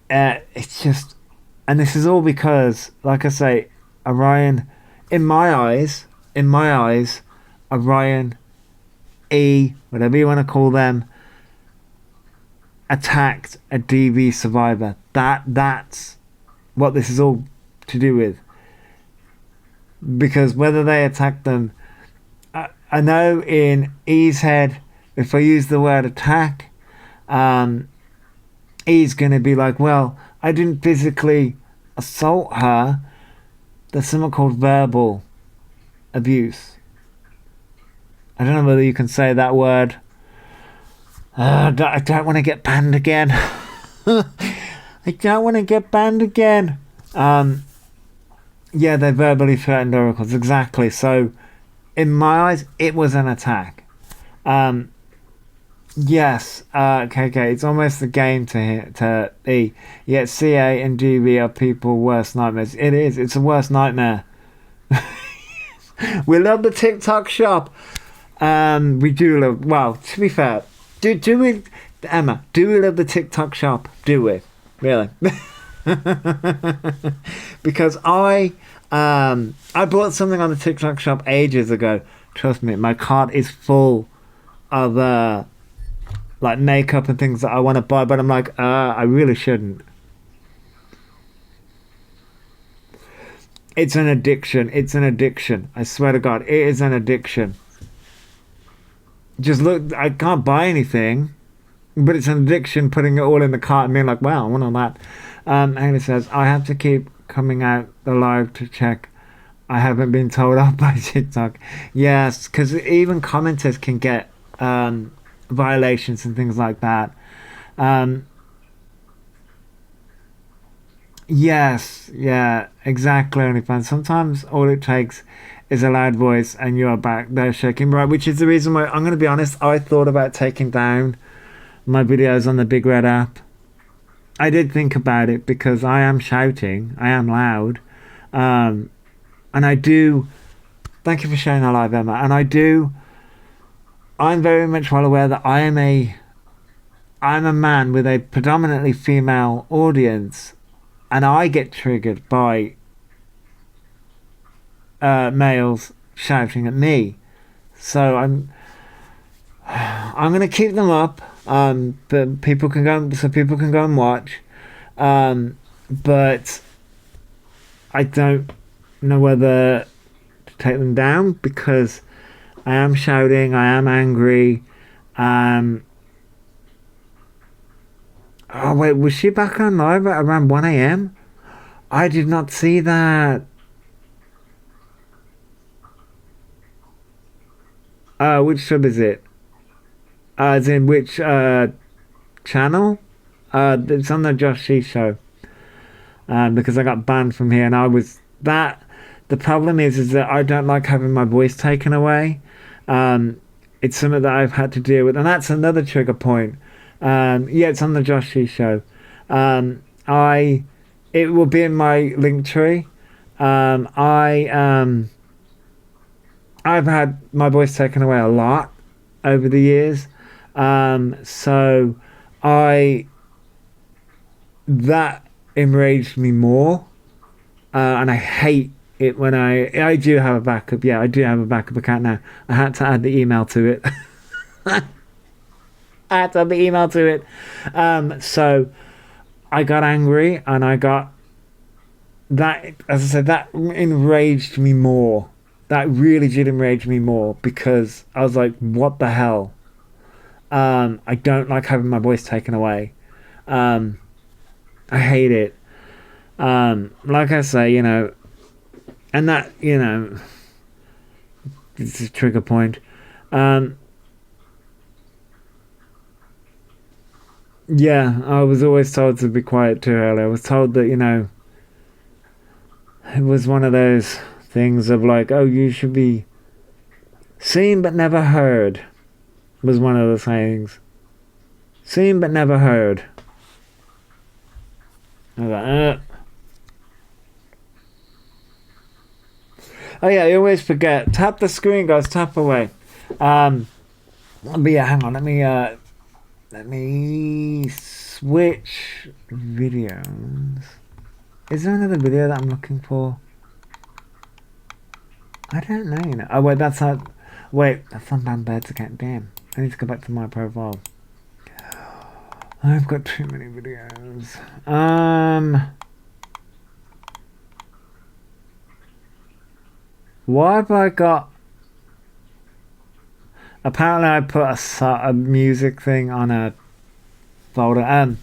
it's just, and this is all because, like I say, Orion, in my eyes, Orion, whatever you want to call them, attacked a DV survivor. That's what this is all to do with. Because whether they attacked them, I know in E's head, if I use the word attack, E's going to be like, well, I didn't physically assault her. There's something called verbal abuse. I don't know whether you can say that word. I don't want to get banned again. I don't want to get banned again. Yeah, they verbally threatened oracles. Exactly. So, in my eyes, it was an attack. Yes. Okay. It's almost a game to E. Yet CA and GB are people's worst nightmares. It is. It's a worst nightmare. We love the TikTok shop. We do love. Well, to be fair, do we, Emma? Do we love the TikTok shop? Do we? Really? Because I bought something on the TikTok shop ages ago. Trust me, my cart is full of like makeup and things that I want to buy, but I'm like, I really shouldn't. It's an addiction. It's an addiction. I swear to God, it is an addiction. Just look, I can't buy anything, but it's an addiction putting it all in the cart and being like, wow, I want all that. And it says, I have to keep coming out the live to check I haven't been told off by TikTok. Yes, because even commenters can get violations and things like that. Yes, yeah, exactly, OnlyFans. Sometimes all it takes is a loud voice and you're back there shaking, right? Which is the reason why, I'm going to be honest, I thought about taking down my videos on the Big Red app. I did think about it because I am shouting, I am loud, and I do, thank you for sharing that live, Emma, and I'm very much well aware that I'm a man with a predominantly female audience, and I get triggered by males shouting at me. So I'm going to keep them up. But people can go, so people can go and watch. But I don't know whether to take them down because I am shouting, I am angry. Oh wait, was she back on live at around 1 a.m.? I did not see that. Which sub is it? As in which channel? It's on the Josh She show. Because I got banned from here, and I was that. The problem is that I don't like having my voice taken away. It's something that I've had to deal with, and that's another trigger point. Yeah, it's on the Josh She show. It will be in my link tree. I've had my voice taken away a lot over the years. So that enraged me more. And I hate it when I do have a backup. Yeah, I do have a backup account now. I had to add the email to it. I had to add the email to it. So I got angry and I got that, as I said, that enraged me more. That really did enrage me more because I was like, what the hell? I don't like having my voice taken away. I hate it. Like I say, and that, it's a trigger point. Yeah, I was always told to be quiet too early. I was told that, it was one of those things of like, oh, you should be seen but never heard, was one of the sayings. Seen but never heard. I was like, Oh yeah, I always forget. Tap the screen, guys. Tap away. But yeah, hang on. Let me switch videos. Is there another video that I'm looking for? I don't know. Oh wait, that's not. Wait, the fun band birds again. Damn. I need to go back to my profile. I've got too many videos. Why have I got... Apparently I put a music thing on a folder.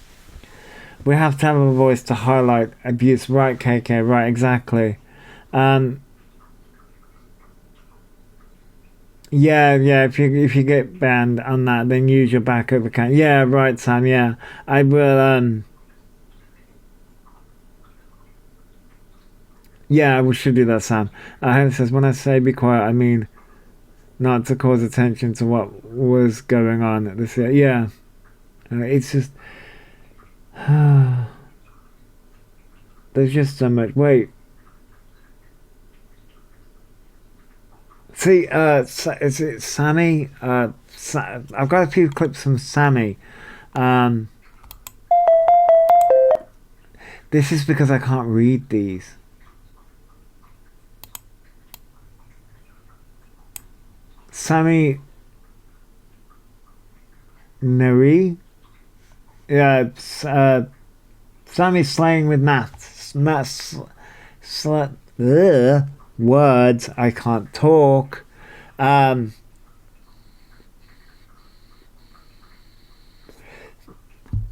We have to have a voice to highlight abuse. Right, KK, right, exactly. Yeah, if you get banned on that, then use your backup account. Yeah, right, Sam, yeah. I will, yeah, we should do that, Sam. Hannah says, when I say be quiet, I mean not to cause attention to what was going on this year. Yeah. It's just... There's just so much... Wait. See, is it Sammy? I've got a few clips from Sammy. This is because I can't read these. Sammy Neri? Yeah, Sammy slaying with maths. Words. I can't talk.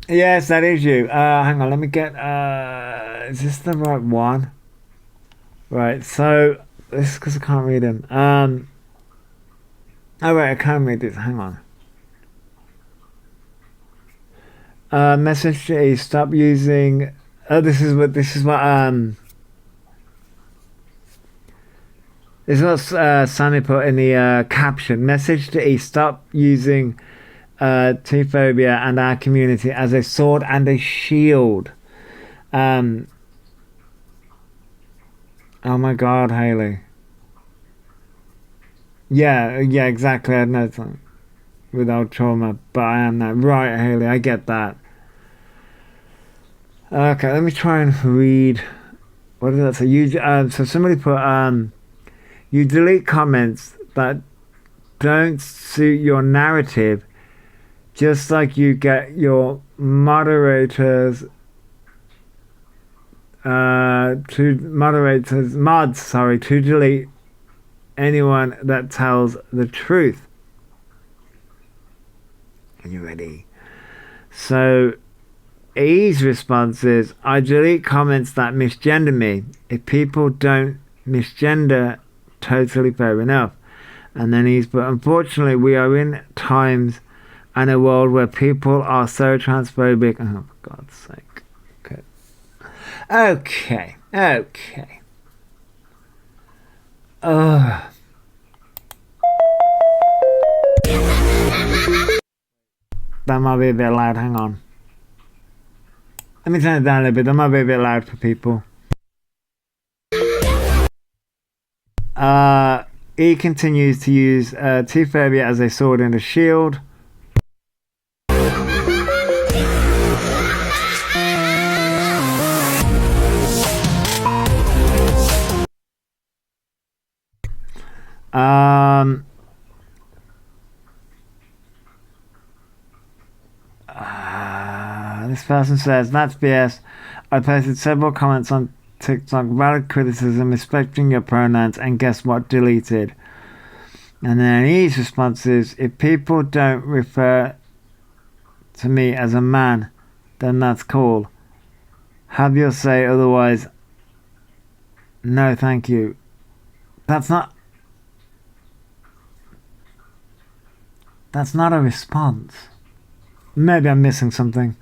Yes, that is you. Hang on, let me get... is this the right one? Right, so... This is because I can't read them. Oh wait, I can read this. Hang on. Message to stop using. Oh, this is what. This is what. This is what Sammy put in the caption. Message to stop using T-phobia and our community as a sword and a shield. Oh my God, Haley. Yeah, exactly. I know something without trauma, but I am that. Right, Haley, I get that. Okay, let me try and read. What did that say? So somebody put, you delete comments that don't suit your narrative just like you get your moderators to delete anyone that tells the truth. Are you ready? So E's response is, I delete comments that misgender me. If people don't misgender, totally fair enough. And then he's put, unfortunately, we are in times and a world where people are so transphobic. Oh, for God's sake. Okay. That might be a bit loud, hang on. Let me turn it down a little bit, that might be a bit loud for people. He continues to use T-phobia as a sword and a shield. This person says, that's BS. I posted several comments on TikTok, valid criticism, respecting your pronouns, and guess what? Deleted. And then his response is, if people don't refer to me as a man, then that's cool. Have your say, otherwise, no thank you. That's not a response. Maybe I'm missing something.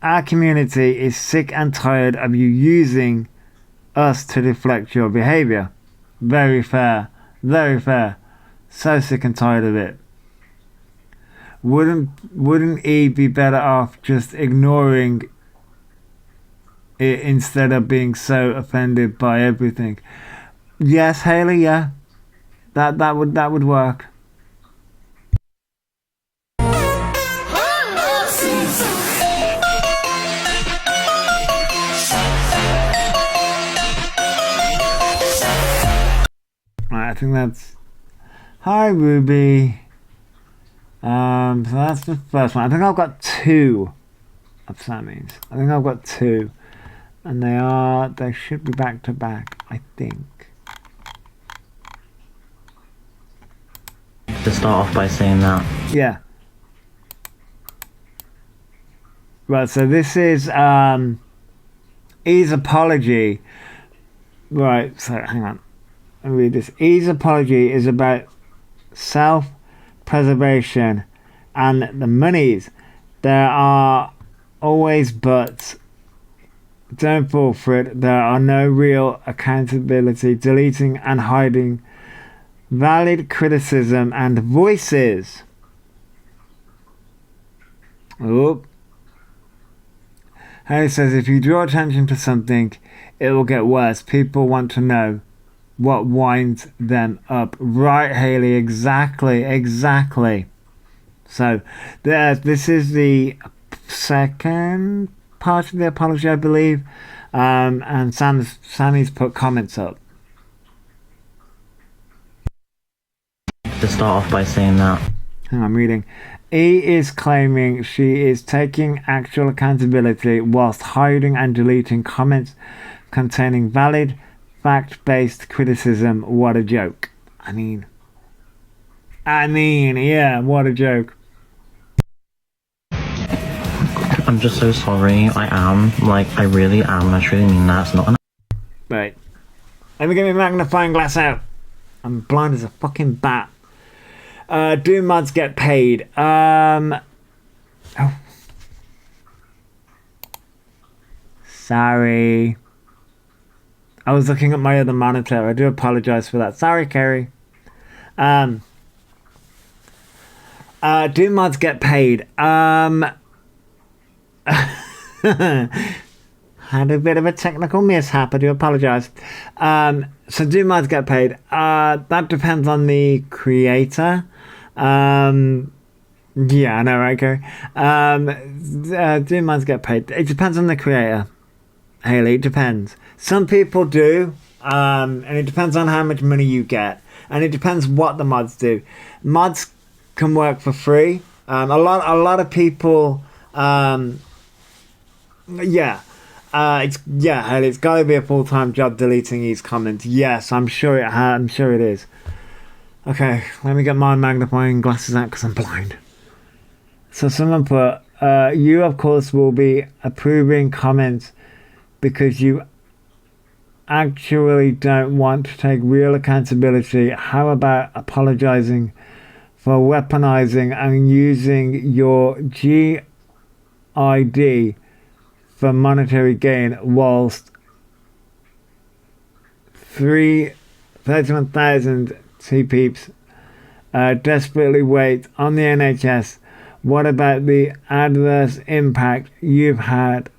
Our community is sick and tired of you using us to deflect your behavior. Very fair. So sick and tired of it. Wouldn't he be better off just ignoring it instead of being so offended by everything? Yes, Haley, yeah. That would work. I think that's... Hi, Ruby. So that's the first one. I think I've got 2 of Sammy's. And they should be back to back, I think. To start off by saying that. Yeah. Right, so this is E's apology. Right, so hang on. Let me read this. E's apology is about self-preservation and the monies. There are always buts. Don't fall for it. There are no real accountability. Deleting and hiding valid criticism and voices. Oop. Harry says, if you draw attention to something, it will get worse. People want to know what winds them up. Right, Haley, exactly. So, this is the second part of the apology, I believe. And Sammy's put comments up. To start off by saying that. Hang on, I'm reading. E is claiming she is taking actual accountability whilst hiding and deleting comments containing valid, fact-based criticism. What a joke. I mean, yeah, what a joke. I'm just so sorry. I really am. I truly mean that. It's not an... Right. Let me get my magnifying glass out. I'm blind as a fucking bat. Do mods get paid? Oh. Sorry. I was looking at my other monitor. I do apologize for that. Sorry, Kerry. Do mods get paid? Had a bit of a technical mishap. I do apologize. So do mods get paid? That depends on the creator. Yeah, I know, right, Gary? Do mods get paid? It depends on the creator, Haley. It depends. Some people do, and it depends on how much money you get, and it depends what the mods do. Mods can work for free. A lot of people. Yeah. Haley, it's got to be a full-time job deleting these comments. Yes, I'm sure I'm sure it is. Okay, let me get my magnifying glasses out because I'm blind. So someone put, you of course will be approving comments because you actually don't want to take real accountability. How about apologizing for weaponizing and using your GID for monetary gain whilst 31,000 peeps desperately wait on the NHS? What about the adverse impact you have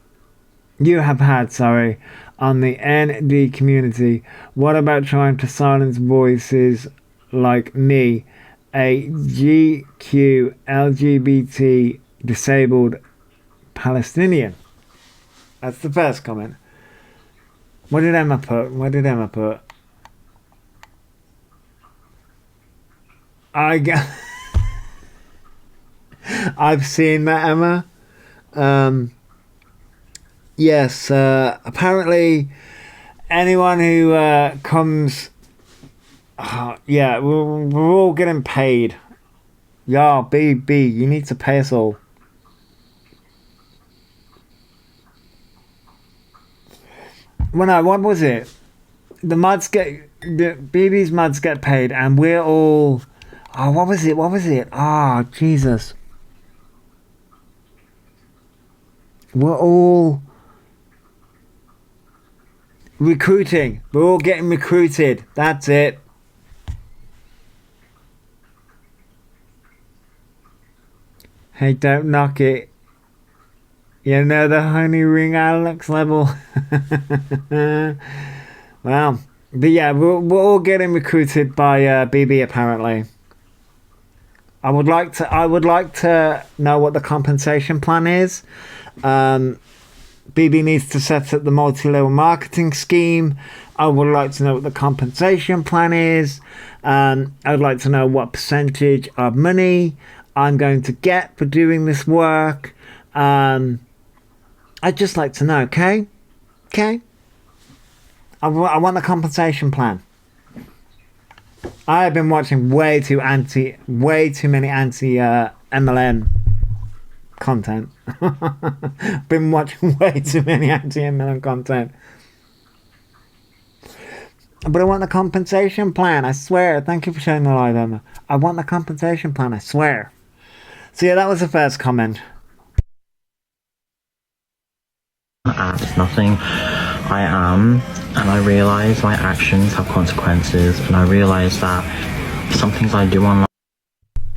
had, on the ND community? What about trying to silence voices like me, a GQ LGBT disabled Palestinian? That's the first comment. What did Emma put? I've seen that, Emma. Yes, apparently anyone who comes... we're all getting paid. Yeah, BB, you need to pay us all. Well, no, what was it? The BB's mods get paid, and we're all... Oh, what was it? Ah, Jesus. We're all recruiting. We're all getting recruited. That's it. Hey, don't knock it. You know the honey ring Alex level. Well, but yeah, we're all getting recruited by BB apparently. I would like to know what the compensation plan is. BB needs to set up the multi-level marketing scheme. I would like to know what the compensation plan is. I would like to know what percentage of money I'm going to get for doing this work. I'd just like to know, okay? I want the compensation plan. I have been watching way too many MLM content. Been watching way too many anti-MLM content. But I want the compensation plan, I swear. Thank you for showing the live, Emma. I want the compensation plan, I swear. So yeah, that was the first comment. It's nothing. I am, and I realise my actions have consequences, and I realise that some things I do online.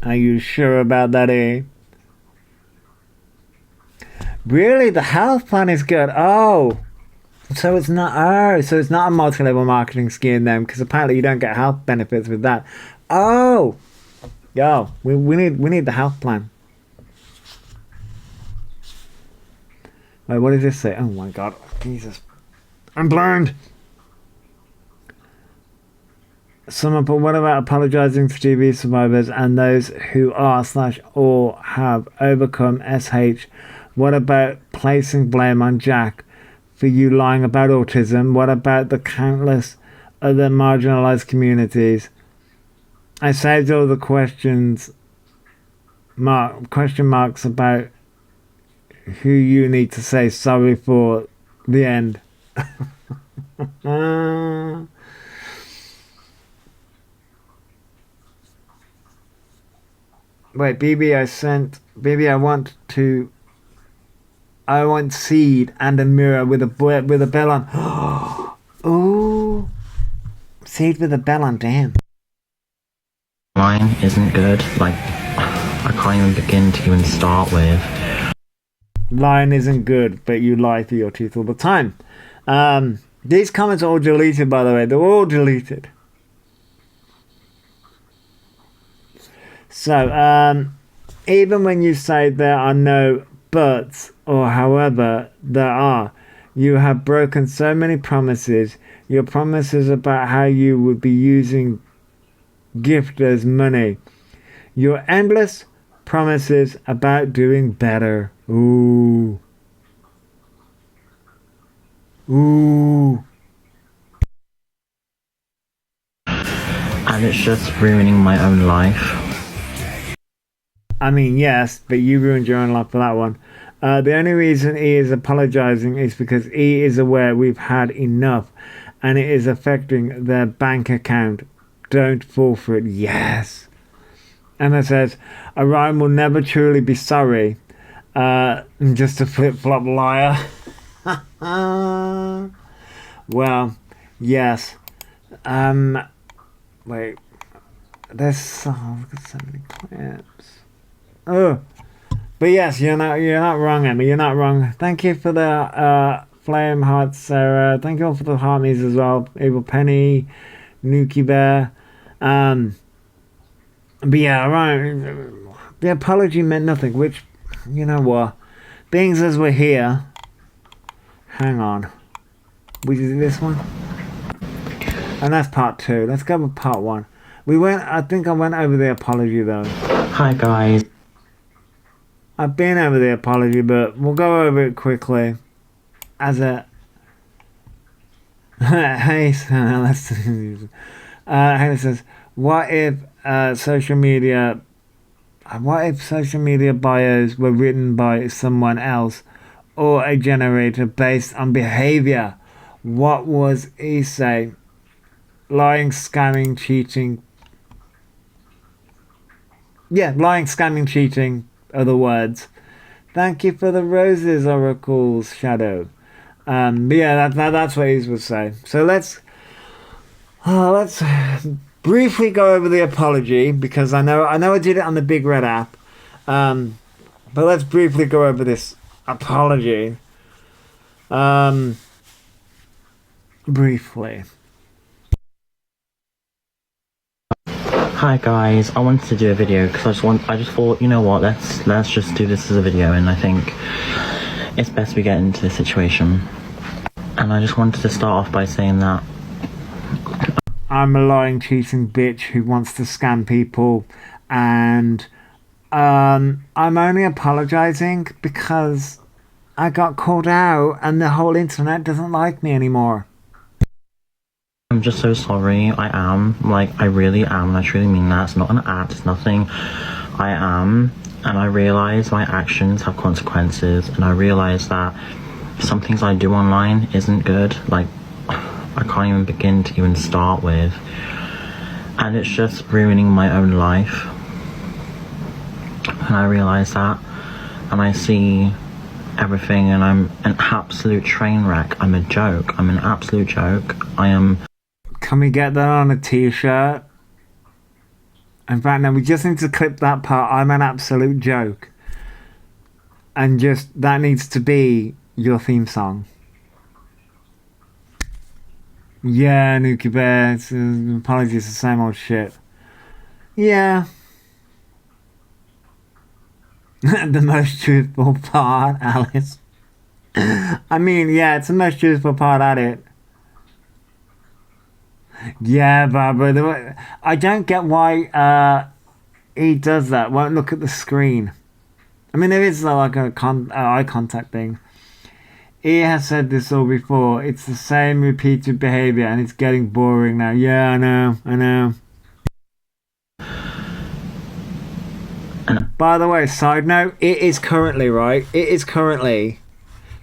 Are you sure about that, eh? Really? The health plan is good. Oh. So it's not a multi-level marketing scheme then, because apparently you don't get health benefits with that. Oh. Yo, we need the health plan. Wait, what does this say? Oh my god. Jesus. I'm blind. Someone put, what about apologising to TV survivors and those who are / or have overcome SH? What about placing blame on Jack for you lying about autism? What about the countless other marginalised communities? I saved all the question marks about who you need to say sorry for the end. Wait, BB, I want seed and a mirror with a bell on. Oh, seed with a bell on, damn. Mine isn't good. Like, I can't even begin to even start with. Lying isn't good, but you lie through your teeth all the time. These comments are all deleted, by the way. They're all deleted. So, even when you say there are no buts, or however there are, you have broken so many promises. Your promises about how you would be using gifters' money. Your endless promises about doing better. Ooh. Ooh. And it's just ruining my own life. I mean, yes, but you ruined your own life for that one. The only reason E is apologizing is because E is aware we've had enough and it is affecting their bank account. Don't fall for it. Yes. Emma says, Orion will never truly be sorry. Just a flip-flop liar. Well, yes. Wait. There's I've got so many clips. Oh. But yes, you're not wrong, Emma. You're not wrong. Thank you for the flame hearts, Sarah. Thank you all for the hearties as well. Abel Penny, Nuki Bear. But yeah, right. The apology meant nothing, which, you know what? Being as we're here. Hang on. We did this one? And that's part 2. Let's go with part 1. I think I went over the apology though. Hi guys. I've been over the apology, but we'll go over it quickly. As a... Hey, Haley says, what if social media bios were written by someone else or a generator based on behavior? What was he say? Lying, scamming, cheating. Yeah, lying, scamming, cheating are the words. Thank you for the roses, Oracle's Shadow. But yeah, that's what he would say. So let's briefly go over the apology, because I know I did it on the Big Red app. But let's briefly go over this apology. Briefly. Hi guys, I wanted to do a video because I just thought, you know what, let's just do this as a video, and I think it's best we get into this situation. And I just wanted to start off by saying that I'm a lying, cheating bitch who wants to scam people, and I'm only apologizing because I got called out and the whole internet doesn't like me anymore. I'm just so sorry. I am. Like, I really am. I truly mean that. It's not an act. It's nothing. I am. And I realize my actions have consequences. And I realize that some things I do online isn't good. Like, I can't even begin to even start with. And it's just ruining my own life. And I realize that. And I see everything. And I'm an absolute train wreck. I'm a joke. I'm an absolute joke. I am... Can we get that on a t-shirt? In fact, no, we just need to clip that part. I'm an absolute joke. And just, that needs to be your theme song. Yeah, Nuki Bear, apologies, the same old shit. Yeah. The most truthful part, Alice. I mean, yeah, it's the most truthful part at it. Yeah, Barbara. I don't get why he does that. Won't look at the screen. I mean, there is like a eye contact thing. He has said this all before. It's the same repeated behavior, and it's getting boring now. Yeah, I know. By the way, side note, it is currently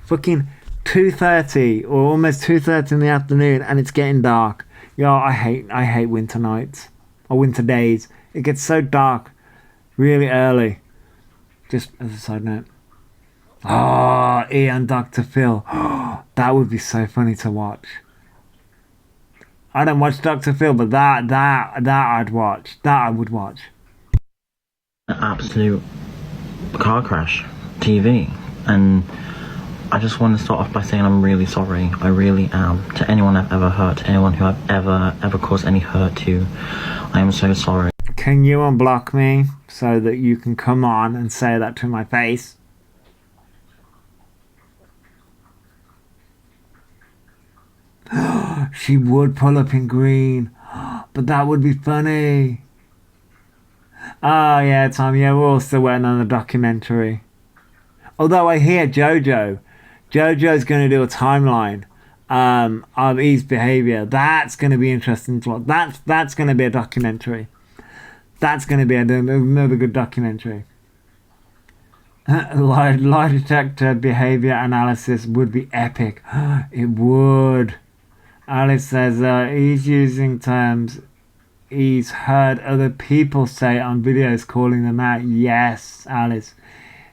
fucking 2:30 or almost 2:30 in the afternoon, and it's getting dark. Yo, I hate winter nights or winter days. It gets so dark really early. Just as a side note. Oh, Ian, Dr. Phil. That would be so funny to watch. I don't watch Dr. Phil, but that I'd watch. That I would watch. An absolute car crash TV. And I just want to start off by saying I'm really sorry. I really am. To anyone I've ever hurt, to anyone who I've ever caused any hurt to, I am so sorry. Can you unblock me so that you can come on and say that to my face? She would pull up in green, but that would be funny. Oh yeah, Tom, yeah, we're all still waiting on the documentary. Although I hear Jojo's going to do a timeline of his behaviour. That's going to be interesting to watch. That's going to be a documentary. That's going to be another good documentary. Lie detector behaviour analysis would be epic. It would. Alice says he's using terms he's heard other people say on videos, calling them out. Yes, Alice.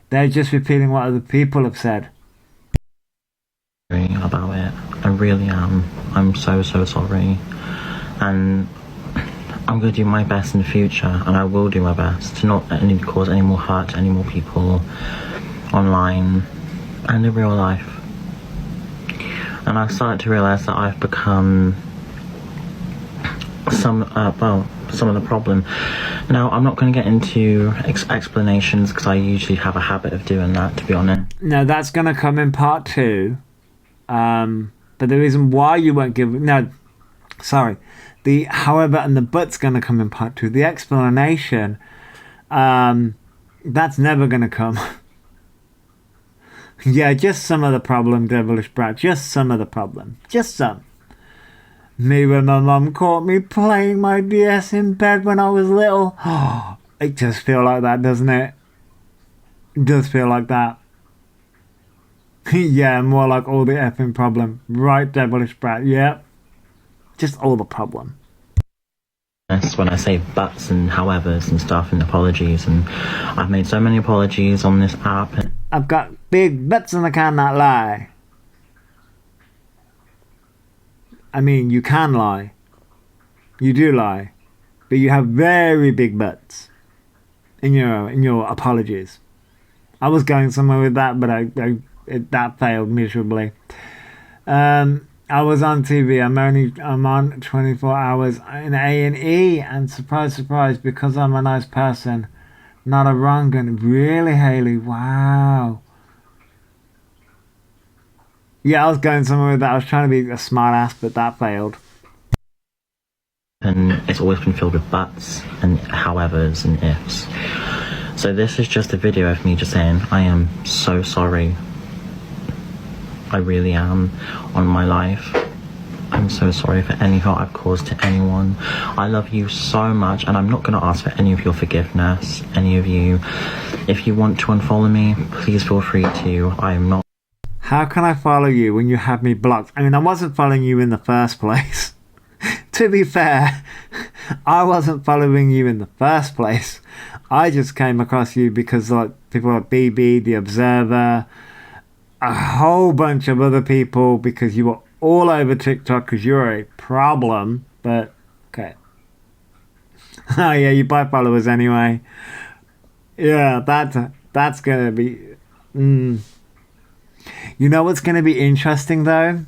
They're just repeating what other people have said. About it. I really am. I'm so sorry. And I'm going to do my best in the future, and I will do my best to not cause any more hurt to any more people online and in real life. And I've started to realise that I've become some of the problem. Now, I'm not going to get into explanations because I usually have a habit of doing that, to be honest. No, that's going to come in part 2. But the reason why you won't give... No, sorry. The however and the but's going to come in part 2. The explanation, that's never going to come. Yeah, just some of the problem, devilish brat. Just some of the problem. Just some. Me when my mum caught me playing my DS in bed when I was little. Oh, it does feel like that, doesn't it? It does feel like that. Yeah, more like all the effing problem. Right, devilish brat. Yep. Just all the problem. That's when I say buts and howevers and stuff and apologies, and I've made so many apologies on this app. I've got big butts and I cannot lie. I mean, you can lie. You do lie. But you have very big butts in your apologies. I was going somewhere with that, but that failed miserably. I was on TV. I'm on 24 hours in A&E, and surprise, surprise, because I'm a nice person, not a wrong one. Really, Haley? Wow. Yeah, I was going somewhere with that. I was trying to be a smart ass, but that failed. And it's always been filled with buts and howevers and ifs. So this is just a video of me just saying, I am so sorry. I really am on my life. I'm so sorry for any hurt I've caused to anyone. I love you so much, and I'm not going to ask for any of your forgiveness. Any of you, if you want to unfollow me, please feel free to. I am not. How can I follow you when you have me blocked? I mean, I wasn't following you in the first place. To be fair, I wasn't following you in the first place. I just came across you because like people like BB, The Observer, a whole bunch of other people, because you were all over TikTok because you're a problem. But okay. Oh yeah, you buy followers anyway. Yeah, that's gonna be. You know what's gonna be interesting though?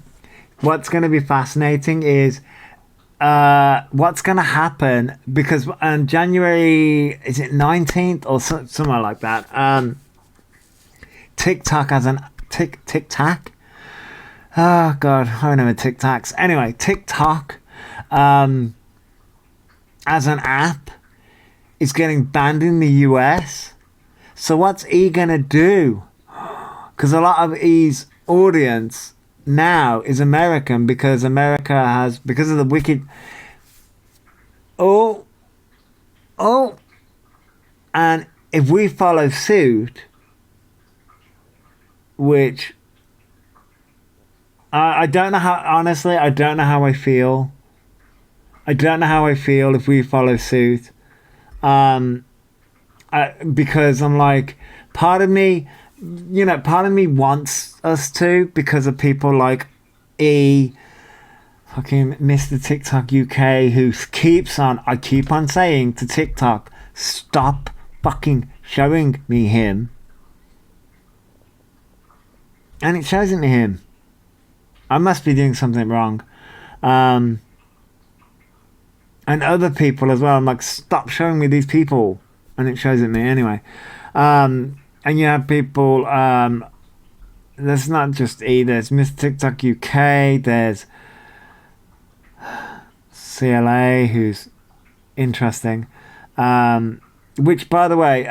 What's gonna be fascinating is what's gonna happen, because on January, is it 19th or somewhere like that? TikTok has an TikTok. Oh god, I remember TikToks. Anyway, TikTok as an app is getting banned in the US. So what's he gonna do? Because a lot of his audience now is American, because America has, because of the wicked. And if we follow suit, which I don't know how, honestly, I don't know how I feel. I don't know how I feel if we follow suit. Because I'm like, part of me wants us to, because of people like fucking Mr. TikTok UK, who keeps on, I keep on saying to TikTok, stop fucking showing me him. And it shows me him. I must be doing something wrong. And and other people as well. I'm like, stop showing me these people, and it shows it me anyway. And you have people. There's not just E. There's Miss TikTok UK. There's CLA, who's interesting. Which, by the way,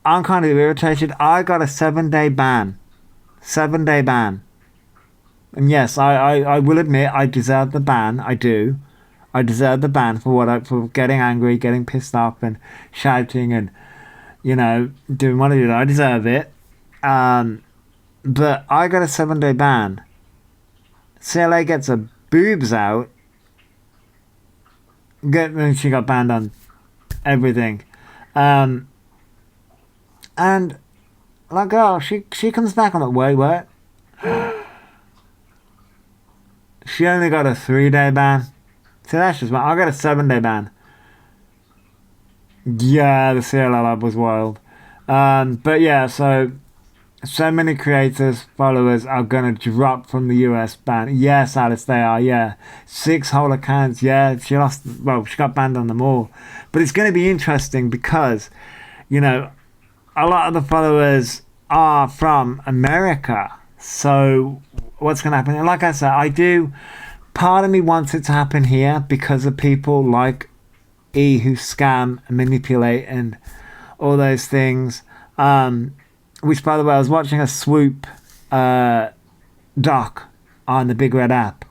I'm kind of irritated. I got a 7-day ban. 7-day ban. And yes, I will admit I deserve the ban. I do. I deserve the ban for getting angry, getting pissed off, and shouting, and doing what I did. I deserve it. But I got a 7-day ban. CLA gets her boobs out. She got banned on everything. And like, oh, she comes back. I'm like, wait, what? She only got a 3-day ban. See, that's just I got a 7-day ban. Yeah, the CLL lab was wild. But yeah, so many creators, followers are gonna drop from the US ban. Yes, Alice, they are. Yeah, 6 whole accounts. Yeah, she lost. Well, she got banned on them all. But it's gonna be interesting because, a lot of the followers are from America. So what's gonna happen? And like I said, part of me wants it to happen here because of people like E who scam and manipulate and all those things. Which, by the way, I was watching a Swoop doc on the Big Red app,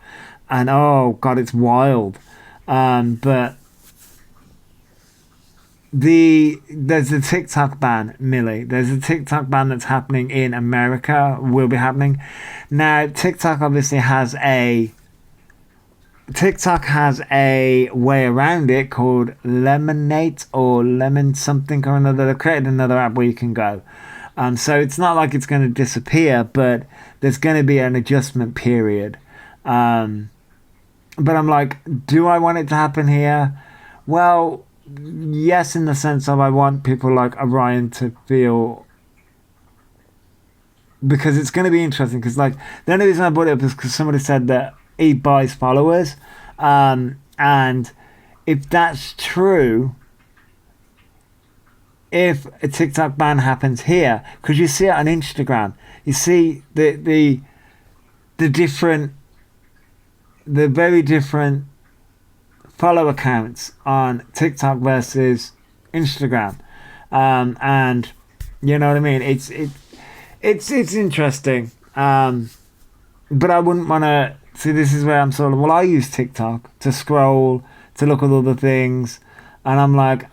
and oh god, it's wild. But there's a TikTok ban, Millie. There's a TikTok ban that's happening in America. Will be happening now. TikTok has a way around it called Lemonade or Lemon something or another. They created another app where you can go. So it's not like it's going to disappear, but there's going to be an adjustment period. But I'm like, do I want it to happen here? Well, yes, in the sense of I want people like Orion to feel, because it's going to be interesting. Because like the only reason I brought it up is because somebody said that he buys followers, and if that's true, if a TikTok ban happens here, because you see it on Instagram, you see the very different follow accounts on TikTok versus Instagram, and you know what I mean. It's interesting, but I wouldn't want to see. This is where I'm sort of, well, I use TikTok to scroll, to look at other things, and I'm like,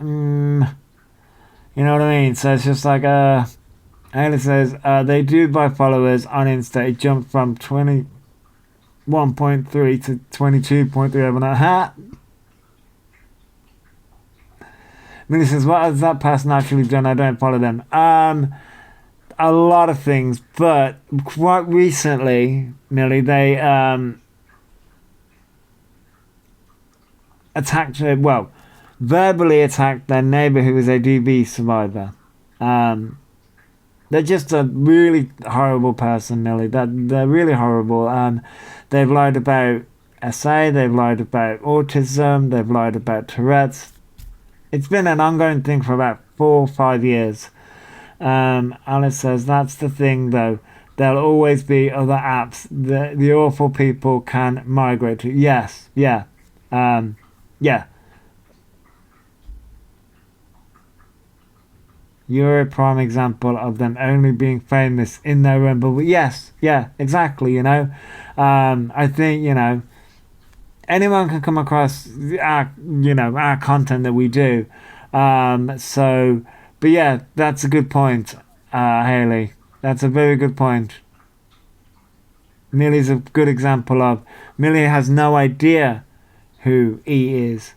you know what I mean? So it's just like, Ayla says, they do buy followers on Insta. It jumped from 21.3 to 22.3 overnight. Millie says, what has that person actually done? I don't follow them. A lot of things, but quite recently, Millie, they attacked, verbally attacked their neighbour who was a DV survivor. They're just a really horrible person, Millie. They're really horrible. They've lied about SA, they've lied about autism, they've lied about Tourette's. It's been an ongoing thing for about 4 or 5 years. Alice says, that's the thing though. There'll always be other apps that the awful people can migrate to. Yes, yeah. Yeah. You're a prime example of them only being famous in their own bubble. Yes, yeah, exactly, I think, anyone can come across our content that we do. But yeah, that's a good point, Haley. That's a very good point. Millie's a good example of, Millie has no idea who E is.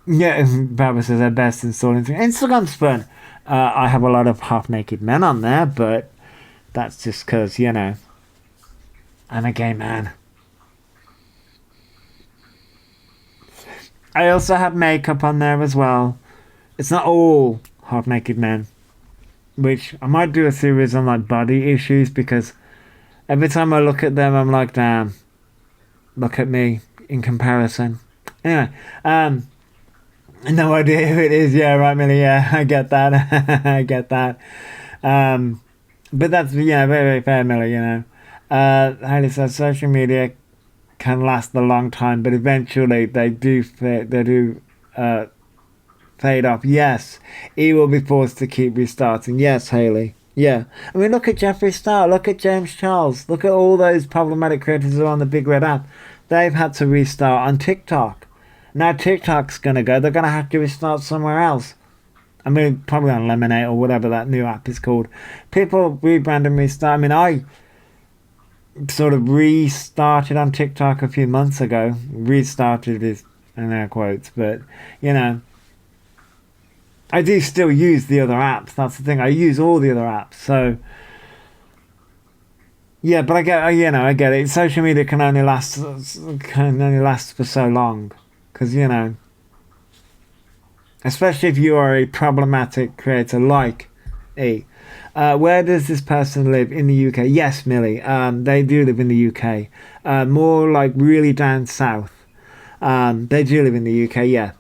Yeah, Barbara says her best installing thing. Instagram's fun. I have a lot of half-naked men on there, but that's just because, I'm a gay man. I also have makeup on there as well. It's not all half-naked men, which I might do a series on like body issues, because every time I look at them, I'm like, damn, look at me in comparison. Anyway, no idea who it is. Yeah, right, Millie. Yeah, I get that. I get that. But that's, yeah, very, very fair, Millie, you know. Hayley says social media can last a long time, but eventually they do fade off. Yes, he will be forced to keep restarting. Yes, Hayley. Yeah. I mean, look at Jeffree Star. Look at James Charles. Look at all those problematic creators who are on the Big Red app. They've had to restart on TikTok. Now TikTok's going to go. They're going to have to restart somewhere else. I mean, probably on Lemonade or whatever that new app is called. People rebrand and restart. I mean, I sort of restarted on TikTok a few months ago. Restarted is in air quotes, but, you know, I do still use the other apps. That's the thing. I use all the other apps. So, yeah, but I get it. Social media can only last for so long, because, you know, especially if you are a problematic creator like E. Where does this person live? In the UK? Yes, Millie. They do live in the UK. More like really down south. They do live in the UK. Yeah,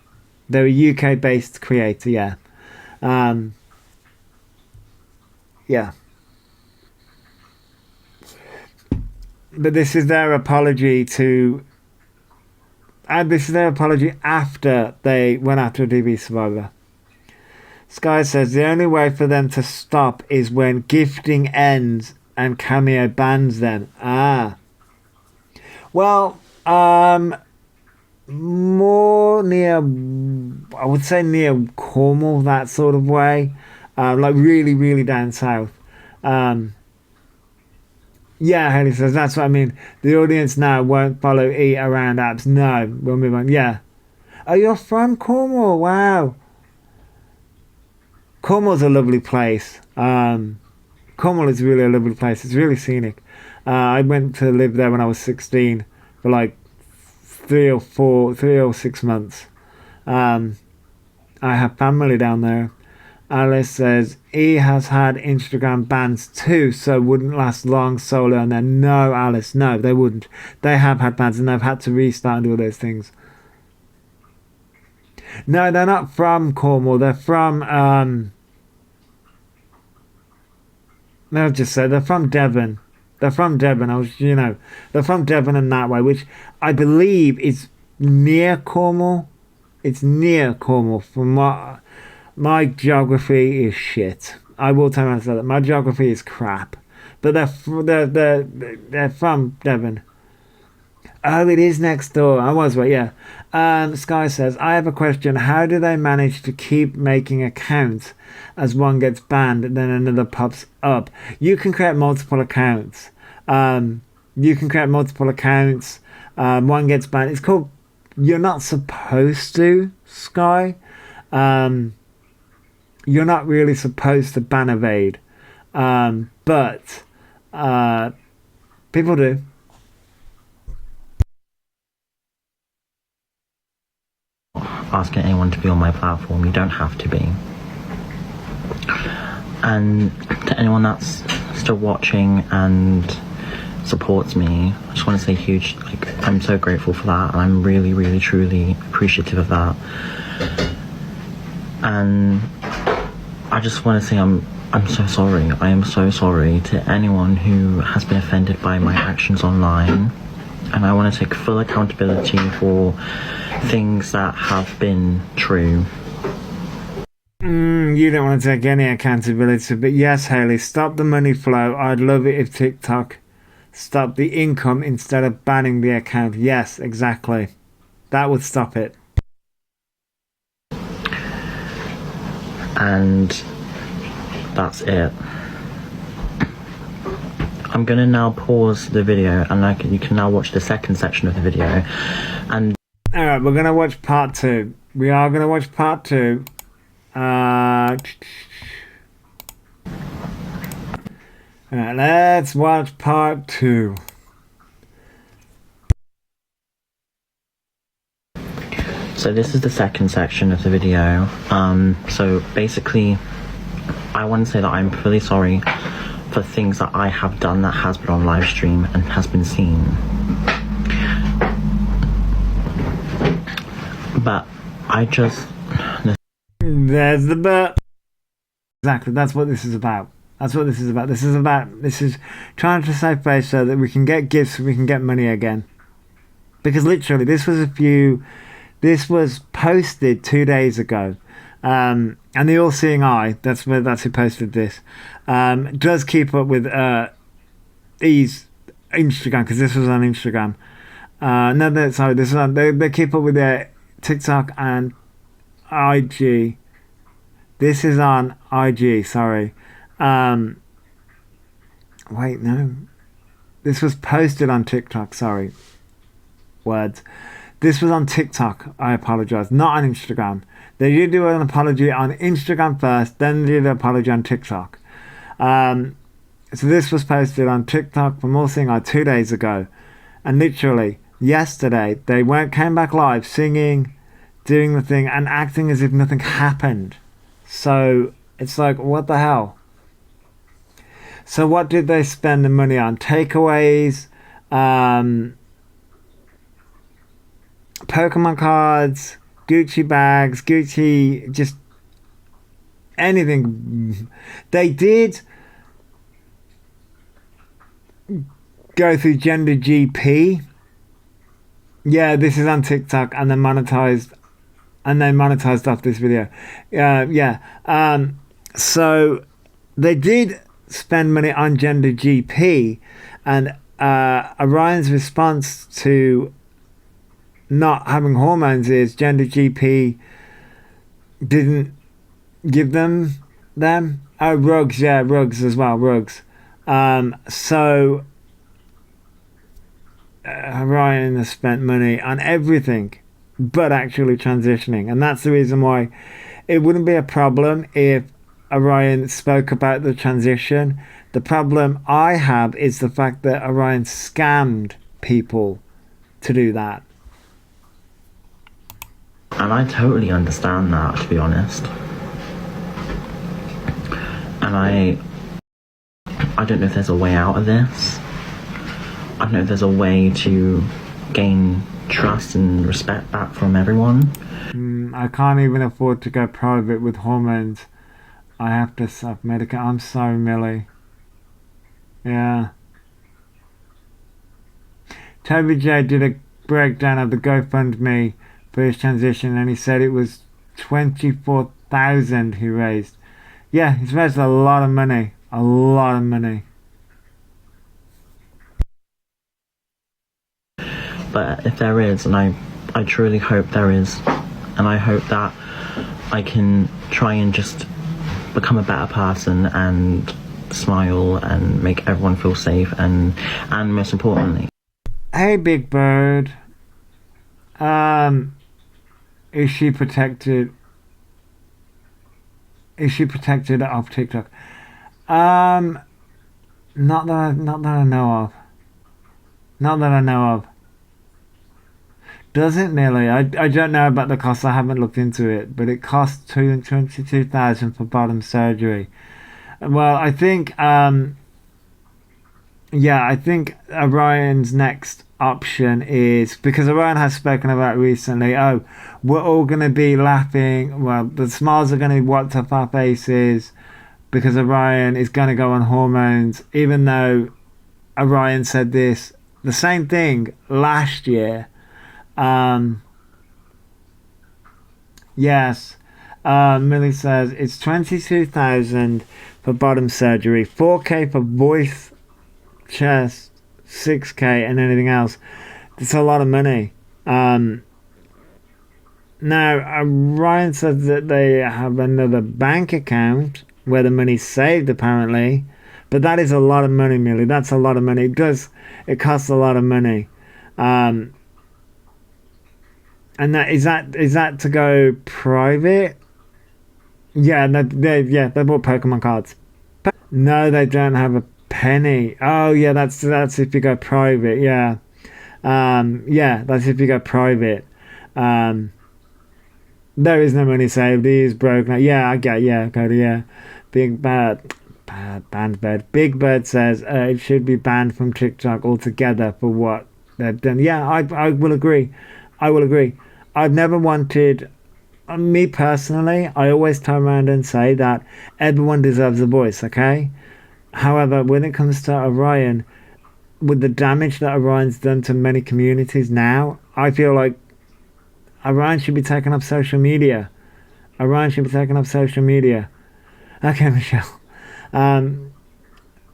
they're a UK-based creator. Yeah. Yeah. But this is their apology to... And this is their apology after they went after a DB Survivor. Sky says the only way for them to stop is when gifting ends and Cameo bans them. Ah. Well, more near, I would say near Cornwall, that sort of way. Like really, really down south. Yeah, Haley says, that's what I mean. The audience now won't follow E around apps. No, we'll move on. Yeah. Oh, you're from Cornwall. Wow. Cornwall's a lovely place. Cornwall is really a lovely place. It's really scenic. I went to live there when I was 16 for like 3 or 6 months. I have family down there. Alice says, E has had Instagram bans too, so wouldn't last long solo. And then, no, Alice, no, they wouldn't. They have had bans and they've had to restart and do all those things. No, they're not from Cornwall. They're from, they'll just say they're from Devon. They're from Devon. They're from Devon and that way, which I believe is near Cornwall. It's near Cornwall. From what my geography is shit. I will tell myself that my geography is crap. But they're from Devon. Oh, it is next door. I was right, yeah. Sky says, I have a question. How do they manage to keep making accounts as one gets banned and then another pops up? You can create multiple accounts. One gets banned. It's called, you're not supposed to, Sky. You're not really supposed to ban evade. But people do. Asking anyone to be on my platform, you don't have to be. And to anyone that's still watching and supports me, I just want to say huge, I'm so grateful for that, and I'm really, really, truly appreciative of that. And I just want to say I'm so sorry. I am so sorry to anyone who has been offended by my actions online, and I want to take full accountability for things that have been true. You don't want to take any accountability, but yes, Haley, stop the money flow. I'd love it if TikTok stopped the income instead of banning the account. Yes, exactly. That would stop it. And that's it. I'm gonna now pause the video, and you can now watch the second section of the video. And alright, we're gonna watch part 2. We are gonna watch part 2. Alright, let's watch part 2. So this is the second section of the video. So basically, I want to say that I'm fully sorry for things that I have done that has been on live stream and has been seen. But I just... There's the but. Exactly, that's what this is about. That's what this is about. This is trying to save face so that we can get gifts and we can get money again. Because literally, this was posted 2 days ago. And the all-seeing eye, that's who posted this, does keep up with these Instagram, because this was on Instagram. They keep up with their TikTok and IG. This is on IG, sorry. Wait, no. This was posted on TikTok, sorry. Words. This was on TikTok, I apologise, not on Instagram. They did do an apology on Instagram first, then they did an apology on TikTok. So this was posted on TikTok from All Seeing Eye 2 days ago. And literally, yesterday, they came back live singing, doing the thing, and acting as if nothing happened. So it's like, what the hell? So what did they spend the money on? Takeaways, Pokemon cards, Gucci bags, Gucci, just anything. They did go through Gender GP. Yeah, this is on TikTok, and they monetized off this video. So they did spend money on Gender GP, and Orion's response to not having hormones is Gender GP didn't give them. Oh, rugs as well, rugs. So Orion has spent money on everything but actually transitioning, and that's the reason why it wouldn't be a problem if Orion spoke about the transition. The problem I have is the fact that Orion scammed people to do that. And I totally understand that, to be honest. And I don't know if there's a way out of this. I don't know if there's a way to gain trust and respect back from everyone. I can't even afford to go private with hormones. I have to self-medicate. I'm sorry, Millie. Yeah. Toby J did a breakdown of the GoFundMe for his transition, and he said it was 24,000 he raised. Yeah, he's raised a lot of money. A lot of money. But if there is, and I truly hope there is, and I hope that I can try and just become a better person and smile and make everyone feel safe, and most importantly. Hey, Big Bird. Is she protected? Is she protected off TikTok? Not that I know of. Not that I know of. Does it, Millie? I don't know about the cost. I haven't looked into it, but it costs $22,000 for bottom surgery. Well, I think I think Orion's next option is, because Orion has spoken about recently, we're all going to be laughing. Well, the smiles are going to be wiped off our faces because Orion is going to go on hormones, even though Orion said the same thing last year. Yes. Millie says it's 22,000 for bottom surgery, 4K for voice, chest, 6K, and anything else. It's a lot of money. Now, Ryan says that they have another bank account where the money's saved, apparently. But that is a lot of money, Millie. That's a lot of money. It costs a lot of money. And is that to go private? Yeah, they bought Pokemon cards. No, they don't have a penny. Oh yeah, that's if you go private. Yeah, that's if you go private. There is no money saved. He is broke now. Yeah, I get. Yeah, Cody. Yeah, Big Bad banned Bird. Big Bird says it should be banned from TikTok altogether for what they've done. Yeah, I will agree. I've never wanted, me personally, I always turn around and say that everyone deserves a voice, okay? However, when it comes to Orion, with the damage that Orion's done to many communities now, I feel like Orion should be taking up social media. Orion should be taking up social media. Okay, Michelle.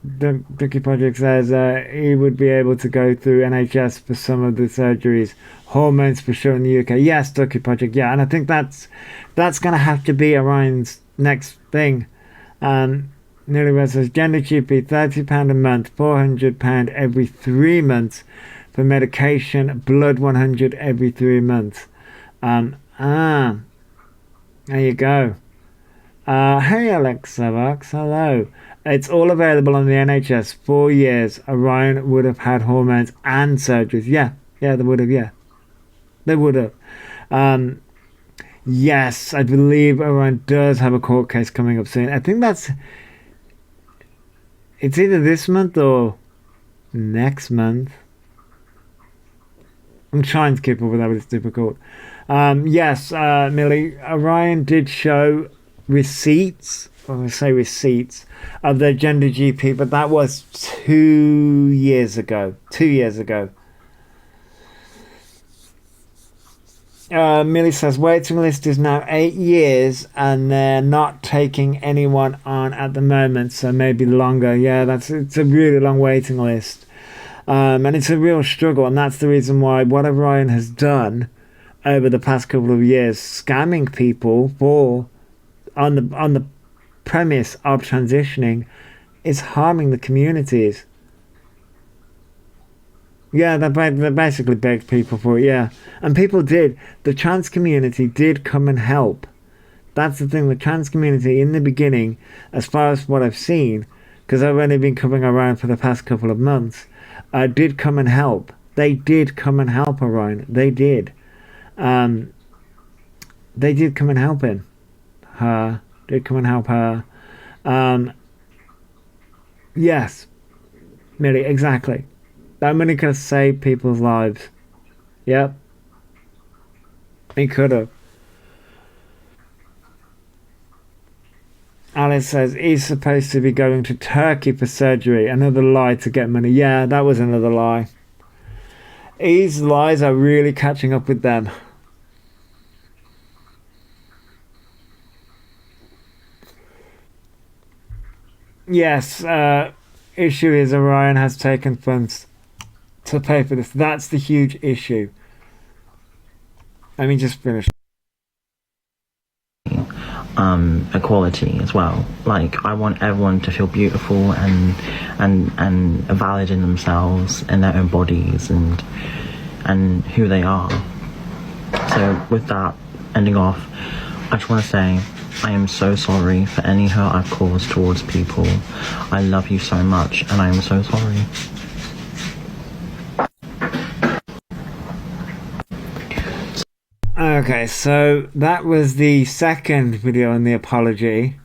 The Ducky Project says he would be able to go through NHS for some of the surgeries. Hormones for sure in the UK. Yes, Ducky Project, yeah. And I think that's going to have to be Orion's next thing. Newlywed says gender GP, £30 a month, £400 every 3 months for medication, blood 100 every 3 months. There you go. Hey Alexa Vox, hello. It's all available on the NHS. 4 years. Orion would have had hormones and surgeries. Yeah, they would have. Yeah, they would have. Yes, I believe Orion does have a court case coming up soon. I think it's either this month or next month. I'm trying to keep up with that, but it's difficult. Yes, Millie, Orion did show receipts, I'm going to say receipts, of their gender GP, but that was 2 years ago. 2 years ago. Millie says waiting list is now 8 years and they're not taking anyone on at the moment, so maybe longer. Yeah, it's a really long waiting list. And it's a real struggle, and that's the reason why what Orion has done over the past couple of years, scamming people on the premise of transitioning, is harming the communities. Yeah, they basically begged people for it, yeah. And people did. The trans community did come and help. That's the thing, the trans community in the beginning, as far as what I've seen, because I've only been coming around for the past couple of months, did come and help. They did come and help Orion. They did. They did come and help him. Did come and help her. Yes. Millie, exactly. That money could have saved people's lives. Yep. It could have. Alice says he's supposed to be going to Turkey for surgery. Another lie to get money. Yeah, that was another lie. These lies are really catching up with them. Yes, issue is Orion has taken funds to pay for this. That's the huge issue. Let me just finish. Equality as well. Like, I want everyone to feel beautiful and valid in themselves and their own bodies and who they are. So with that ending off, I just want to say I am so sorry for any hurt I've caused towards people. I love you so much and I am so sorry. Okay, so that was the second video on the apology.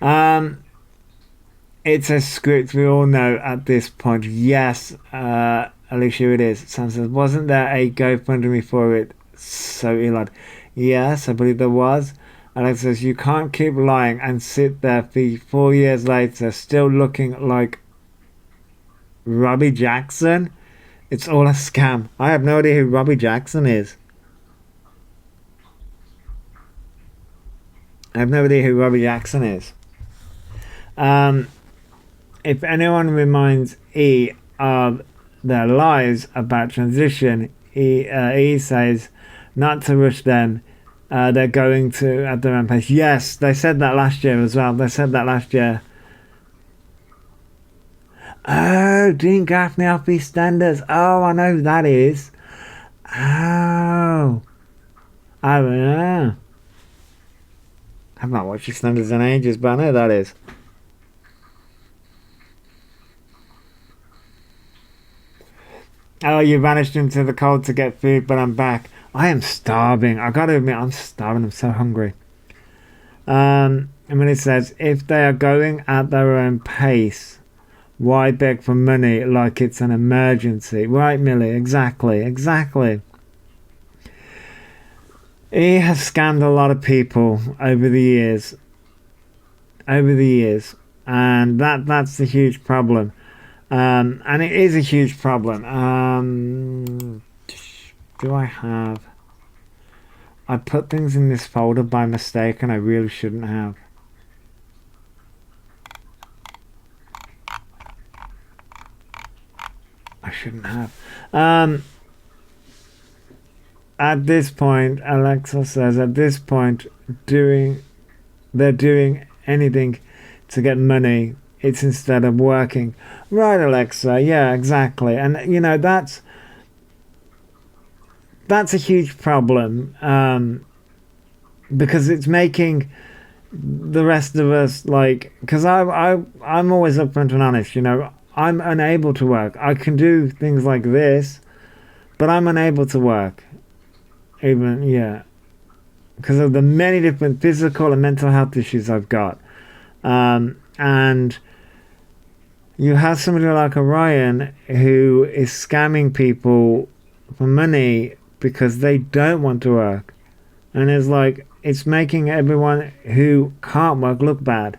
It's a script, we all know at this point. Yes, Alicia, it is. Sam says, wasn't there a GoFundMe for it? So Elon. Yes, I believe there was. Alex says, you can't keep lying and sit there for 4 years later still looking like Robbie Jackson. It's all a scam. I have no idea who Robbie Jackson is. I have no idea who Robbie Jackson is. If anyone reminds E of their lies about transition, E says not to rush them. They're going to at their own pace. Yes, they said that last year as well. They said that last year. Oh, Dean Gaffney off EastEnders. Oh, I know who that is. Oh. Oh, yeah. I've not watched EastEnders in ages, but I know who that is. Oh, you vanished into the cold to get food, but I'm back. I am starving. I gotta admit, I'm starving. I'm so hungry. And when it says, if they are going at their own pace, why beg for money like it's an emergency? Right, Millie, exactly. He has scammed a lot of people over the years. And that's the huge problem. And it is a huge problem. Do I have... I put things in this folder by mistake and I really shouldn't have. I shouldn't have. At this point, Alexa says, at this point, they're doing anything to get money. It's instead of working. Right, Alexa. Yeah, exactly. And, you know, that's a huge problem, because it's making the rest of us, like, because I'm always upfront and honest, you know, I'm unable to work. I can do things like this, but I'm unable to work. Even, yeah, because of the many different physical and mental health issues I've got. And you have somebody like Orion who is scamming people for money because they don't want to work. And it's like, it's making everyone who can't work look bad.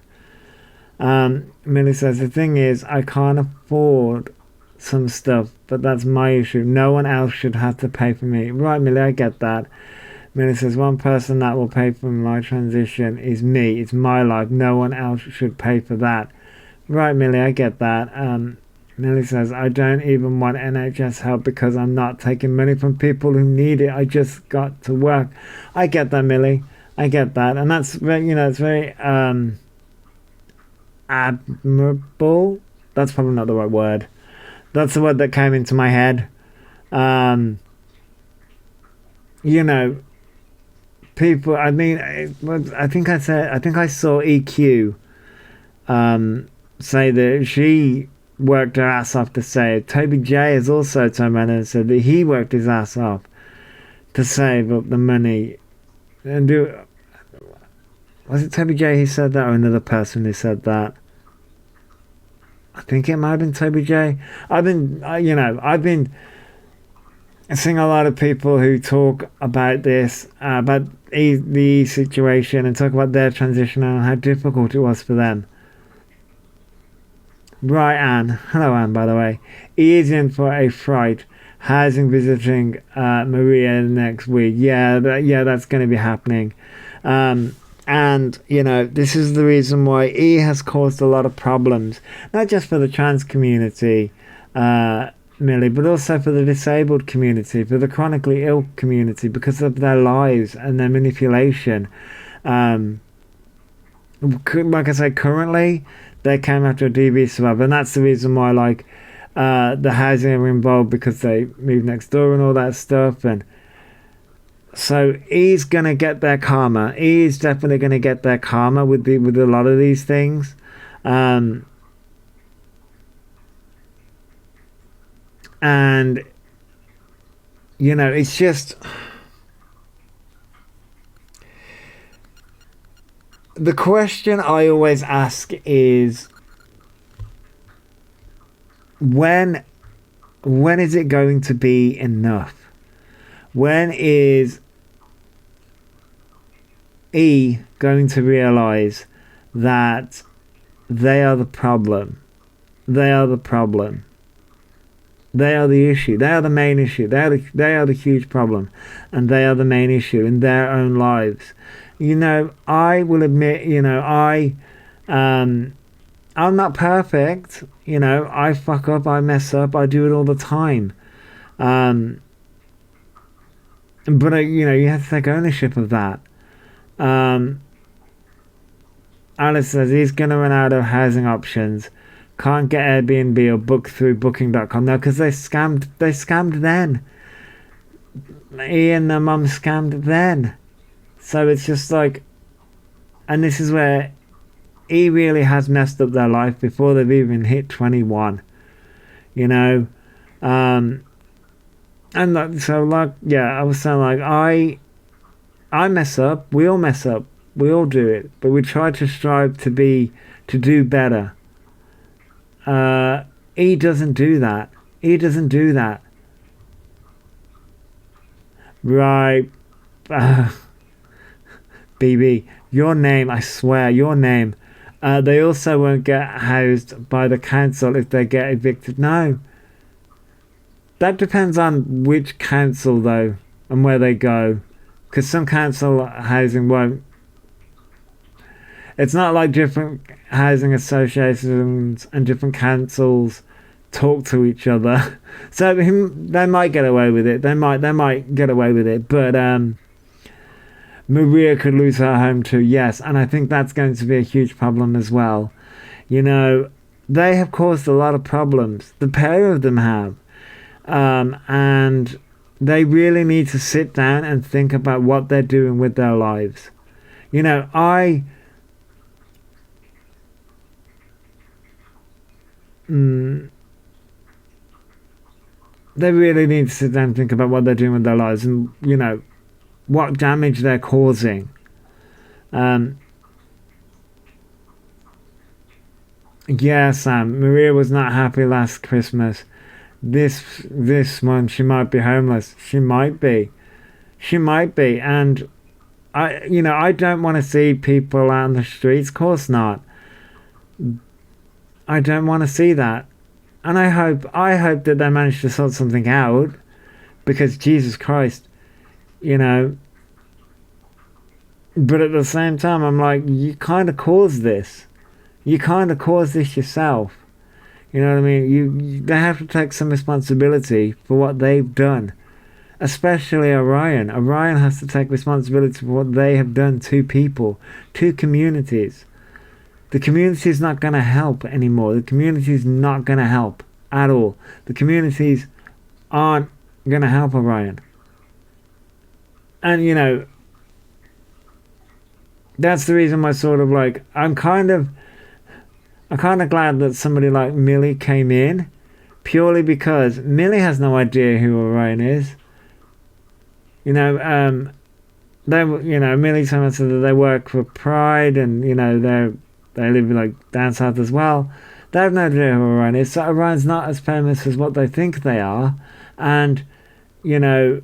Millie says, the thing is, I can't afford some stuff, but that's my issue. No one else should have to pay for me. Right, Millie, I get that. Millie says, one person that will pay for my transition is me. It's my life. No one else should pay for that. Right, Millie, I get that. Millie says, I don't even want NHS help because I'm not taking money from people who need it. I just got to work. I get that, Millie. I get that. And that's very, you know, it's very admirable. That's probably not the right word. That's the word that came into my head. You know, people, I mean, I think I saw EQ say that she worked her ass off to save. Toby J has also turned around and said that he worked his ass off to save up the money. And was it Toby J who said that, or another person who said that? I think it might have been Toby J. I've been seeing a lot of people who talk about this, about the situation, and talk about their transition and how difficult it was for them. Right, Anne. Hello, Anne, by the way. He is in for a fright. Housing visiting Maria next week. Yeah, that's going to be happening. And, you know, this is the reason why E has caused a lot of problems, not just for the trans community, Millie, but also for the disabled community, for the chronically ill community, because of their lives and their manipulation. Like I say, currently, they came after a DV survivor, and that's the reason why, like, the housing are involved, because they moved next door and all that stuff. And so he's gonna get their karma. He's definitely gonna get their karma with a lot of these things. And you know, it's just the question I always ask is, when is it going to be enough? When is E going to realize that they are the problem? They are the problem. They are the issue. They are the main issue. They are the huge problem, and they are the main issue in their own lives. You know, I will admit, you know, I'm not perfect. You know, I fuck up, I mess up, I do it all the time. But you know, you have to take ownership of that. Alice says he's going to run out of housing options. Can't get Airbnb or book through booking.com. No, because they scammed then. He and the mum scammed then. So it's just like, and this is where he really has messed up their life before they've even hit 21. You know? And like, so like, yeah, I was saying, like, I mess up, we all mess up, we all do it, but we try to strive to do better. He doesn't do that. He doesn't do that. Right. BB, your name, I swear, your name. They also won't get housed by the council if they get evicted. No. That depends on which council, though, and where they go. Because some council housing won't. It's not like different housing associations and different councils talk to each other. So they might get away with it. They might get away with it. But Maria could lose her home too, yes. And I think that's going to be a huge problem as well. You know, they have caused a lot of problems. The pair of them have. And they really need to sit down and think about what they're doing with their lives. You know, they really need to sit down and think about what they're doing with their lives and, you know, what damage they're causing. Yeah, Sam, Maria was not happy last Christmas. This month she might be homeless. She might be. And I don't want to see people out on the streets. Of course not. I don't want to see that. And I hope that they manage to sort something out, because Jesus Christ, you know. But at the same time, I'm like, you kind of caused this. You kind of caused this yourself. You know what I mean? They have to take some responsibility for what they've done. Especially Orion. Orion has to take responsibility for what they have done to people, to communities. The community is not going to help anymore. The community is not going to help at all. The communities aren't going to help Orion. And, you know, that's the reason why sort of like, I'm kind of glad that somebody like Millie came in, purely because Millie has no idea who Orion is. You know, Millie told said that they work for Pride, and you know they live like down south as well. They have no idea who Orion is, so Orion's not as famous as what they think they are, and you know,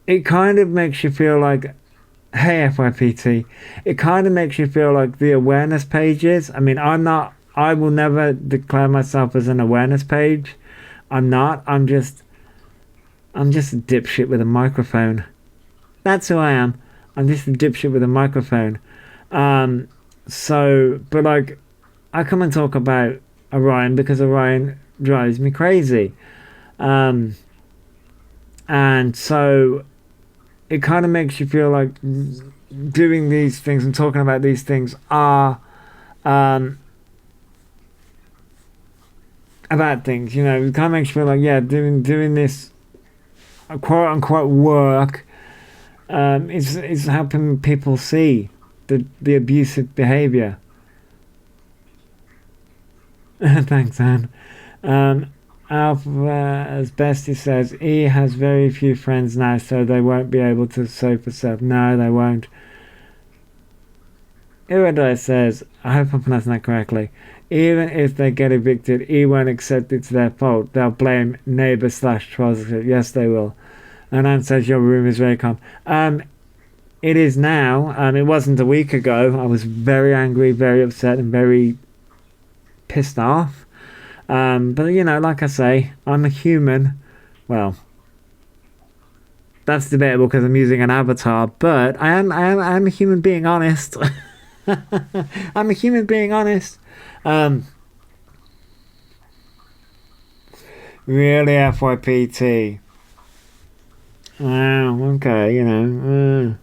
it kind of makes you feel like, hey FYPT, it kind of makes you feel like the awareness pages. I mean, I will never declare myself as an awareness page. I'm not. I'm just a dipshit with a microphone. That's who I am. I'm just a dipshit with a microphone. But like, I come and talk about Orion because Orion drives me crazy. And so it kind of makes you feel like doing these things and talking about these things are about things, you know. It kind of makes you feel like, yeah, doing this quote unquote work is helping people see the abusive behavior. Thanks, Anne. Alpha, as best he says, he has very few friends now, so they won't be able to sew for self. No, they won't. Iridai says, I hope I'm pronouncing that correctly, even if they get evicted, he won't accept it's their fault. They'll blame neighbour/trolls. Yes, they will. And Anne says, your room is very calm. It is now. It wasn't a week ago. I was very angry, very upset, and very pissed off. But you know, like I say, I'm a human. Well, that's debatable because I'm using an avatar, but I'm a human being honest. I'm a human being honest. Really, FYPT. Wow, okay, you know.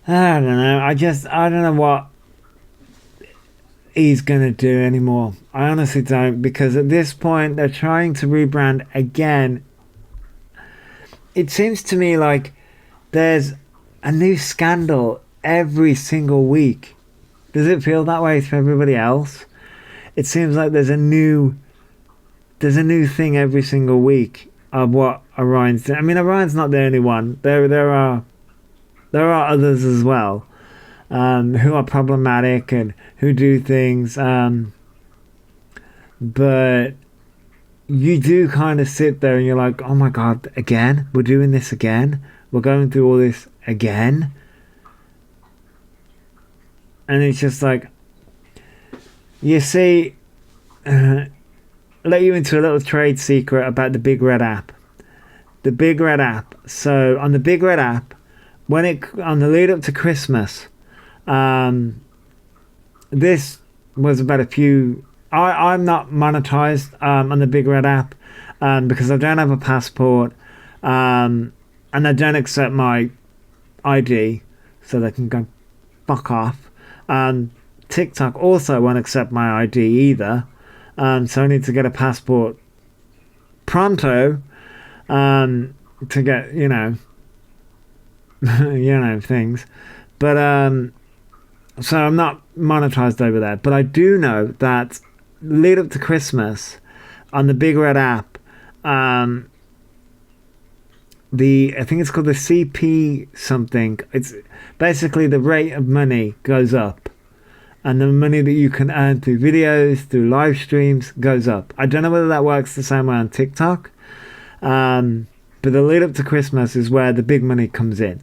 I don't know. I don't know what he's gonna do anymore. I honestly don't, because at this point they're trying to rebrand again. It seems to me like there's a new scandal every single week. Does it feel that way to everybody else? It seems like there's a new thing every single week of what Orion's doing. I mean, Orion's not the only one. There are others as well, who are problematic and who do things. But you do kind of sit there and you're like, oh my God, again? We're doing this again? We're going through all this again? And it's just like, you see, let you into a little trade secret about the Big Red app. The Big Red app. So on the Big Red app, on the lead up to Christmas, this was about a few. I'm not monetized on the Big Red app because I don't have a passport, and they don't accept my ID, so they can go fuck off. TikTok also won't accept my ID either, so I need to get a passport pronto to get things. But so I'm not monetized over there. But I do know that lead up to Christmas on the Big Red app, I think it's called the CP something. It's basically the rate of money goes up, and the money that you can earn through videos, through live streams, goes up. I don't know whether that works the same way on TikTok, but the lead up to Christmas is where the big money comes in,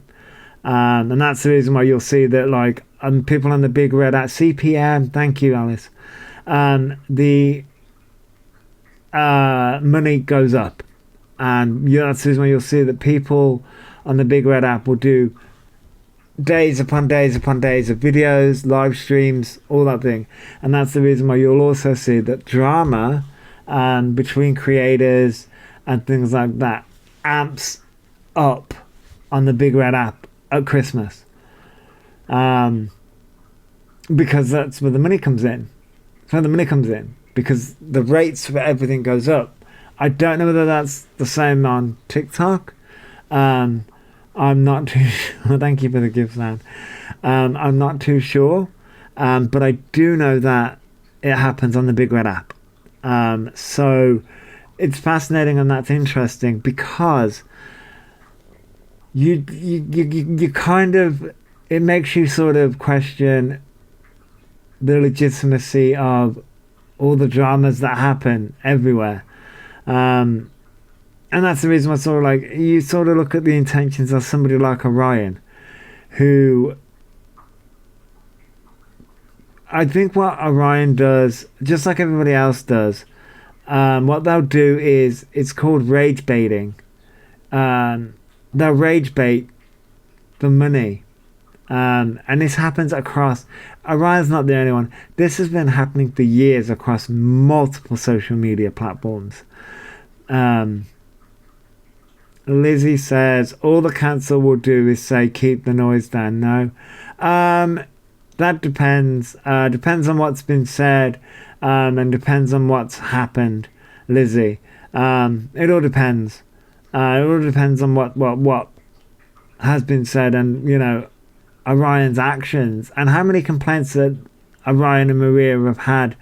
and that's the reason why you'll see that like people on the Big Red at CPM. Thank you, Alice. The money goes up, and that's the reason why you'll see that people on the Big Red app will do days upon days upon days of videos, live streams, all that thing. And that's the reason why you'll also see that drama between creators and things like that amps up on the Big Red app at Christmas, because that's where the money comes in. That's where the money comes in, because the rates for everything goes up. I don't know whether that's the same on TikTok. I'm not too sure. Thank you for the gift, Sam. I'm not too sure, but I do know that it happens on the Big Red app. So it's fascinating and that's interesting, because you kind of, it makes you sort of question the legitimacy of all the dramas that happen everywhere. And that's the reason why sort of like you sort of look at the intentions of somebody like Orion, who I think what Orion does, just like everybody else does, what they'll do is, it's called rage baiting. They'll rage bait for money. And this happens across, Orion's not the only one. This has been happening for years across multiple social media platforms. Lizzie says, all the council will do is say, keep the noise down. No. That depends. Depends on what's been said, and depends on what's happened, Lizzie. It all depends. It all depends on what has been said, and, Orion's actions, and how many complaints that Orion and Maria have had,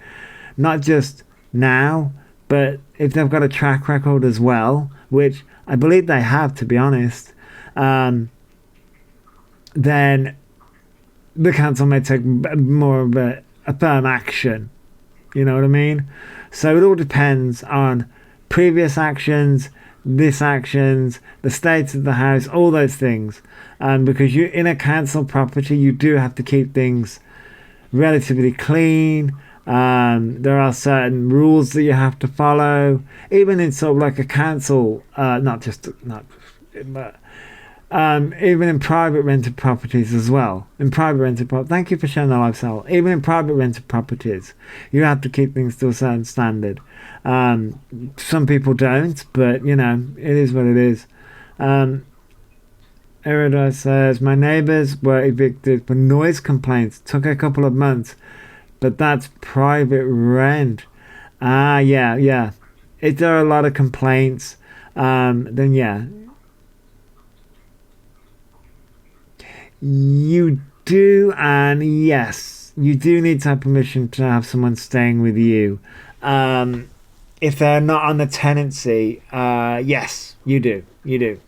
not just now, but if they've got a track record as well, which I believe they have, to be honest, then the council may take more of a firm action. You know what I mean? So it all depends on previous actions, this actions, the state of the house, all those things. Because you in a council property, you do have to keep things relatively clean. There are certain rules that you have to follow, even in sort of like a council, even in private rented properties as well. In private rented properties, thank you for sharing the lifestyle. Even in private rented properties, you have to keep things to a certain standard. Some people don't, but it is what it is. Erida says, my neighbours were evicted for noise complaints. Took a couple of months. But that's private rent. Yeah. If there are a lot of complaints, then yeah. You do, and yes, you do need to have permission to have someone staying with you. If they're not on the tenancy, yes, you do. You do.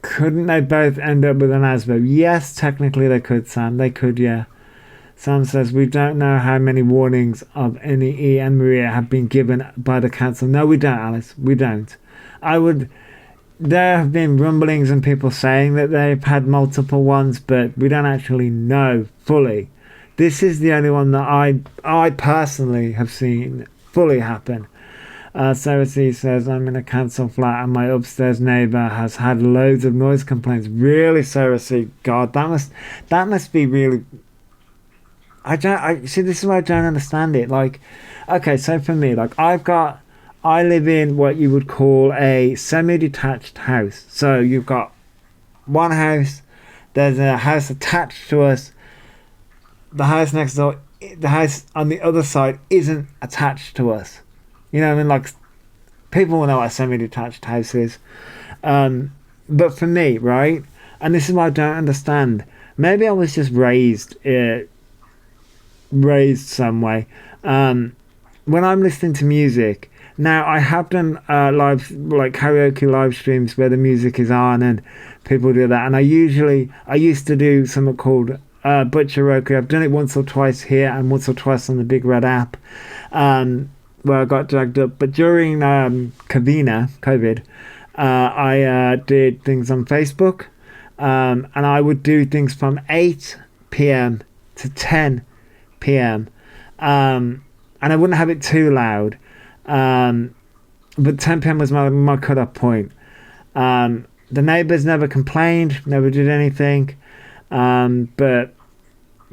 Couldn't they both end up with an ASBO? Yes, technically they could, Sam. They could, yeah. Sam says, we don't know how many warnings of any E and Maria have been given by the council. No, we don't, Alice. We don't. There have been rumblings and people saying that they've had multiple ones, but we don't actually know fully. This is the only one that I personally have seen fully happen. Sarah C says, I'm in a council flat and my upstairs neighbour has had loads of noise complaints. Really, Sarah C? God, that must be really... I see, this is why I don't understand it. Like, okay, so for me, like, I live in what you would call a semi-detached house. So you've got one house, there's a house attached to us, the house next door, the house on the other side isn't attached to us. You know what I mean? Like, people will know what a semi-detached house is. But for me, right, and this is what I don't understand, maybe I was just raised some way. When I'm listening to music, now I have done karaoke live streams where the music is on and people do that, and I used to do something called Butcheroke. I've done it once or twice here and once or twice on the Big Red app, where I got dragged up. But during COVID, I did things on Facebook, and I would do things from 8 p.m. to 10 p.m. And I wouldn't have it too loud, but 10 p.m. was my cut-off point. The neighbours never complained, never did anything, but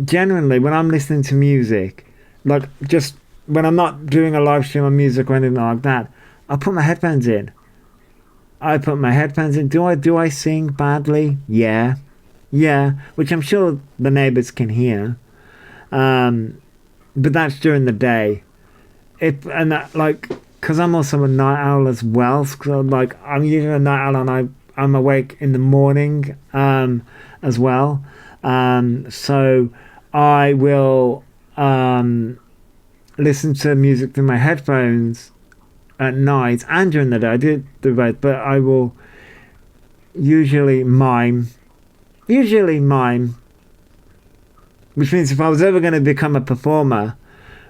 genuinely, when I'm listening to music, like, just when I'm not doing a live stream on music or anything like that, I put my headphones in. Do I sing badly? Yeah, which I'm sure the neighbours can hear. But that's during the day. Because I'm also a night owl as well. So, like, I'm usually a night owl and I'm awake in the morning as well. So I will listen to music through my headphones at night and during the day. I do both, but I will usually mime. Which means if I was ever going to become a performer,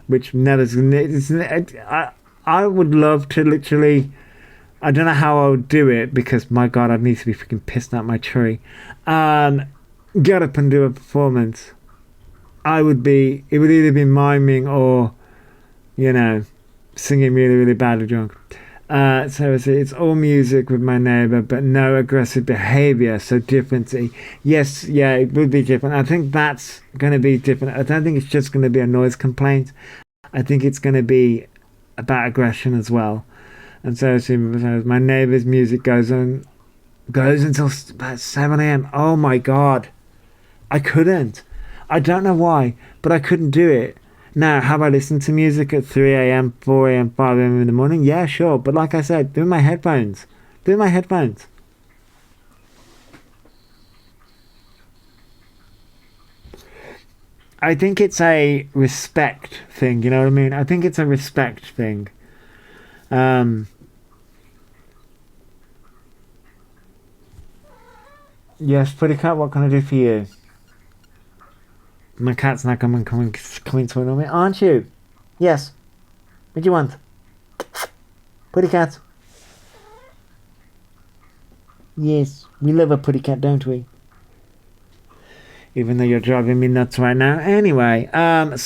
which I would love to literally, I don't know how I would do it, because my God, I'd need to be freaking pissed at my tree. Get up and do a performance. It would either be miming or, singing really, really bad or drunk. So it's all music with my neighbour, but no aggressive behaviour. So differently. Yes, yeah, it would be different. I think that's going to be different. I don't think it's just going to be a noise complaint. I think it's going to be about aggression as well. And so my neighbour's music goes until about 7 a.m. Oh my God. I couldn't. I don't know why, but I couldn't do it. Now, have I listened to music at 3 a.m., 4 a.m., 5 a.m. in the morning? Yeah, sure. But like I said, do my headphones. I think it's a respect thing, you know what I mean? I think it's a respect thing. Yes, Pretty Cat, what can I do for you? My cat's not coming to annoy me, aren't you? Yes. What do you want? Pretty cat. Yes, we love a pretty cat, don't we? Even though you're driving me nuts right now. Anyway, I'm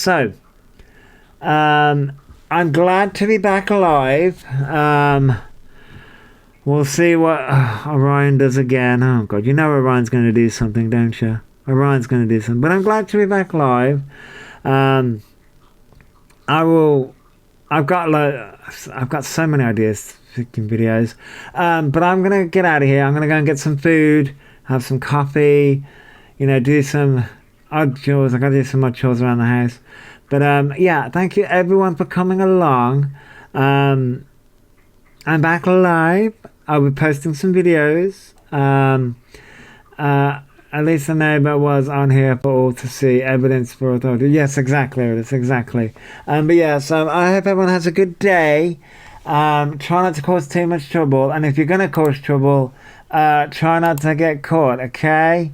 glad to be back alive. We'll see what Orion does again. Oh God, you know Orion's going to do something, don't you? Orion's going to do something. But I'm glad to be back live. I've got so many ideas for videos. But I'm going to get out of here. I'm going to go and get some food, have some coffee, do some odd chores. I got to do some odd chores around the house. But yeah, thank you everyone for coming along. I'm back live. I'll be posting some videos. At least the neighbour was on here for all to see. Evidence for authority. Yes, exactly. But yeah, so I hope everyone has a good day. Try not to cause too much trouble. And if you're going to cause trouble, try not to get caught, okay?